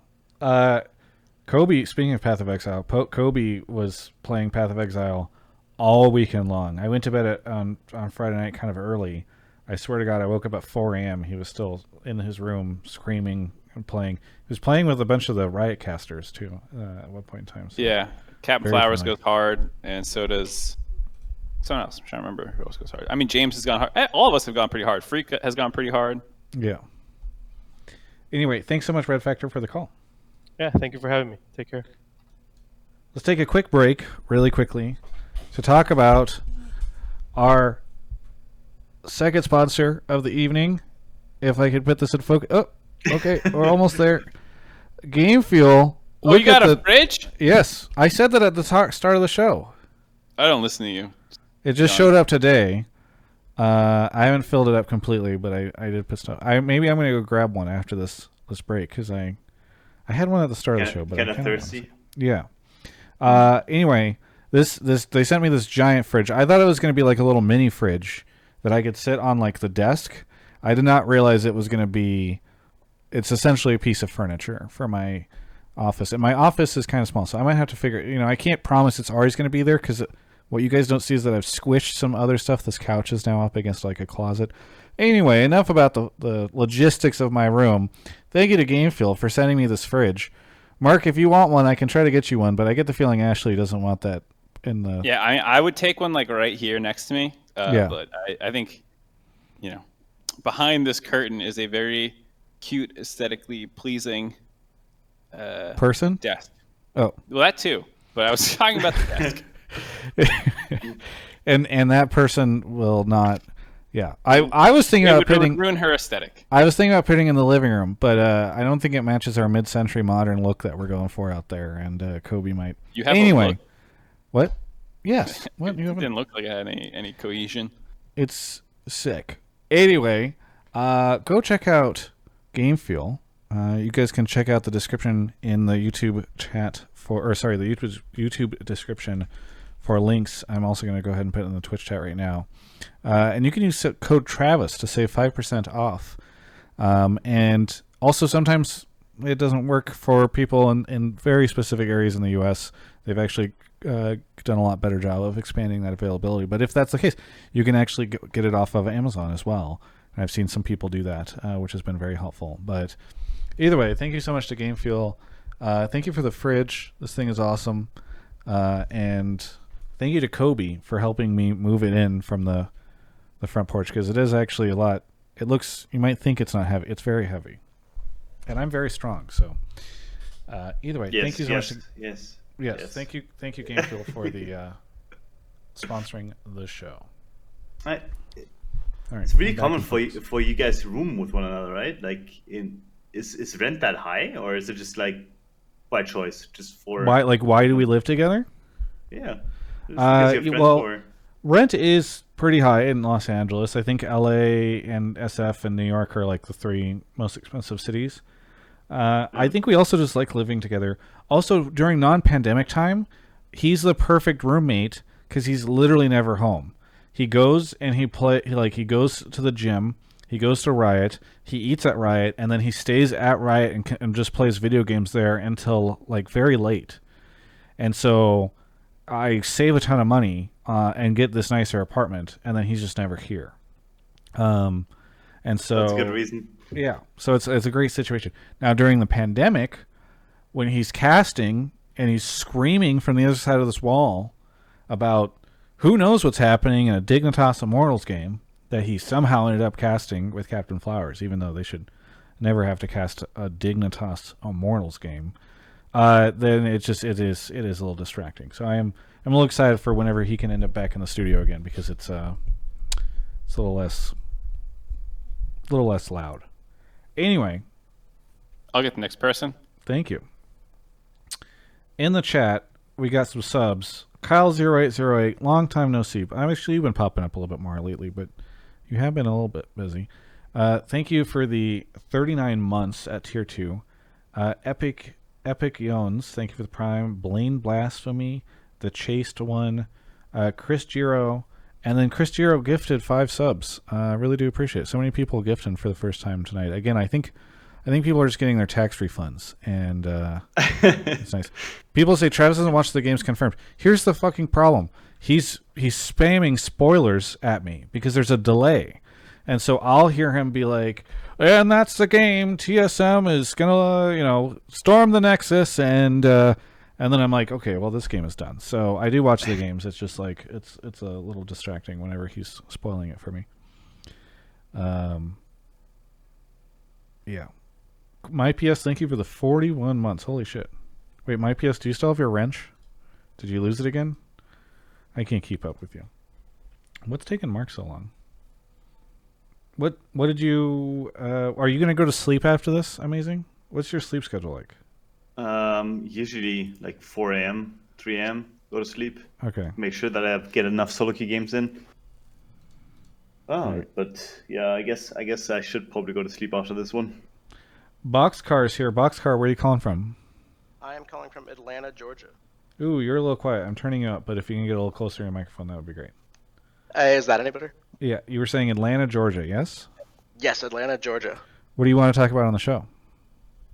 Kobe, speaking of Path of Exile, Kobe was playing Path of Exile all weekend long. I went to bed on Friday night kind of early. I swear to God, I woke up at 4 a.m. He was still in his room screaming and playing. He was playing with a bunch of the Riot casters, too, at one point in time. So Yeah. Captain very Flowers familiar. goes hard, and so does someone else. I'm trying to remember who else goes hard. I mean, James has gone hard. All of us have gone pretty hard. Freak has gone pretty hard. Yeah. Anyway, thanks so much, Red Factor, for the call. Yeah, thank you for having me. Take care. Let's take a quick break, really quickly, to talk about our second sponsor of the evening. If I could put this in focus. Oh, okay, we're almost there. Game Fuel. Oh, you got a fridge? Yes, I said that at the start of the show. I don't listen to you. It just showed up today. I haven't filled it up completely, but I did put stuff. Maybe I'm going to go grab one after this break, because I had one at the start of the show, but kind I'm of thirsty. Yeah. Anyway, this they sent me this giant fridge. I thought it was going to be like a little mini fridge that I could sit on like the desk. I did not realize it was going to be. It's essentially a piece of furniture for my office, and my office is kind of small, so I might have to figure. You know, I can't promise it's always going to be there, because what you guys don't see is that I've squished some other stuff. This couch is now up against like a closet. Anyway, enough about the logistics of my room. Thank you to GameFuel for sending me this fridge. Mark, if you want one, I can try to get you one, but I get the feeling Ashley doesn't want that in the... Yeah, I would take one like right here next to me. Yeah. But I think, you know, behind this curtain is a very cute, aesthetically pleasing person? desk. Oh. Well, that too. But I was talking about the desk. and that person will not... Yeah, I was thinking about putting... ruin her aesthetic. I was thinking about putting in the living room, but I don't think it matches our mid-century modern look that we're going for out there, and Kobe might... You have anyway, a look. What? Yes. What? It didn't look like it had any cohesion. It's sick. Anyway, go check out Game Fuel. You guys can check out the description in the YouTube chat the YouTube description for links. I'm also going to go ahead and put it in the Twitch chat right now. And you can use code Travis to save 5% off. And also sometimes it doesn't work for people in very specific areas in the U.S. They've actually done a lot better job of expanding that availability. But if that's the case, you can actually get it off of Amazon as well. And I've seen some people do that, which has been very helpful. But either way, thank you so much to Game Fuel. Thank you for the fridge. This thing is awesome. And thank you to Kobe for helping me move it in from the front porch, because it is actually a lot. It looks, you might think it's not heavy. It's very heavy. And I'm very strong, so either way, thank you so much. Yes. Thank you, Game Fuel, for the sponsoring the show. All right. It's really common for you guys to room with one another, right? Like, is rent that high, or is it just like by choice, just for why do we live together? Yeah. Rent is pretty high in Los Angeles. I think LA and SF and New York are like the three most expensive cities. I think we also just like living together. Also, during non-pandemic time, he's the perfect roommate because he's literally never home. He goes and he goes to the gym, he goes to Riot, he eats at Riot, and then he stays at Riot and just plays video games there until like very late. And so I save a ton of money and get this nicer apartment, and then he's just never here. And so That's a good reason. Yeah, so it's a great situation. Now during the pandemic, when he's casting and he's screaming from the other side of this wall about who knows what's happening in a Dignitas Immortals game that he somehow ended up casting with Captain Flowers, even though they should never have to cast a Dignitas Immortals game. Then it is a little distracting. So I'm a little excited for whenever he can end up back in the studio again, because it's a little less loud. Anyway, I'll get the next person. thank you. In the chat, we got some subs. Kyle0808, long time no see. Actually, you've been popping up a little bit more lately, but you have been a little bit busy. Thank you for the 39 months at tier 2. Epic Yones, thank you for the prime. Blaine Blasphemy, the Chaste One, Chris Giro, and then Chris Giro gifted 5 subs. I really do appreciate it. So many people gifting for the first time tonight. Again, I think people are just getting their tax refunds, and it's nice. People say Travis doesn't watch the games confirmed. Here's the fucking problem. He's spamming spoilers at me because there's a delay. And so I'll hear him be like, and that's the game. TSM is gonna, storm the Nexus, and then I'm like, okay, well, this game is done. So I do watch the games. It's just like it's a little distracting whenever he's spoiling it for me. Yeah. My PS, thank you for the 41 months. Holy shit. Wait, My PS, do you still have your wrench? Did you lose it again? I can't keep up with you. What's taking Mark so long? What did you... are you going to go to sleep after this? Amazing. What's your sleep schedule like? Usually like 4 a.m., 3 a.m., go to sleep. Okay. Make sure that I get enough solo queue games in. Right. But yeah, I guess I should probably go to sleep after this one. Boxcar is here. Boxcar, where are you calling from? I am calling from Atlanta, Georgia. Ooh, you're a little quiet. I'm turning you up, but if you can get a little closer to your microphone, that would be great. Is that any better? Yeah, you were saying Atlanta, Georgia, yes? Yes, Atlanta, Georgia. What do you want to talk about on the show?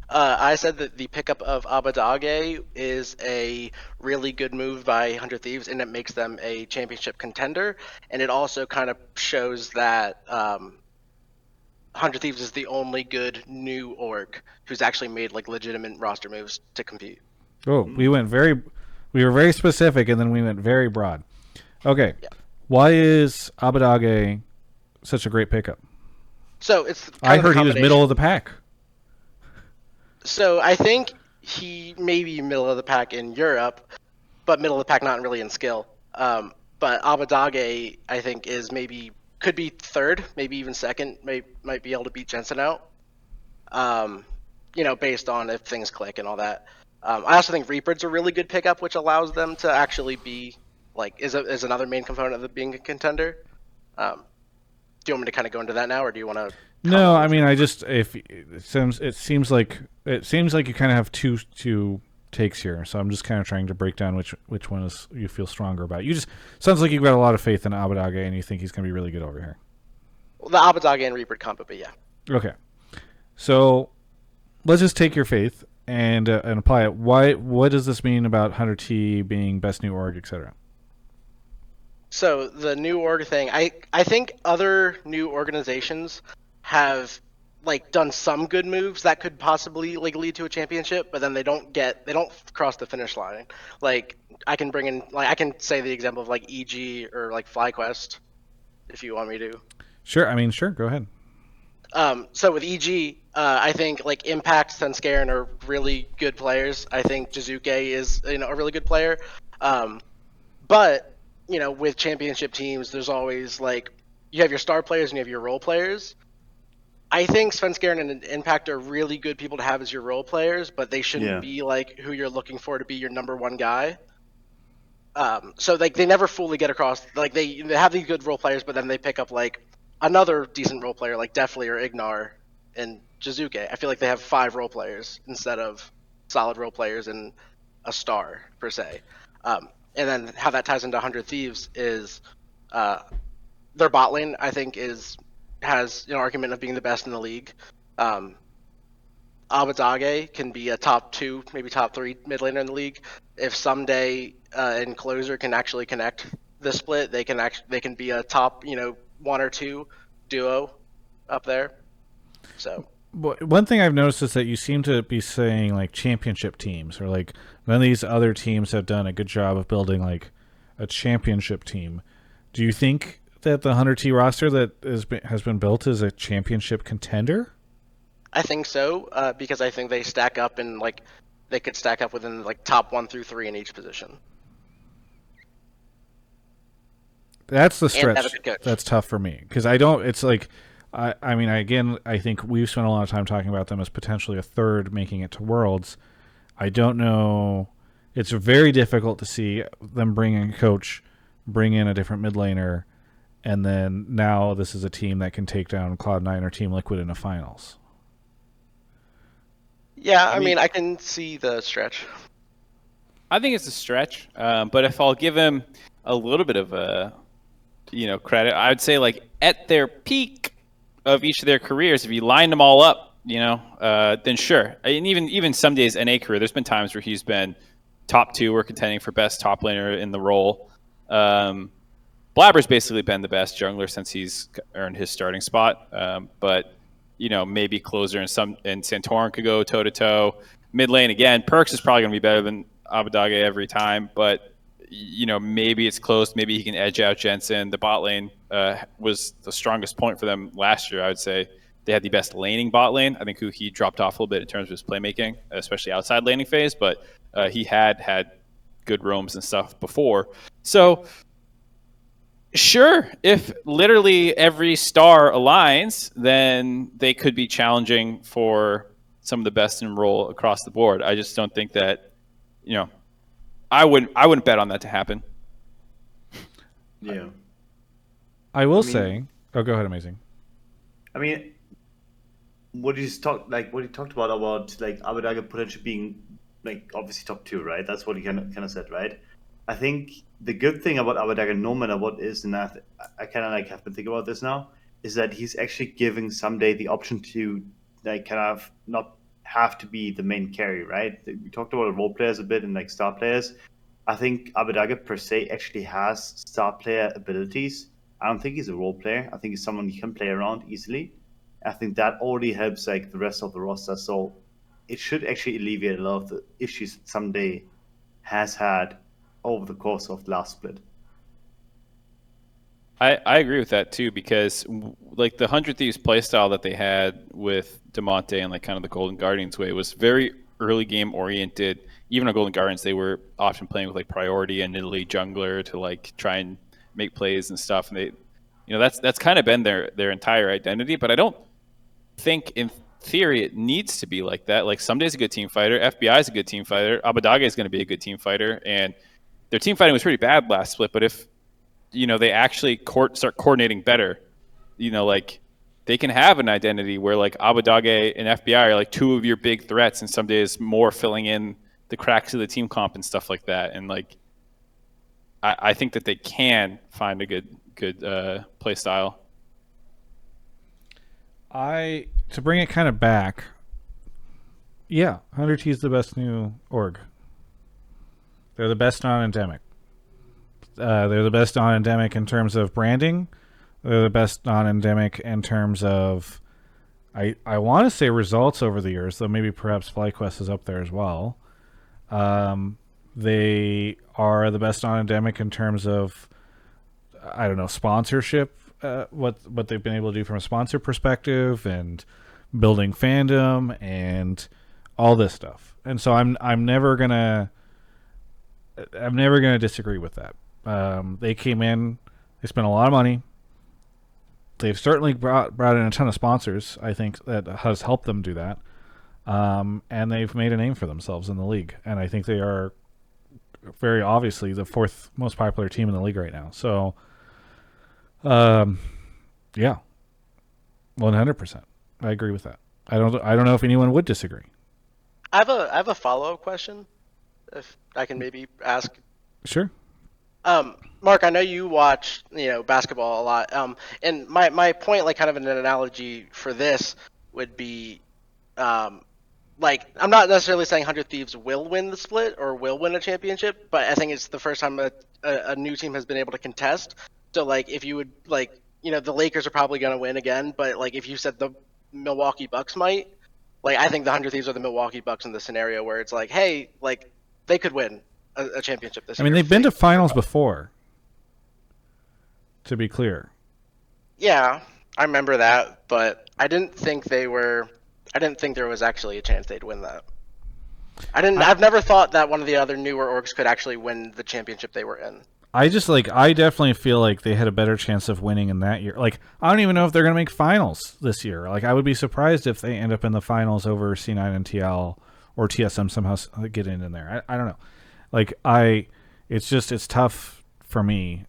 I said that the pickup of Abbedagge is a really good move by 100 Thieves, and it makes them a championship contender. And it also kind of shows that 100 Thieves is the only good new org who's actually made like legitimate roster moves to compete. Oh, we were very specific, and then we went very broad. Okay. Yeah. Why is Abbedagge such a great pickup? So it's I heard he was middle of the pack. So I think he may be middle of the pack in Europe, but middle of the pack not really in skill. But Abbedagge, I think, could be third, maybe even second. Might be able to beat Jensen out. Based on if things click and all that. I also think Reaper's a really good pickup, which allows them to actually be is another main component of being a contender. Do you want me to kind of go into that now, or do you want to? No, I mean, it seems like you kind of have two takes here, so I'm just kind of trying to break down which one is you feel stronger about. Sounds like you've got a lot of faith in Abbedagge, and you think he's going to be really good over here. Well, the Abbedagge and Reaper combo, but yeah. Okay, so let's just take your faith and apply it. What does this mean about 100T being best new org, etc.? So the new org thing, I think other new organizations have done some good moves that could possibly lead to a championship, but then they don't cross the finish line. I can say the example of EG or FlyQuest, if you want me to. Sure. Sure. Go ahead. So with EG, I think Impact, Svenskeren are really good players. I think Jizuke is a really good player. But with championship teams, there's always you have your star players and you have your role players. I think Svenskeren and Impact are really good people to have as your role players, but they shouldn't be who you're looking for to be your number one guy. So they never fully get across. They have these good role players, but then they pick up another decent role player like Deathly or Ignar and Jizuke. I feel like they have 5 role players instead of solid role players and a star per se. And then how that ties into 100 Thieves is their bot lane, I think, has an argument of being the best in the league. Abbedagge can be a top 2, maybe top 3 mid laner in the league. If ssumday and Closer can actually connect the split, they can be a top 1 or 2 duo up there. So one thing I've noticed is that you seem to be saying like championship teams, or like none of these other teams have done a good job of building like a championship team. Do you think that the 100T roster that has been built is a championship contender? I think so, because I think they stack up in like they could stack up within like top 1 through 3 in each position. That's the And have a stretch. good coach. That's tough for me because I don't. It's like, I mean, again, I think we've spent a lot of time talking about them as potentially a third making it to Worlds. I don't know. It's very difficult to see them bring in a coach, bring in a different mid laner, and then now this is a team that can take down Cloud9 or Team Liquid in a finals. Yeah, I mean, I can see the stretch. I think it's a stretch, but if I'll give him a little bit of a credit, I would say like at their peak of each of their careers, if you lined them all up, then sure. And even ssumday's NA career, there's been times where he's been top 2 or contending for best top laner in the role. Blabber's basically been the best jungler since he's earned his starting spot. But maybe closer and Santorin could go toe to toe. Mid lane again, Perks is probably going to be better than Abbedagge every time, but maybe it's close. Maybe he can edge out Jensen. The bot lane was the strongest point for them last year. I would say they had the best laning bot lane. I think he dropped off a little bit in terms of his playmaking, especially outside laning phase, but he had good roams and stuff before. So sure, if literally every star aligns, then they could be challenging for some of the best in role across the board. I just don't think that, I wouldn't bet on that to happen. Yeah. I will say, go ahead, Amazing. I mean, what you talked about like Abbedagge potentially being like obviously top 2, right? That's what he kind of said, right? I think the good thing about Abbedagge, no matter what is, and I kind of like have been thinking about this now, is that he's actually giving ssumday the option to like kind of not have to be the main carry, right? We talked about role players a bit and like star players. I think Abbedagge per se actually has star player abilities. I don't think he's a role player. I think he's someone you can play around easily. I think that already helps like the rest of the roster. So it should actually alleviate a lot of the issues that ssumday has had over the course of the last split. I agree with that too, because like the 100 Thieves playstyle that they had with Demonte and like kind of the Golden Guardians way was very early game oriented. Even on Golden Guardians, they were often playing with like priority and Nidalee jungler to like try and make plays and stuff. And they, that's kind of been their entire identity. But I don't think in theory it needs to be like that. Like ssumday's a good team fighter, FBI is a good team fighter, Abbedagge is going to be a good team fighter, and their team fighting was pretty bad last split. But if they actually start coordinating better, like they can have an identity where like Abbedagge and FBI are like 2 of your big threats, and ssumday is more filling in the cracks of the team comp and stuff like that. And like I think that they can find a good play style. To bring it kind of back, yeah, 100T is the best new org. They're the best non-endemic. They're the best non-endemic in terms of branding. They're the best non-endemic in terms of, I want to say results over the years, though maybe perhaps FlyQuest is up there as well. They are the best non-endemic in terms of, I don't know, sponsorship, what they've been able to do from a sponsor perspective and building fandom and all this stuff. And so I'm never gonna disagree with that. They came in, they spent a lot of money. They've certainly brought in a ton of sponsors. I think that has helped them do that. And they've made a name for themselves in the league. And I think they are very obviously the 4th most popular team in the league right now. So, yeah, 100%. I agree with that. I don't know if anyone would disagree. I have a follow-up question, if I can maybe ask. Sure. Mark, I know you watch basketball a lot. And my point, like kind of an analogy for this would be, like I'm not necessarily saying 100 Thieves will win the split or will win a championship, but I think it's the first time a new team has been able to contest. So like if you would like the Lakers are probably going to win again, but like if you said the Milwaukee Bucks might, like I think the 100 Thieves are the Milwaukee Bucks in the scenario where it's like, hey, like they could win a championship this year. I mean, they've been to finals before, to be clear. Yeah, I remember that, but I didn't think there was actually a chance they'd win that. I've never thought that one of the other newer orgs could actually win the championship they were in. I definitely feel like they had a better chance of winning in that year. Like, I don't even know if they're going to make finals this year. Like, I would be surprised if they end up in the finals over C9 and TL, or TSM somehow get in there. I don't know. Like, it's tough for me.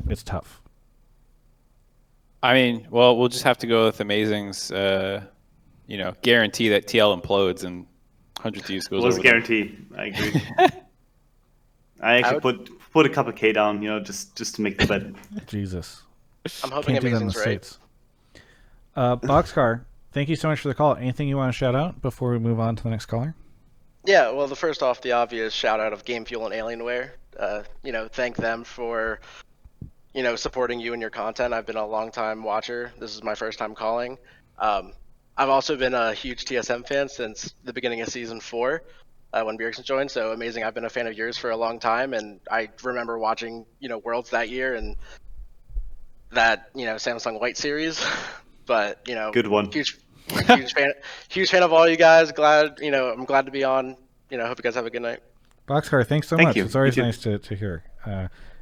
It's tough. I mean, well, we'll just have to go with Amazing's, guarantee that TL implodes and 100 Thieves goes over. Was a guarantee. I agree. I actually put a couple K down, just to make the bet. Jesus. I'm hoping Amazing's right. Boxcar, thank you so much for the call. Anything you want to shout out before we move on to the next caller? Yeah, well, the first off, the obvious shout out of Game Fuel and Alienware. Thank them for, supporting you and your content. I've been a long time watcher. This is my first time calling. I've also been a huge TSM fan since the beginning of Season 4. When Bjergsen joined, so Amazing. I've been a fan of yours for a long time, and I remember watching, Worlds that year and that, Samsung White series. But good one. Huge fan of all you guys. I'm glad to be on. Hope you guys have a good night. Boxcar, thanks so much. It's always nice to hear.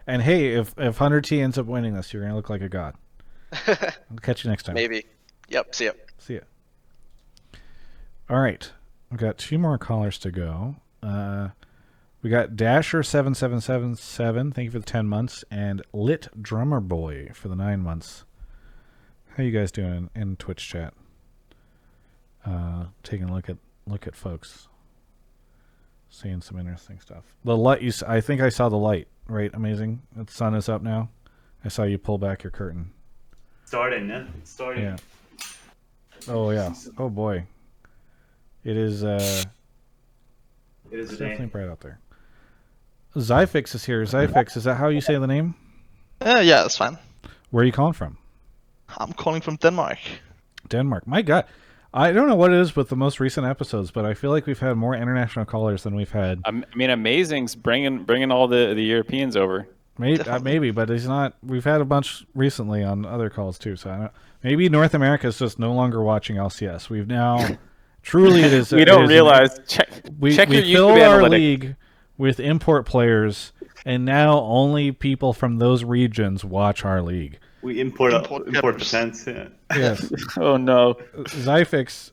And hey, if 100T ends up winning this, you're gonna look like a god. I'll catch you next time. Maybe. Yep. See ya. See ya. All right. We've got 2 more callers to go. We got Dasher7777, thank you for the 10 months, and Lit Drummer Boy for the 9 months. How you guys doing in Twitch chat? Taking a look at folks, seeing some interesting stuff. The light, I think I saw the light, right? Amazing. The sun is up now. I saw you pull back your curtain. Starting, yeah. Starting. Yeah. Oh yeah. Oh boy. It is definitely bright out there. Ziphex is here. Ziphex, is that how you say the name? Yeah, that's fine. Where are you calling from? I'm calling from Denmark. Denmark. My God. I don't know what it is with the most recent episodes, but I feel like we've had more international callers than we've had. I mean, Amazing's bringing all the Europeans over. Maybe, but he's not. We've had a bunch recently on other calls too, so I don't, maybe North America is just no longer watching LCS. We've now... Truly, it is. We don't realize. Check we your filled YouTube our analytics. league with import players, and now only people from those regions watch our league. We import percents. Yeah. Yes. Oh no. Ziphex,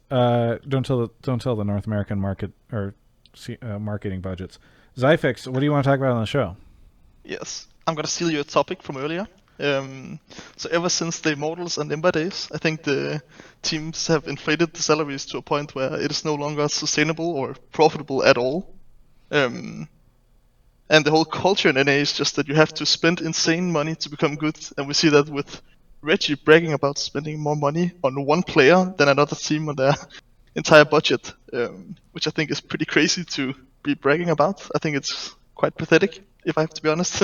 don't tell the North American market or marketing budgets. Ziphex, what do you want to talk about on the show? Yes, I'm gonna steal your topic from earlier. So ever since the Immortals and Ember days, I think the teams have inflated the salaries to a point where it is no longer sustainable or profitable at all. And the whole culture in NA is just that you have to spend insane money to become good, and we see that with Reggie bragging about spending more money on one player than another team on their entire budget, which I think is pretty crazy to be bragging about. I think it's quite pathetic, if I have to be honest.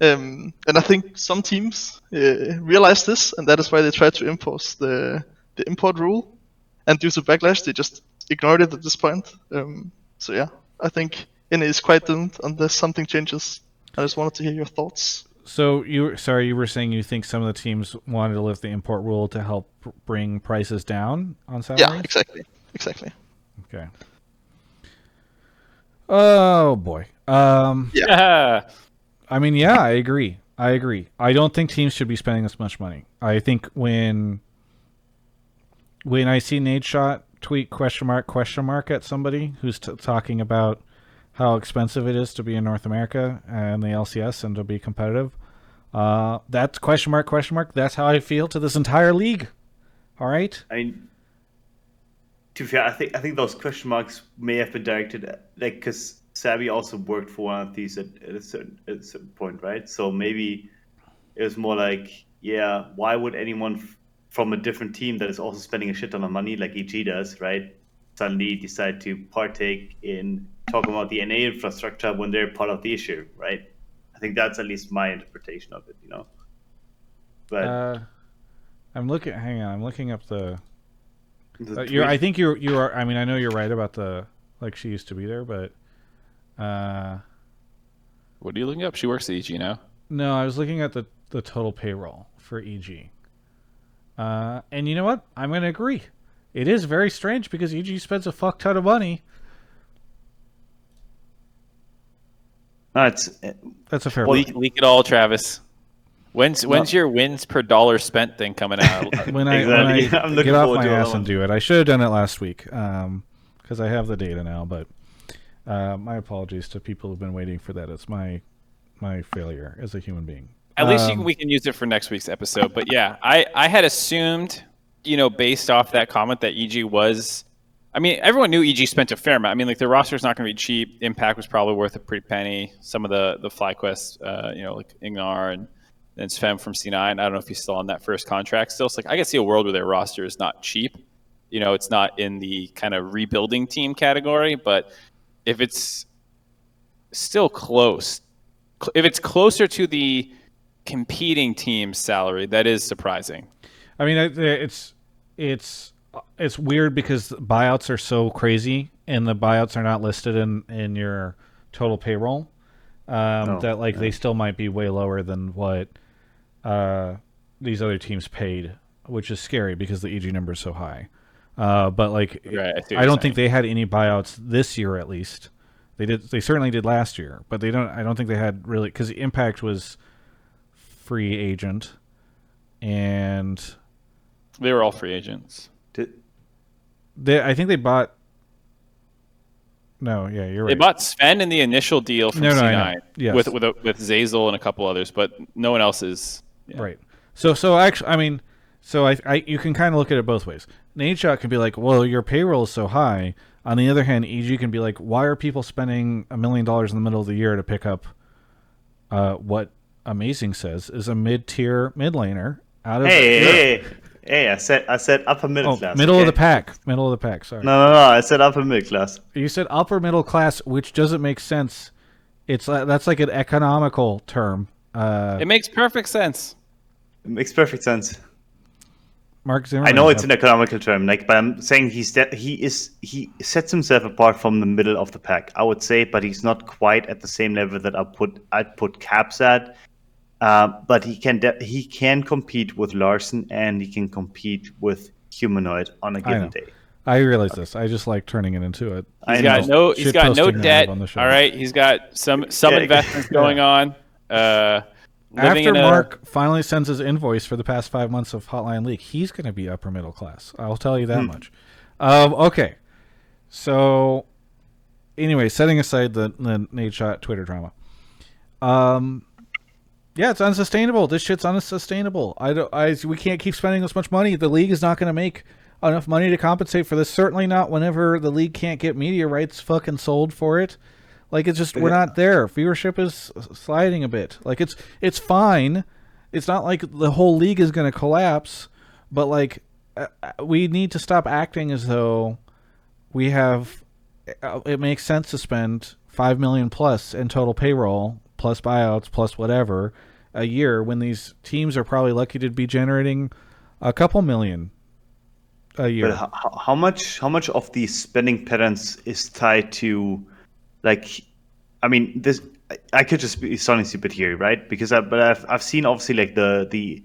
And I think some teams realize this, and that is why they try to enforce the import rule. And due to backlash, they just ignored it at this point. So yeah, I think NA is quite doomed unless something changes. I just wanted to hear your thoughts. So you were saying you think some of the teams wanted to lift the import rule to help bring prices down on salaries? Yeah, exactly. Okay. Oh boy. Yeah. I mean, yeah, I agree. I don't think teams should be spending this much money. I think when I see Nadeshot tweet question mark at somebody who's talking about how expensive it is to be in North America and the LCS and to be competitive, that's question mark. That's how I feel to this entire league. All right. I mean, to be fair, I think those question marks may have been directed at, like, because Sabi also worked for one of these at a certain point, right? So maybe it was more like, yeah, why would anyone from a different team that is also spending a shit ton of money, like EG does, right, suddenly decide to partake in talking about the NA infrastructure when they're part of the issue, right? I think that's at least my interpretation of it, But I'm looking. Hang on, I'm looking up the. tweet- I think you are. I mean, I know you're right about the like she used to be there, but. What are you looking up? She works at EG now. No, I was looking at the total payroll for EG. And you know what? I'm going to agree. It is very strange because EG spends a fuck ton of money. no, That's a fair Leak it all, Travis. When's your wins per dollar spent thing coming out? when I Exactly. I'm looking get off forward my to that ass one. and do it. I should have done it last week because I have the data now. But my apologies to people who've been waiting for that. It's my failure as a human being. At least we can use it for next week's episode. But yeah, I had assumed, based off that comment that EG was. I mean, everyone knew EG spent a fair amount. I mean, like the roster's not going to be cheap. Impact was probably worth a pretty penny. Some of the FlyQuest, like Ingnar and Sven from C9. I don't know if he's still on that first contract still. So like, I can see a world where their roster is not cheap. It's not in the kind of rebuilding team category. But if it's still close, if it's closer to the competing team's salary, that is surprising. I mean, it's weird because buyouts are so crazy, and the buyouts are not listed in your total payroll. They still might be way lower than what these other teams paid, which is scary because the EG number is so high. But like, Right, I don't think they had any buyouts this year. At least they certainly did last year, but I don't think they had really because Impact was free agent, and they were all free agents. I think they bought. No, yeah, you're right. They bought Sven in the initial deal from C9 yes. with Zazel and a couple others, but no one else is. Yeah. Right. So actually, I mean, you can kind of look at it both ways. Nadeshot can be like, well, your payroll is so high. On the other hand, EG can be like, why are people spending $1 million in the middle of the year to pick up what Amazing says is a mid-tier mid laner out of Hey! I said upper middle class. Middle okay? of the pack. Middle of the pack. Sorry. No. I said upper middle class. You said upper middle class, which doesn't make sense. That's like an economical term. It makes perfect sense. It makes perfect sense. Mark Zimmerman. I know it's an economical term, but I'm saying he sets himself apart from the middle of the pack, I would say, but he's not quite at the same level that I'd put Caps at. But he can compete with Larson, and he can compete with Humanoid on a given day. I realize this. I just like turning it into it. He's got no debt. All right, he's got some investments going on. After Mark finally sends his invoice for the past 5 months of Hotline League, he's going to be upper middle class. I'll tell you that much. Okay. So, anyway, setting aside the Nadeshot Twitter drama. Yeah, it's unsustainable. This shit's unsustainable. We can't keep spending this much money. The league is not going to make enough money to compensate for this. Certainly not whenever the league can't get media rights fucking sold for it. Like, it's just, we're not there. Viewership is sliding a bit. Like, it's fine. It's not like the whole league is going to collapse, but, like, we need to stop acting as though we have, it makes sense to spend $5 million plus in total payroll, plus buyouts, plus whatever, a year, when these teams are probably lucky to be generating a couple million a year. But how much of these spending patterns is tied to, like, I mean, this, I could just be sounding stupid here, right? Because I've seen obviously like the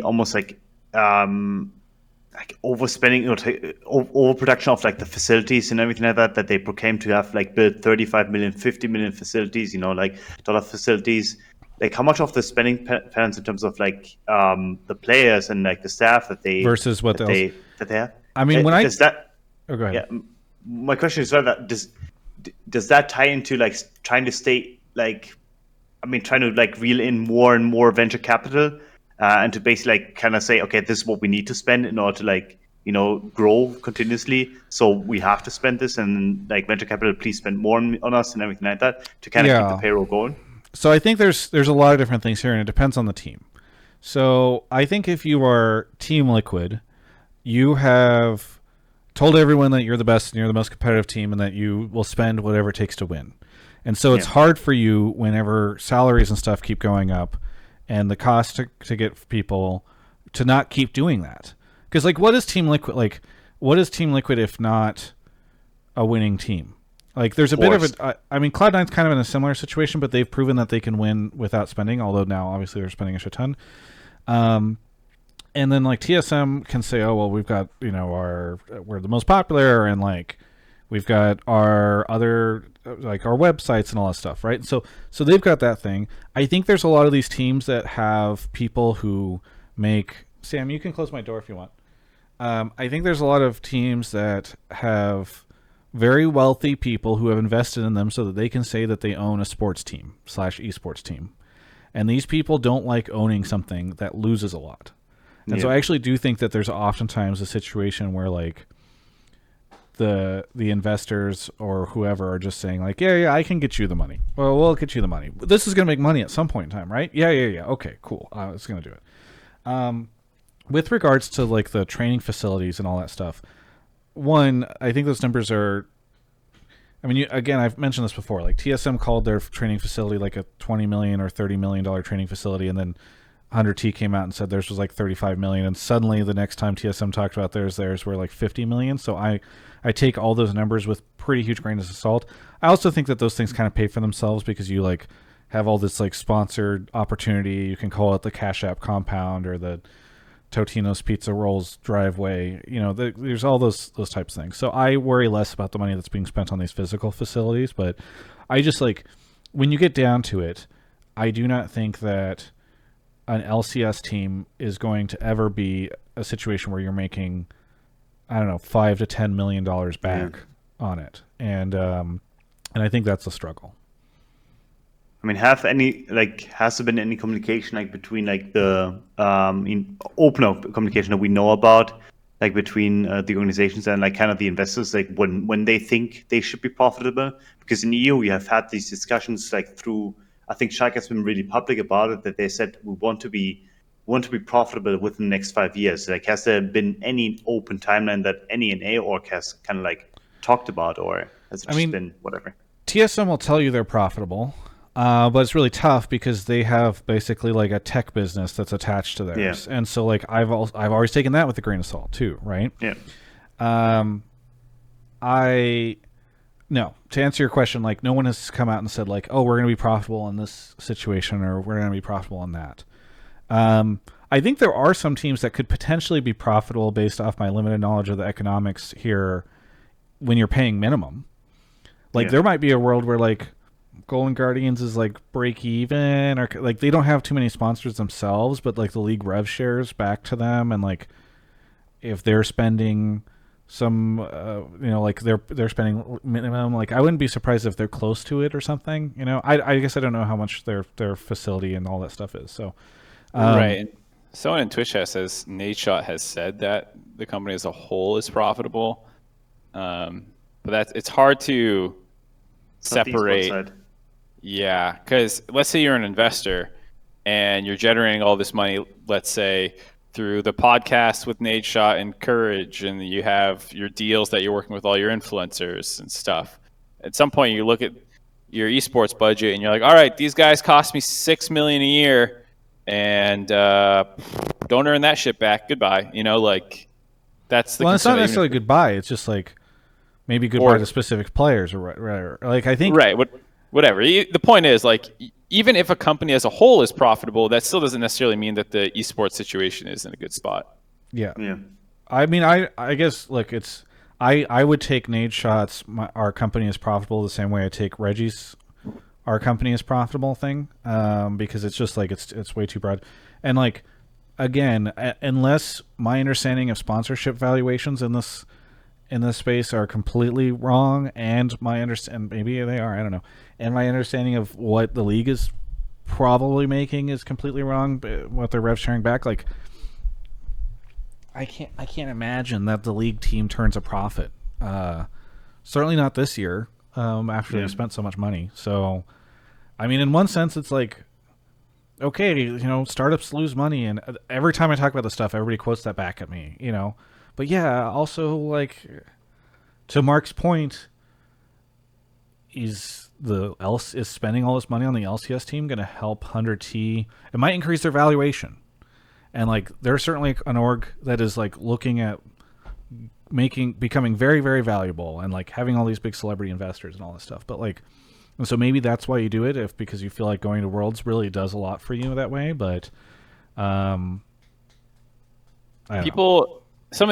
almost like overspending or overproduction of like the facilities and everything like that they proclaim to have, like, built 35 million, 50 million facilities, like dollar facilities. Like, how much of the spending patterns in terms of like the players and like the staff that they versus what that they have? I mean, when does that? Oh, go ahead. Yeah, my question is whether does that tie into like trying to stay like, I mean, trying to like reel in more and more venture capital and to basically like kind of say, okay, this is what we need to spend in order to like, grow continuously. So we have to spend this, and like venture capital, please spend more on us and everything like that to kind of keep the payroll going. So I think there's a lot of different things here, and it depends on the team. So I think if you are Team Liquid, you have told everyone that you're the best and you're the most competitive team and that you will spend whatever it takes to win. And so it's hard for you whenever salaries and stuff keep going up and the cost to get people to not keep doing that. Because like, what is Team Liquid like? What is Team Liquid if not a winning team? Like, there's a bit of a. I mean, Cloud9's kind of in a similar situation, but they've proven that they can win without spending. Although now, obviously, they're spending a shit ton. And then like TSM can say, oh well, we've got we're the most popular, and like we've got our other like our websites and all that stuff, right? So they've got that thing. I think there's a lot of these teams that have people who make. Sam, you can close my door if you want. I think there's a lot of teams that have very wealthy people who have invested in them so that they can say that they own a sports team / esports team. And these people don't like owning something that loses a lot. And so I actually do think that there's oftentimes a situation where like the investors or whoever are just saying like, yeah, I can get you the money. Well, we'll get you the money. This is going to make money at some point in time, right? Yeah. Okay, cool. It's going to do it. With regards to like the training facilities and all that stuff, one, I think those numbers are. I mean, again, I've mentioned this before. Like TSM called their training facility like a $20 million or $30 million training facility, and then 100T came out and said theirs was like $35 million, and suddenly the next time TSM talked about theirs were like $50 million. So I take all those numbers with pretty huge grains of salt. I also think that those things kind of pay for themselves because you like have all this like sponsored opportunity. You can call it the Cash App compound or the Totino's Pizza Rolls driveway. There's all those types of things. So I worry less about the money that's being spent on these physical facilities, but I just like when you get down to it, I do not think that an LCS team is going to ever be a situation where you're making, I don't know, $5 to $10 million back on it, and I think that's a struggle. I mean, has there been any communication like between like the open communication that we know about, like between the organizations and like kind of the investors, like when they think they should be profitable? Because in EU we have had these discussions like through. I think Schalke has been really public about it, that they said we want to be profitable within the next 5 years. Like, has there been any open timeline that any NA org has kind of like talked about, or has it just been whatever? TSM will tell you they're profitable, but it's really tough because they have basically like a tech business that's attached to theirs, and so like I've always taken that with a grain of salt too, right? Yeah. No, to answer your question, like no one has come out and said like, oh, we're going to be profitable in this situation or we're going to be profitable in that. I think there are some teams that could potentially be profitable based off my limited knowledge of the economics here when you're paying minimum. Like there might be a world where like Golden Guardians is like break even, or like they don't have too many sponsors themselves, but like the league rev shares back to them, and like if they're spending some like they're spending minimum, like I wouldn't be surprised if they're close to it or something. I guess I don't know how much their facility and all that stuff is. So right. Someone in Twitch chat says Nadeshot has said that the company as a whole is profitable, but it's hard to separate. Yeah, because let's say you're an investor and you're generating all this money, let's say through the podcast with Nadeshot and Courage, and you have your deals that you're working with all your influencers and stuff. At some point, you look at your esports budget and you're like, all right, these guys cost me $6 million a year, and don't earn that shit back. Goodbye. Like that's the. Well, it's not necessarily goodbye. It's just like maybe goodbye to specific players, or like I think whatever. The point is like, even if a company as a whole is profitable, that still doesn't necessarily mean that the esports situation is in a good spot. Yeah. I mean, I guess look, it's I would take Nadeshot's our company is profitable the same way I take Reggie's our company is profitable thing, because it's just like it's way too broad. And like again, unless my understanding of sponsorship valuations in this space are completely wrong, and maybe they are, I don't know, and my understanding of what the league is probably making is completely wrong, what their rev sharing back, like I can't imagine that the league team turns a profit. Certainly not this year, after they've spent so much money. So I mean, in one sense it's like, okay, startups lose money, and every time I talk about this stuff everybody quotes that back at me, But yeah, also like to Mark's point, is spending all this money on the LCS team going to help 100T? It might increase their valuation, and like there's certainly an org that is like looking at becoming very, very valuable and like having all these big celebrity investors and all this stuff. But like, and so maybe that's why you do it, because you feel like going to Worlds really does a lot for you that way. But something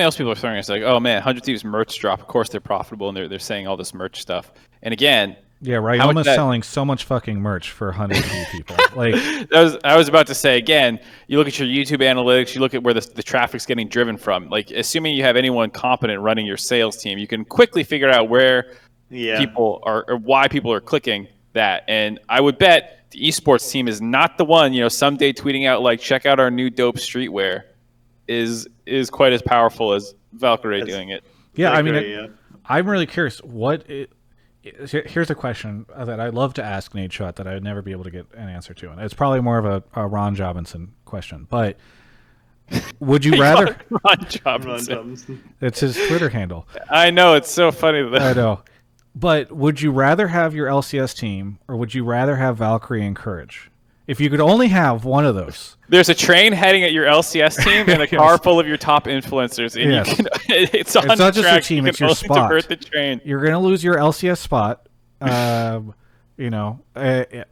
else people are throwing is like, oh man, 100 Thieves merch drop. Of course they're profitable, and they're saying all this merch stuff. And again, yeah, right. Almost selling so much fucking merch for 100 people. Like I was about to say again. You look at your YouTube analytics. You look at where the traffic's getting driven from. Like, assuming you have anyone competent running your sales team, you can quickly figure out where people are or why people are clicking that. And I would bet the esports team is not the one. Someday tweeting out like, "Check out our new dope streetwear," is quite as powerful as Valkyrie doing it. Yeah, I mean, I'm really curious. Here's a question that I'd love to ask Nate Schott that I'd never be able to get an answer to, and it's probably more of a Ron Jobinson question. But would you rather Ron Jobinson? It's his Twitter handle. I know, it's so funny. I know. But would you rather have your LCS team, or would you rather have Valkyrie and Courage? If you could only have one of those. There's a train heading at your LCS team and a car full of your top influencers. And you can, it's not just your team, it's your spot. Divert the train. You're going to lose your LCS spot, or you're going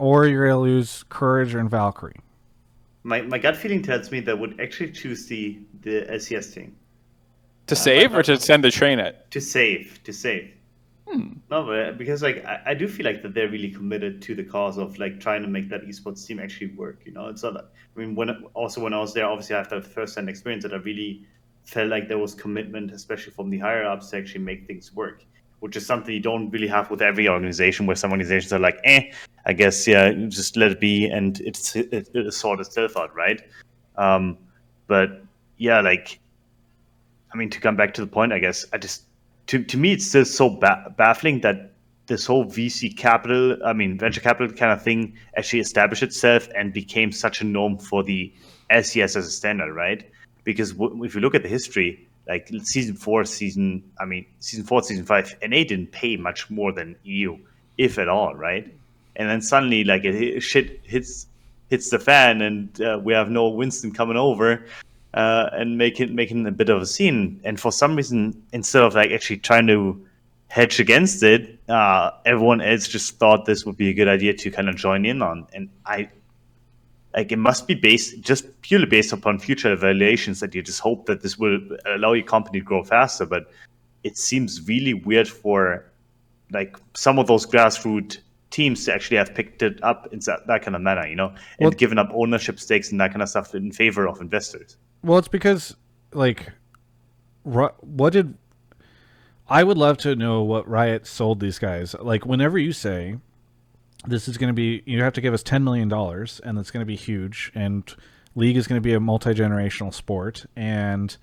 to lose Courage and Valkyrie. My gut feeling tells me that would actually choose the LCS team. To save or to send the train at? To save. No, but because like I do feel like that they're really committed to the cause of like trying to make that esports team actually work. It's not. I mean, when I was there, obviously after the first-hand experience, that I really felt like there was commitment, especially from the higher ups, to actually make things work, which is something you don't really have with every organization. Where some organizations are like, I guess just let it be, and it sort itself out, right? But yeah, like, I mean, to come back to the point, I guess To me, it's still so baffling that this whole venture capital kind of thing actually established itself and became such a norm for the LCS as a standard, right? Because if you look at the history, like season 4, season 5, NA didn't pay much more than EU, if at all, right? And then suddenly, like, shit hits the fan, and we have no Winston coming over. And making a bit of a scene, and for some reason, instead of like actually trying to hedge against it, everyone else just thought this would be a good idea to kind of join in on. And it must be purely based upon future evaluations that you just hope that this will allow your company to grow faster. But it seems really weird for like some of those grassroots teams to actually have picked it up in that kind of manner, and given up ownership stakes and that kind of stuff in favor of investors. Well, it's because, like, I would love to know what Riot sold these guys. Like, whenever you say this is going to be, you have to give us $10 million, and it's going to be huge, and League is going to be a multi-generational sport, and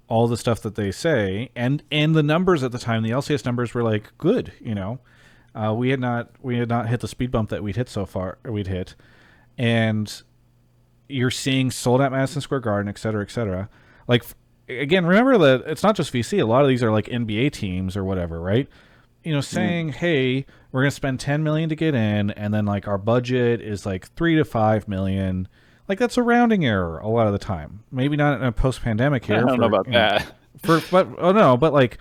all the stuff that they say, and the numbers at the time, the LCS numbers were like good. We had not hit the speed bump that we'd hit, and you're seeing sold at Madison Square Garden, et cetera, et cetera. Like, again, remember that it's not just VC. A lot of these are like NBA teams or whatever, right? Saying, hey, we're going to spend $10 million to get in, and then like our budget is like $3 to $5 million. Like, that's a rounding error a lot of the time. Maybe not in a post-pandemic here. I don't know about that. But like,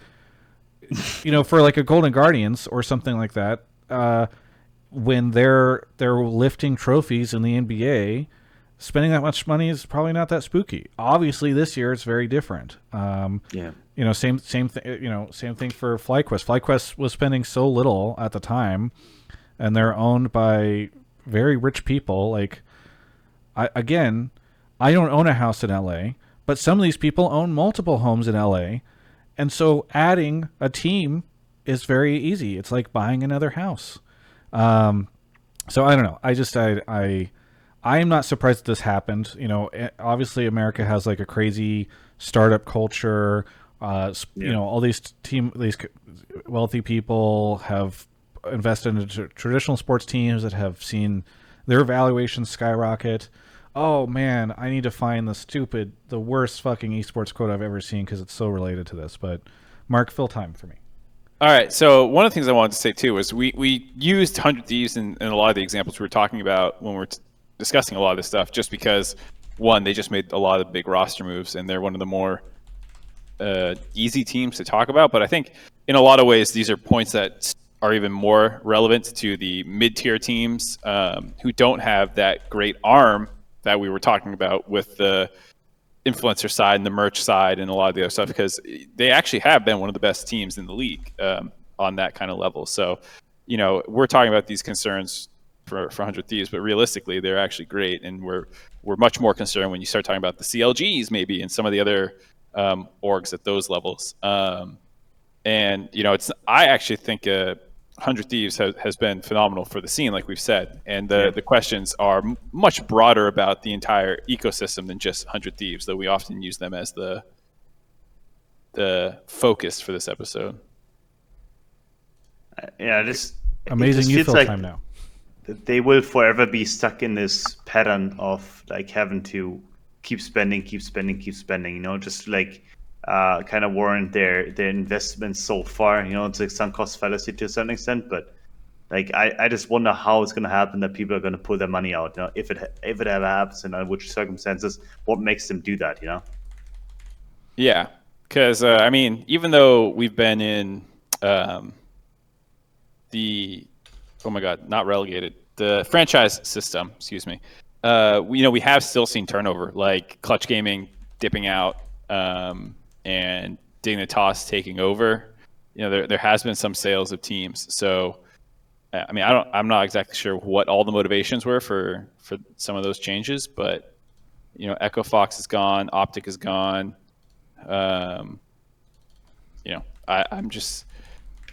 for like a Golden Guardians or something like that, when they're lifting trophies in the NBA, spending that much money is probably not that spooky. Obviously, this year it's very different. Same thing. Same thing for FlyQuest. FlyQuest was spending so little at the time, and they're owned by very rich people. Like, I don't own a house in LA, but some of these people own multiple homes in LA, and so adding a team is very easy. It's like buying another house. So I don't know. I am not surprised that this happened. Obviously America has like a crazy startup culture. All these wealthy people have invested into traditional sports teams that have seen their valuations skyrocket. Oh man, I need to find the worst fucking esports quote I've ever seen because it's so related to this. But Mark, fill time for me. All right. So one of the things I wanted to say too was we used 100 Thieves in a lot of the examples we were talking about when we're discussing a lot of this stuff, just because one, they just made a lot of big roster moves, and they're one of the more easy teams to talk about. But I think in a lot of ways, these are points that are even more relevant to the mid-tier teams who don't have that great arm that we were talking about with the influencer side and the merch side and a lot of the other stuff, because they actually have been one of the best teams in the league on that kind of level. So, you know, we're talking about these concerns for 100 Thieves, but realistically, they're actually great, and we're much more concerned when you start talking about the CLGs maybe and some of the other orgs at those levels. And you know, I actually think 100 Thieves has been phenomenal for the scene, like we've said, and the questions are much broader about the entire ecosystem than just 100 Thieves, though we often use them as the focus for this episode. Yeah, this amazing. You fill like time now. They will forever be stuck in this pattern of like having to keep spending. You know, just like kind of warrant their investments so far. You know, it's like sunk cost fallacy to a certain extent, but like I just wonder how it's going to happen that people are going to pull their money out. You know, if it ever happens, and under which circumstances, what makes them do that? You know? Yeah, because I mean, even though we've been in not relegated, the franchise system, excuse me. We have still seen turnover, like Clutch Gaming dipping out and Dignitas taking over. You know, there has been some sales of teams. So, I mean, I'm not exactly sure what all the motivations were for some of those changes, but you know, Echo Fox is gone, Optic is gone. You know, I'm just.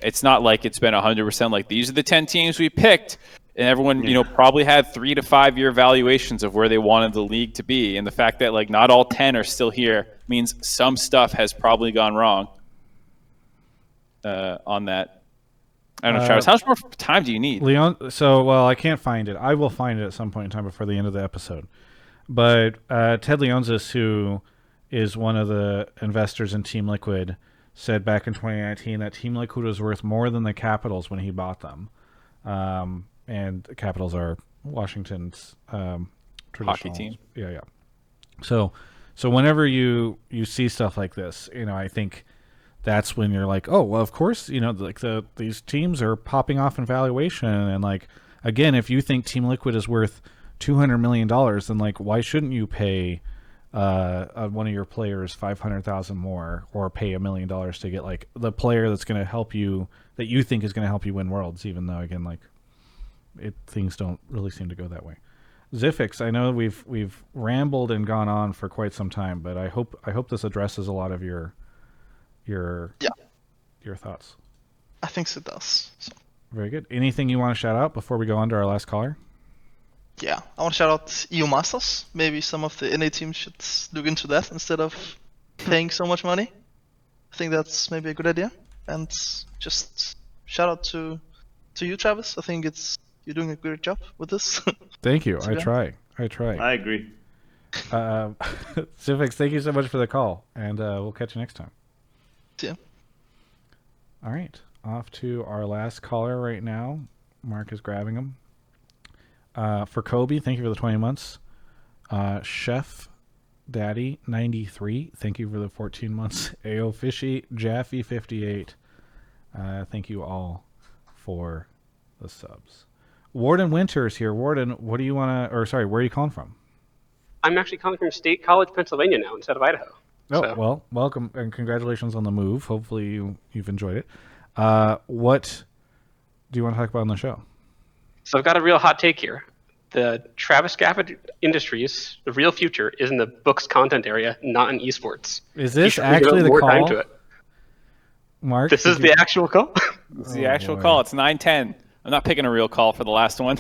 It's not like it's been 100% like these are the 10 teams we picked, and everyone, you know, probably had 3 to 5 year valuations of where they wanted the league to be. And the fact that like not all 10 are still here means some stuff has probably gone wrong on that. I don't know, Travis, how much more time do you need? Leon, I can't find it. I will find it at some point in time before the end of the episode. But Ted Leonsis, who is one of the investors in Team Liquid, said back in 2019 that Team Liquid was worth more than the Capitals when he bought them. And the Capitals are Washington's hockey team. Yeah. So whenever you see stuff like this, you know, I think that's when you're like, oh, well, of course, you know, like these teams are popping off in valuation. And like, again, if you think Team Liquid is worth $200 million, then like, why shouldn't you pay one of your players $500,000 more, or pay $1 million to get like the player that's going to help you, that you think is going to help you win worlds, even though again, like things don't really seem to go that way. Ziphex, I know we've rambled and gone on for quite some time, but I hope this addresses a lot of your thoughts. I think it does. So. Very good. Anything you want to shout out before we go on to our last caller? Yeah, I want to shout out EU Masters. Maybe some of the NA teams should look into that instead of paying so much money. I think that's maybe a good idea. And just shout out to you, Travis. I think you're doing a great job with this. Thank you. I try. I agree. Ziphex, thank you so much for the call, and we'll catch you next time. See ya. All right, off to our last caller right now. Mark is grabbing him. For Kobe, thank you for the 20 months. Chef Daddy 93, thank you for the 14 months. AO Fishy, Jaffe 58, thank you all for the subs. WardenWinter is here. Warden, what do you want to, where are you calling from? I'm actually calling from State College, Pennsylvania now instead of Idaho. Well, welcome and congratulations on the move. Hopefully you've enjoyed it. What do you want to talk about on the show? So I've got a real hot take here. The Travis Gafford Industries, the real future, is in the books content area, not in esports. Is this actually the call? Time to it. Mark, this is the actual call? It's the actual call. It's 9:10. I'm not picking a real call for the last one.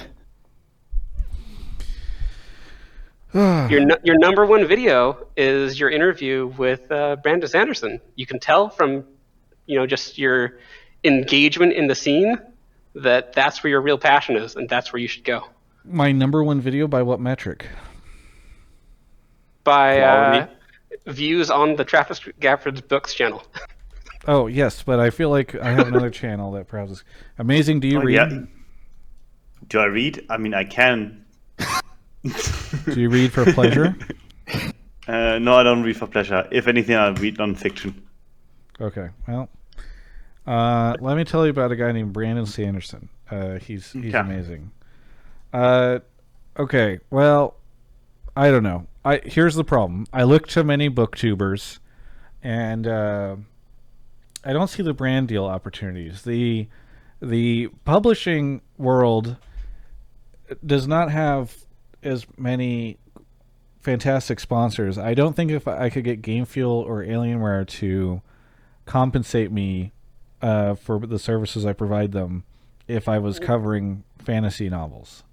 Your number one video is your interview with Brandon Sanderson. You can tell from, just your engagement in the scene that's where your real passion is, and that's where you should go. My number one video by what metric? By views on the Travis Gafford's Books channel. Oh yes, but I feel like I have another channel that perhaps is amazing. Do you read? Yeah. Do I read? I mean, I can. Do you read for pleasure? No, I don't read for pleasure. If anything, I read nonfiction. Okay, well, let me tell you about a guy named Brandon Sanderson. He's amazing. Okay, well, I don't know. Here's the problem. I look to many booktubers, and I don't see the brand deal opportunities. The publishing world does not have as many fantastic sponsors. I don't think if I could get Game Fuel or Alienware to compensate me for the services I provide them if I was covering fantasy novels.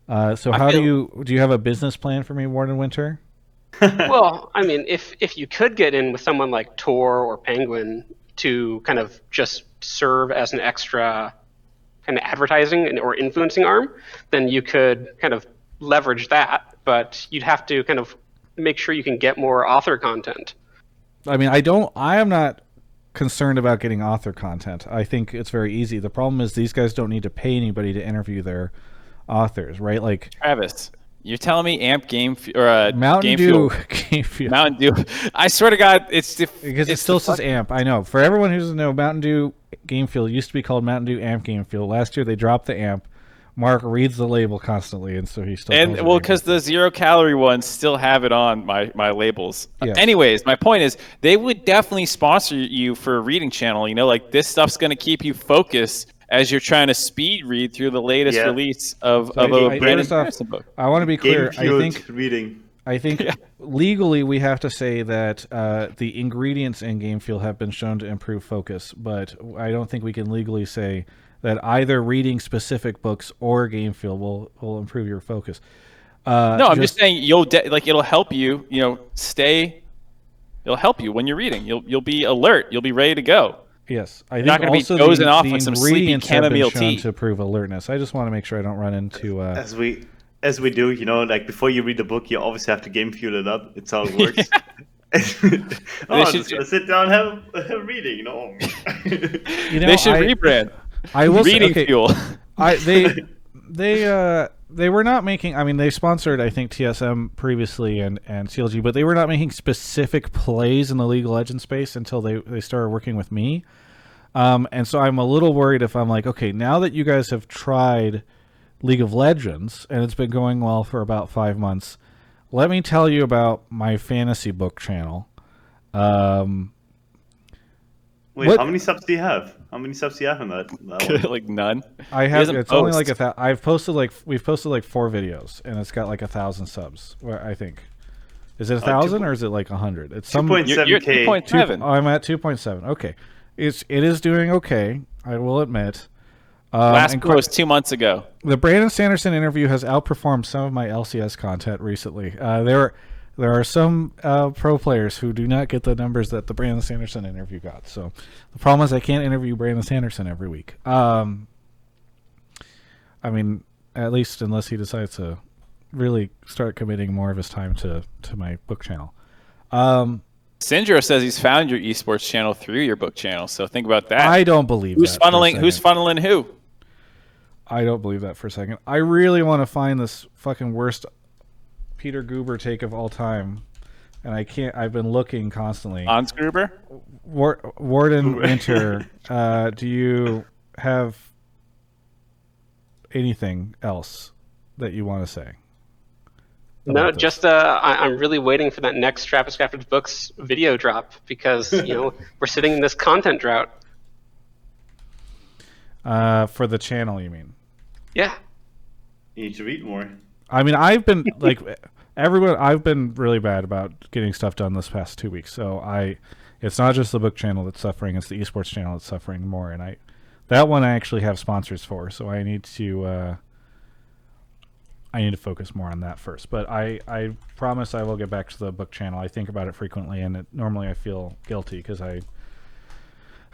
So how do you have a business plan for me, WardenWinter? Well, I mean, if you could get in with someone like Tor or Penguin to kind of just serve as an extra kind of advertising or influencing arm, then you could kind of leverage that. But you'd have to kind of make sure you can get more author content. I mean, I am not concerned about getting author content. I think it's very easy. The problem is these guys don't need to pay anybody to interview their authors, right? Like Travis, you're telling me Amp Game or Mountain Game Dew Fuel. Game Fuel. Mountain Dew. I swear to God, because it still says Amp. I know. For everyone who doesn't know, Mountain Dew Game Fuel used to be called Mountain Dew Amp Game Fuel. Last year they dropped the Amp. Mark reads the label constantly, and so he still. And well, because the 0-calorie ones still have it on my labels. Yes. Anyways, my point is they would definitely sponsor you for a reading channel. You know, like this stuff's going to keep you focused as you're trying to speed read through the latest release of a Brandon Sanderson book. I want to be clear. I think Yeah. legally we have to say that the ingredients in Game Fuel have been shown to improve focus, but I don't think we can legally say that either reading specific books or Game Fuel will improve your focus. No, I'm just saying it'll help you. You know, it'll help you when you're reading. You'll be alert. You'll be ready to go. Yes, I You're think not going to also be dozing off the with some sleepy ingredients have been chamomile shown tea. to prove alertness. I just want to make sure I don't run into. As we do, you know, like before you read the book, you obviously have to Game Fuel it up. It's how it works. I'm just gonna sit down and have a reading, you know. They should rebrand. I will Reading Fuel. They were not making. I mean, they sponsored I think TSM previously and CLG, but they were not making specific plays in the League of Legends space until they started working with me. And so I'm a little worried if I'm like, okay, now that you guys have tried League of Legends and it's been going well for about 5 months, let me tell you about my fantasy book channel. Wait, how many subs do you have? How many subs do you have in that one? Like none. I have. It's only like we've posted like 4 videos, and it's got like 1,000 subs. I think. Is it 1,000 or is it like 100? It's 2.7K. You're 2.7. Oh, I'm at 2.7. Okay, it is doing okay. I will admit. Last post 2 months ago. The Brandon Sanderson interview has outperformed some of my LCS content recently. There are some pro players who do not get the numbers that the Brandon Sanderson interview got. So the problem is I can't interview Brandon Sanderson every week. I mean, at least unless he decides to really start committing more of his time to my book channel. Syndro says he's found your esports channel through your book channel. So think about that. I don't believe who's that. Who's funneling who? I don't believe that for a second. I really want to find this fucking worst Peter Goober take of all time, and I can't. I've been looking constantly. Hans Gruber? WardenWinter, do you have anything else that you want to say? No, just I'm really waiting for that next Travis Gafford Books video drop because we're sitting in this content drought. For the channel, you mean? Yeah. You need to read more. I mean, I've been like everyone. I've been really bad about getting stuff done this past 2 weeks. So it's not just the book channel that's suffering; it's the esports channel that's suffering more. And that one I actually have sponsors for, so I need to focus more on that first. But I promise I will get back to the book channel. I think about it frequently, and normally I feel guilty because I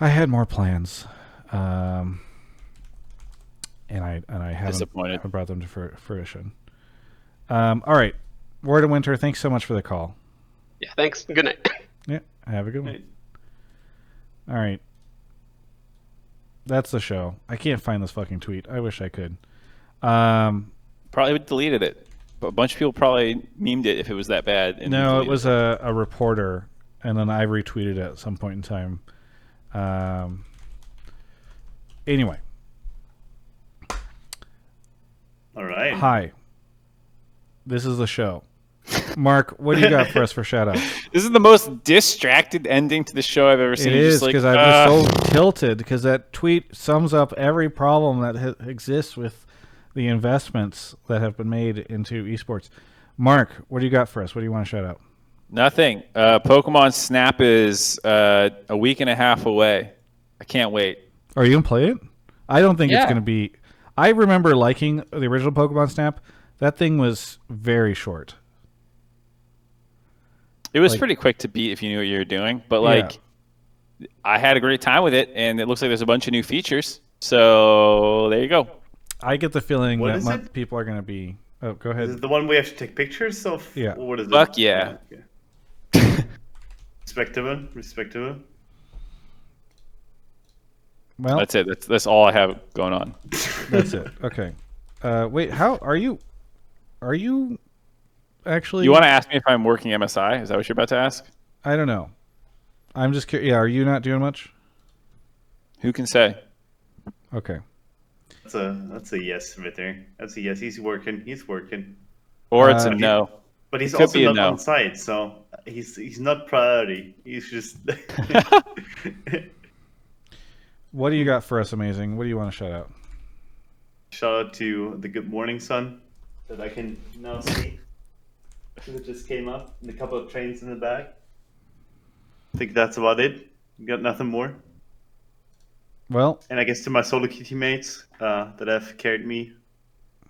had more plans. And I haven't brought them to fruition. All right, WardenWinter, thanks so much for the call. Yeah, thanks. Good night. Yeah, have a good one. All right, That's the show. I can't find this fucking tweet. I wish I could. Probably deleted it. But a bunch of people probably memed it if it was that bad. And No, it was a reporter, and then I retweeted it at some point in time. Anyway. All right. Hi. This is the show. Mark, what do you got for us for shout-outs? This is the most distracted ending to the show I've ever seen. It is, because I'm just so tilted, because that tweet sums up every problem that exists with the investments that have been made into esports. Mark, what do you got for us? What do you want to shout out? Nothing. Pokemon Snap is a week and a half away. I can't wait. Are you going to play it? I don't think it's going to be... I remember liking the original Pokemon Snap. That thing was very short. It was pretty quick to beat if you knew what you were doing. But, I had a great time with it, and it looks like there's a bunch of new features. So, there you go. I get the feeling that people are going to be... Oh, go ahead. Is it the one we have to take pictures of? Yeah. Or what is Fuck it? yeah. Okay. Respectable. Well, that's it. That's all I have going on. That's it. Okay. Wait, how are you actually... You want to ask me if I'm working MSI? Is that what you're about to ask? I don't know. I'm just curious. Yeah, are you not doing much? Who can say? Okay. That's a yes right there. That's a yes. He's working. Or it's a no. But he's Could also be a not no. on site, so he's not priority. He's just... What do you got for us, Amazing? What do you want to shout out? Shout out to the Good Morning Sun that I can now see. It just came up, and a couple of trains in the back. I think that's about it. Got nothing more. Well, and I guess to my solo queue teammates that have carried me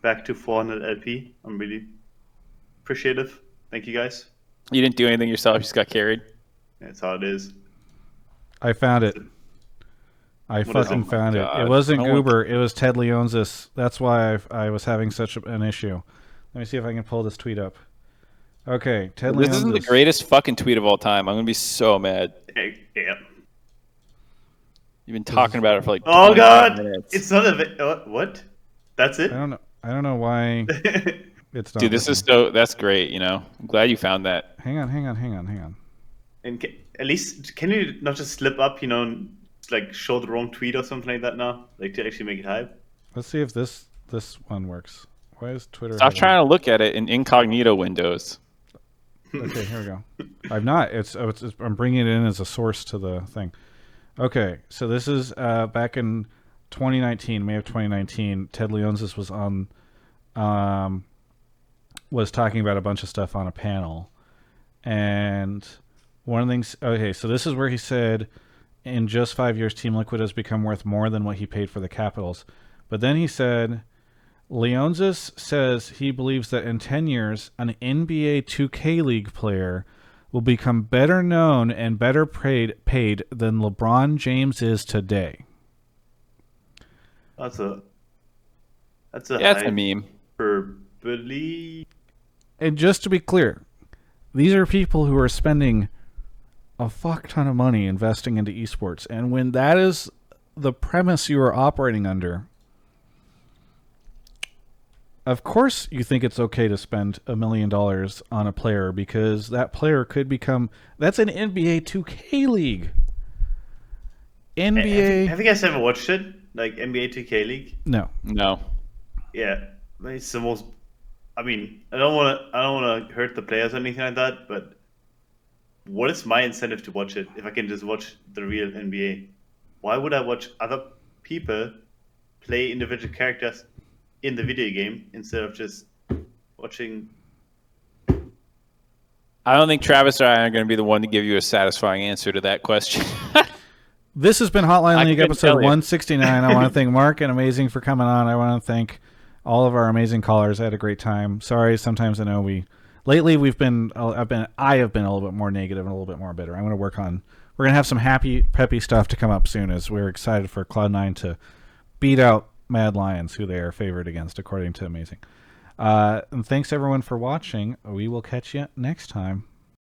back to 400 LP, I'm really appreciative. Thank you guys. You didn't do anything yourself. You just got carried. That's how it is. I found it. I fucking found it. It wasn't Goober. It was Ted Leonsis. That's why I was having such an issue. Let me see if I can pull this tweet up. Okay, Ted Leonsis. This isn't the greatest fucking tweet of all time. I'm going to be so mad. Yeah. You've been talking about it for like 20 God! minutes. It's not a... what? That's it? I don't know why it's not. Dude, this is so... That's great, you know. I'm glad you found that. Hang on. And at least, can you not just slip up, and like show the wrong tweet or something like that now? Like to actually make it hype? Let's see if this one works. Why is Twitter... Stop trying to look at it in incognito windows. Okay, here we go. I'm not. I'm bringing it in as a source to the thing. Okay, so this is back in 2019, May of 2019. Ted Leonsis was on, was talking about a bunch of stuff on a panel, and one of the things. Okay, so this is where he said, in just 5 years, Team Liquid has become worth more than what he paid for the Capitals. But then he said, Leonsis says he believes that in 10 years, an NBA 2K League player will become better known and better paid than LeBron James is today. That's a meme. Hyperbole. And just to be clear, these are people who are spending a fuck ton of money investing into esports, and when that is the premise you are operating under, of course you think it's okay to spend $1 million on a player, because that player could become... That's an NBA 2K League. NBA... Have you guys ever watched it? Like NBA 2K League? No. Yeah. It's the most... I mean, I don't want to hurt the players or anything like that, but what is my incentive to watch it if I can just watch the real NBA? Why would I watch other people play individual characters in the video game instead of just watching? I don't think Travis or I are going to be the one to give you a satisfying answer to that question. This has been Hotline League episode 169. I want to thank Mark and Amazing for coming on. I want to thank all of our amazing callers. I had a great time. Sorry, sometimes I know lately I have been a little bit more negative and a little bit more bitter. I'm going to work on... We're going to have some happy, peppy stuff to come up soon, as we're excited for Cloud9 to beat out Mad Lions, who they are favored against, according to Amazing. And thanks everyone for watching. We will catch you next time.